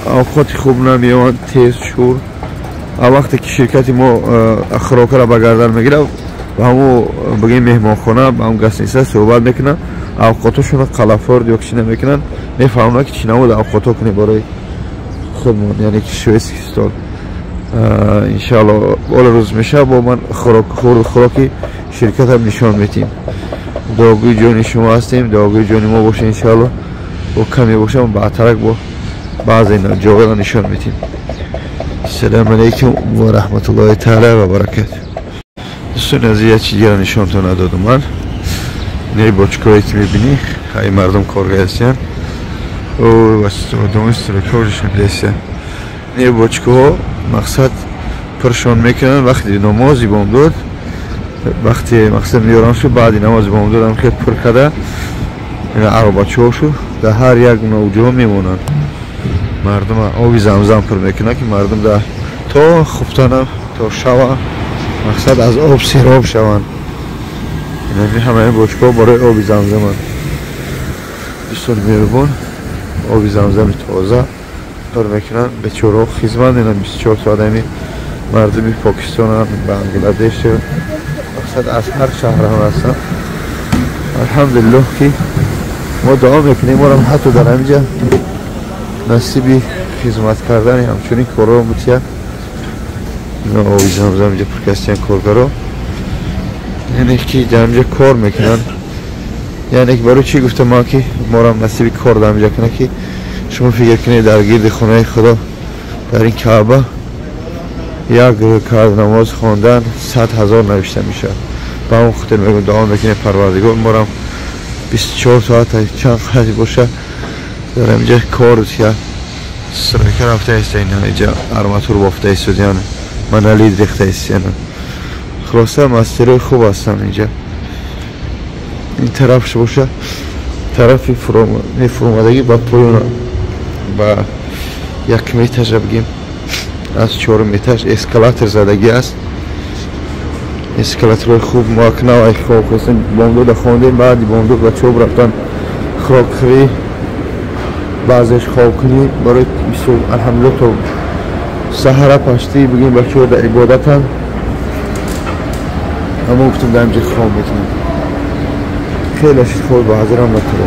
اوقات خوب نمیوان، تیز شور. وقتی که شرکت ما خوراک را بگردن میگیره و همو بگیم مهمان خانه با هم گسنیسه صحبت میکنن، اوقاتشون قلافورد یا کشی نمیکنن، میفهمن که چی نمود اوقاتا کنی برای خودمون، یعنی که شویسکستان. انشاءالله اول روز میشه با من خوراکی شرکت هم نشان میتیم. داغوی جانی شما هستیم، داغوی جانی ما باشه انشاءالله. با کمی باشه من بعدترک با بعض اینا جاگه نشان میتیم. السلام علیکم و رحمت الله تعالی و برکاته. دوستان از یه چیزی را نشان تو ندادم من. نه بچکایی که میبینی های مردم کارگاه هستن و دومست رو کارشون هستن. نه بچکا مقصد پرشان میکنن وقتی نمازی بام داد، وقتی مقصد میارن شو بعدی نماز بام دادم خیلی پر کده عربچه هاشو در هر یک موجه میمونن. مردم آبی زمزم پر میکنن که مردم در تا خوبتانه تا شوا مقصد از آب سیراب شوند. یعنی همه بچکا برای آبی زمزم هست. دوستان میربون آبی زمزم تازه پر میکنن به چراغ خدمت میدن. 24 تا آدمی مردمی پاکستان، بنگلادش، مقصد از هر شهر هم هستن. الحمدلله که ما دعا میکنیم ما هم حتی در همینجا نصیبی خدمت کردن همچنین کارا متیا آبی زمزم اینجا پرکستیان کارگرا، یعنی که در اینجا کار میکنن. یعنی که برای چی گفتم ما که ما هم نصیبی کار در اینجا کنه که شما فکر کنید در گرد خونه خدا در این کعبه یک کار نماز خواندن 100,000 نوشته میشه. با اون خاطر میگم دعا میکنه پروردگار ما هم 24 ساعت چند خیلی باشه در اینجا کار یا سرکه رفته است. اینجا ارماتور بافته است دیانه منالی ریخته است. خلاصه مستری خوب هستن اینجا. این طرفش باشه طرفی فرومدگی با پایون با 1 متر بگیم از 4 متر اسکالاتر زدگی است. اسکالاتر خوب ماکنه و خوب هستن. بامدود خواندیم بعدی بامدود و چوب رفتن خواب خوی بعضش خواب کنی برای بسیار الحمدلله تو سهره پشتی بگیم بچه در عبادت هم اما گفتم در اینجا خواب میکنم. خیلی اشت خود با حضر هم نتره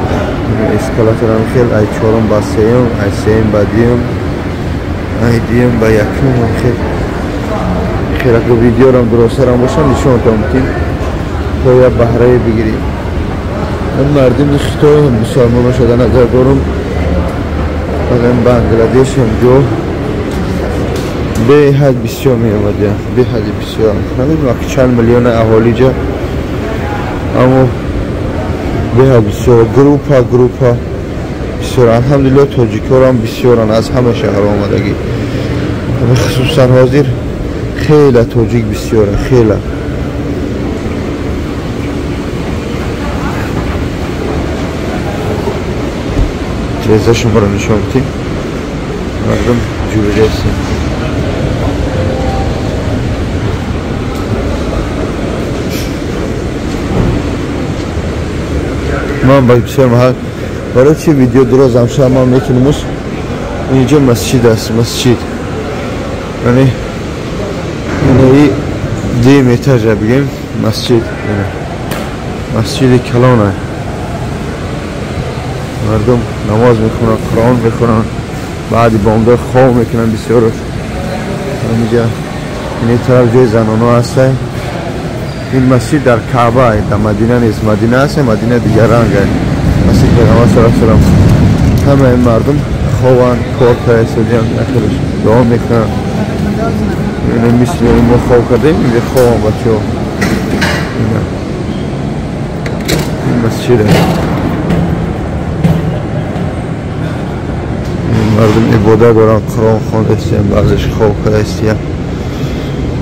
اسکالاتر هم خیلی ای 4 با 3 ای 3 با 2 ای 2 با 1 خیلی اگه ویدیو رو هم درست هم باشن نشون تا میتیم تا یا بحره بگیریم. من مردم خطای هم مسلمان شدن نظر دارم بگم بنگلادش هم جو به حد بسیار می آمده، به حد بسیار نمیدونم که چند میلیون اهالی جا اما به حد بسیار گروپا بسیار. الحمدلله تاجیکا هم بسیارن از همه شهر آمدگی خصوصا حاضر خیلی تاجیک بسیاره خیلی. جزه شما رو نشان بدیم مردم جوری هستیم. من باید بسیار محل برای چی ویدیو درست همشه ما میکنیم. اینجا مسجد است، مسجد یعنی اینه 2 متر جا بگیم مسجد، مسجد کلانه. مردم نماز میخونن، قرآن میخونن، بعدی بامدار خواب میکنن بسیار. اینجا این طرف جای زنانو هسته. این مسجد در کعبه در مدینه نیست، مدینه هست، مدینه دیگر رنگ هست. مسجد پیغمبر صلی الله علیه و سلم. همه این مردم خوابن کار پایستدیان اخیرش دعا میکنن. این مثل ما خواب کردیم این خواب بچه ها. این مسجد هست. مردم عبادت دارن قرآن خوانده هستیم بعضش خواب کرده هستیم.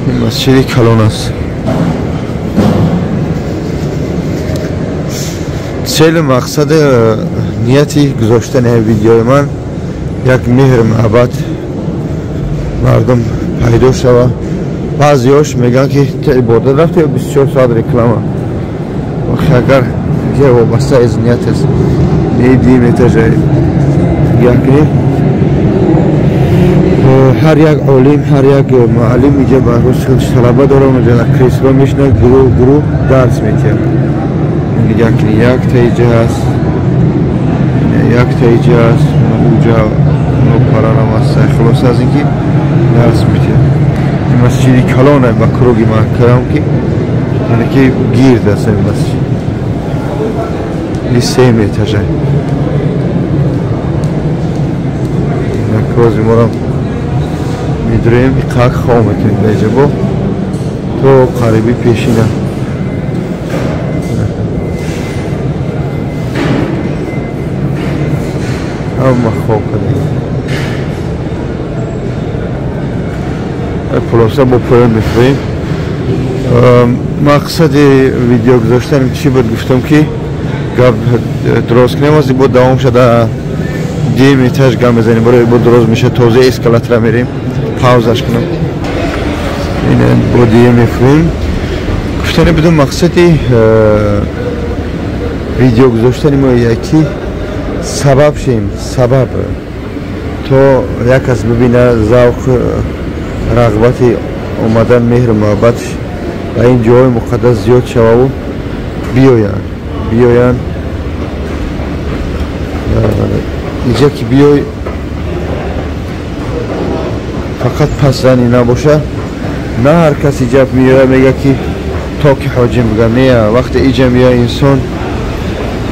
این مسجد کلان است. سیل مقصد نیتی گذاشتن ویدیوی من یک مهر محبت مردم پیدا شود. بعضیاش میگن که عبادت رفته 24 ساعت رکلامه اگر یه وابسته از نیت است نیدی میتجه یکی هر یک علم هر یک معلم اینجا برای خودش طلبه داره اونجا کریسلو میشنه گروه درس میکنه. یک تایجه هست یک تایجه هست اونجا پرانم هست خلاص از اینکه درس میکنه. این مسجدی کلانه با کروگی محکرم که یعنی که گیر دست این مسجد لیسه میتجه یک روزی مرم میدریم اقاق خواه میکنیم بیجه با تو قریبی پیشینه همه خواه کنیم پلاسا با پایان میخواییم. مقصد ویدیو گذاشتن چی بود گفتم که گاب درست کنیم از بود دوام شده دیم ایتاج گام بزنیم برای بود درست میشه توزه اسکالات را میریم پاوزش کنم این بودی میخواییم گفتن بدون مقصدی ویدیو گذاشتن ما یکی سبب شیم سبب تو یک از ببینه ذوق رغبتی اومدن مهر محبتش و این جای مقدس زیاد شوه و بیاین اینجا که بیای فقط پس زنی نباشه نه هر کسی جب میره میگه که تا که حاجم بگم نه وقت اینجا میره انسان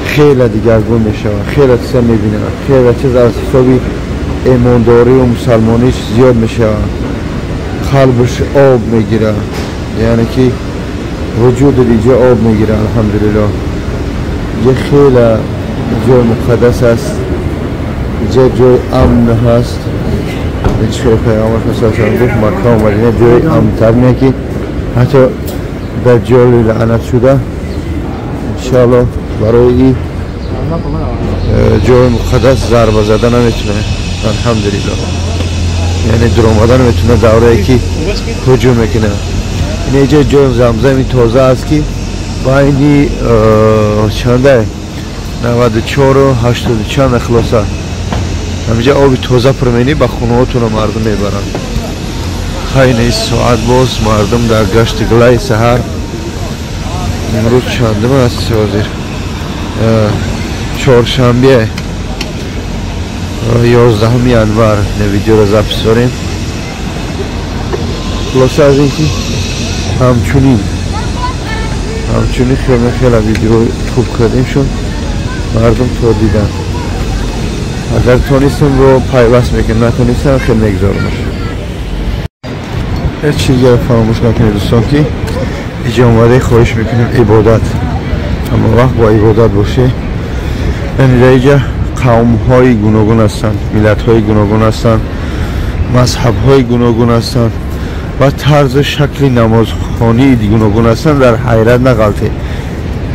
خیلی دیگرگون میشه خیلی چیزا میبینه خیلی چیز از حسابی ایمانداری و مسلمانیش زیاد میشه قلبش آب میگیره یعنی که وجود دیگه آب میگیره الحمدلله. یه خیلی جای مقدس است اینجا جای امن هست هیچ پیامبر خصوصا گفت مکه و مدینه جای امن تر میه که حتی دجال لعنت شده انشاءالله برای این جای مقدس ضربه زدن نمیتونه الحمدلله یعنی در اومدن میتونه دوره که هجوم میکنه. این اینجا جای زمزمی تازه است که با اینی چنده 94 و 80 چند اخلاصه همینجا آبی تازه پرمینی با خونهاتون مردم میبرن. خیلی ساعت باز مردم در گشت گلای سهر امروز چندم است وزیر چهارشنبه 11 ینور ویدیو رو ضبط داریم. خلاصه از اینکه همچنین خیلی ویدیو خوب کردیم شون مردم تو دیدن اگر تونستم رو پیوست میکنم نتونستم خیلی نگذارمش. هیچ چیزی رو فراموش نکنید دوستان که اینجا اومده خواهش میکنیم عبادت اما وقت با عبادت باشه. یعنی اینجا قوم های گوناگون هستند ملت های گوناگون هستند مذهب های گوناگون هستند و طرز شکل نمازخوانی گوناگون هستند. در حیرت نغلطه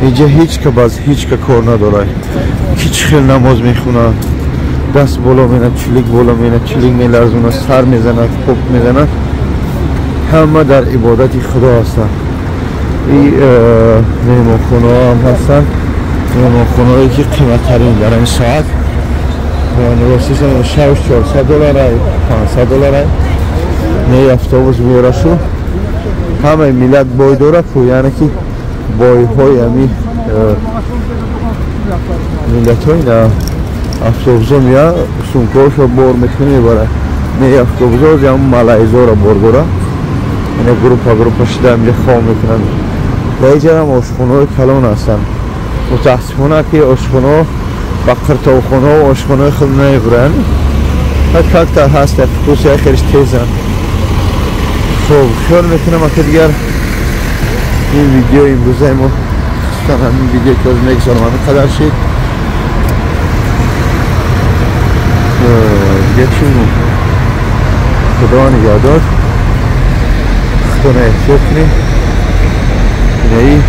اینجا هیچ که باز هیچ که کار نداره که چخیل نماز میخونه دست بالا مینه چلیک بالا مینه چلیک میلرزونه سر میزنه خوب میزنه همه در عبادت خدا هستند. این مهمانخانه ها هم هستند مهمانخانه هایی که قیمت ترین در این ساعت نوستیش هم شوش $400 $500 نه افتابوس میاره شو همه ملت بای داره که یعنی که بای های همی ملت های نه افتابوس ها میاره سونکاش رو بار میکنه میباره نه افتابوس ها هم ملایزا رو بار داره یعنی گروپا شده همجا خواه میکنن و اینجا هم آشخونه های کلان هستن متاسفانه که آشخونه ها بقرتاوخونه و آشخونه خود نمیبرن کاکتر هست خصوصی های خیلیش تیزن. خب خیال میکنم که دیگر این ویدیو امروزه ما همین ویدیو که از نگذارم همین قدر شید دیگه چی مون خدا نگهدار خونه احتیاط کنیم اینه ای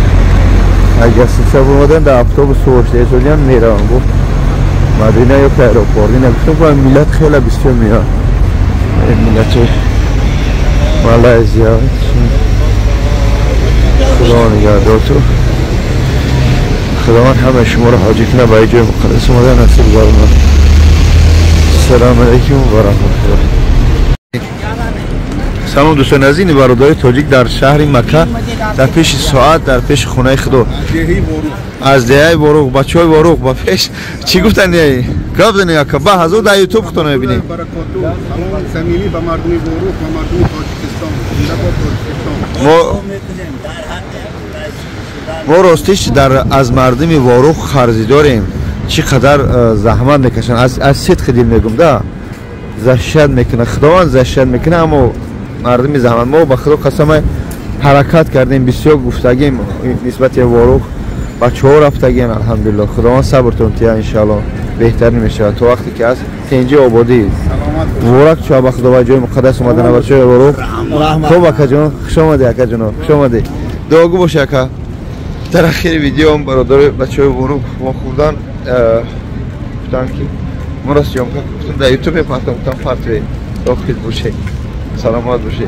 اگر سیسه بمادن در افتاب سوشته ایتولی هم میرم گفت مدینه یا که ایروپورت اینا گفتم که ملت خیلی بسیار میاد ملت مالزیا خدا نگهدار تو خداوند همه شما رو حاجی کنه به جای مقدس اومده نصیب فرماید. السلام علیکم و رحمت الله. سلام دوستان عزیز، برادر تاجیک در شهر مکه در پیش ساعت در پیش خونه خدا از دهه باروق بچهای باروق با پیش چی گفتن یه گفت دنیا که با حضور در یوتیوب خودتون ببینید. سلام زمینی به مردم باروق و مردم تاجیکستان. ما راستش در از مردم باروق خرزی داریم چقدر زحمت میکشن از صدق دل میگم ده زشت میکنه خداوند زشت میکنه اما مردم زحمت ما به خدا قسم حرکت کردیم بسیار گفتگیم نسبت به باروق بچه ها رفتگیم الحمدلله خداوند صبرتون تیا انشالله بهتر نمیشه تو وقتی که از اینجا آبادی ورق چه به خدا جای مقدس اومدن بچه های باروق خوب اکا جان خوش آمده اکا جان خوش آمده دعاگو باشه اکا در اخیر ویدیو هم برادر بچه های باروق ما خوردن گفتن که ما را سیام کن در یوتیوب پرتم گفتم پرتوی داخل باشه سلامت باشه.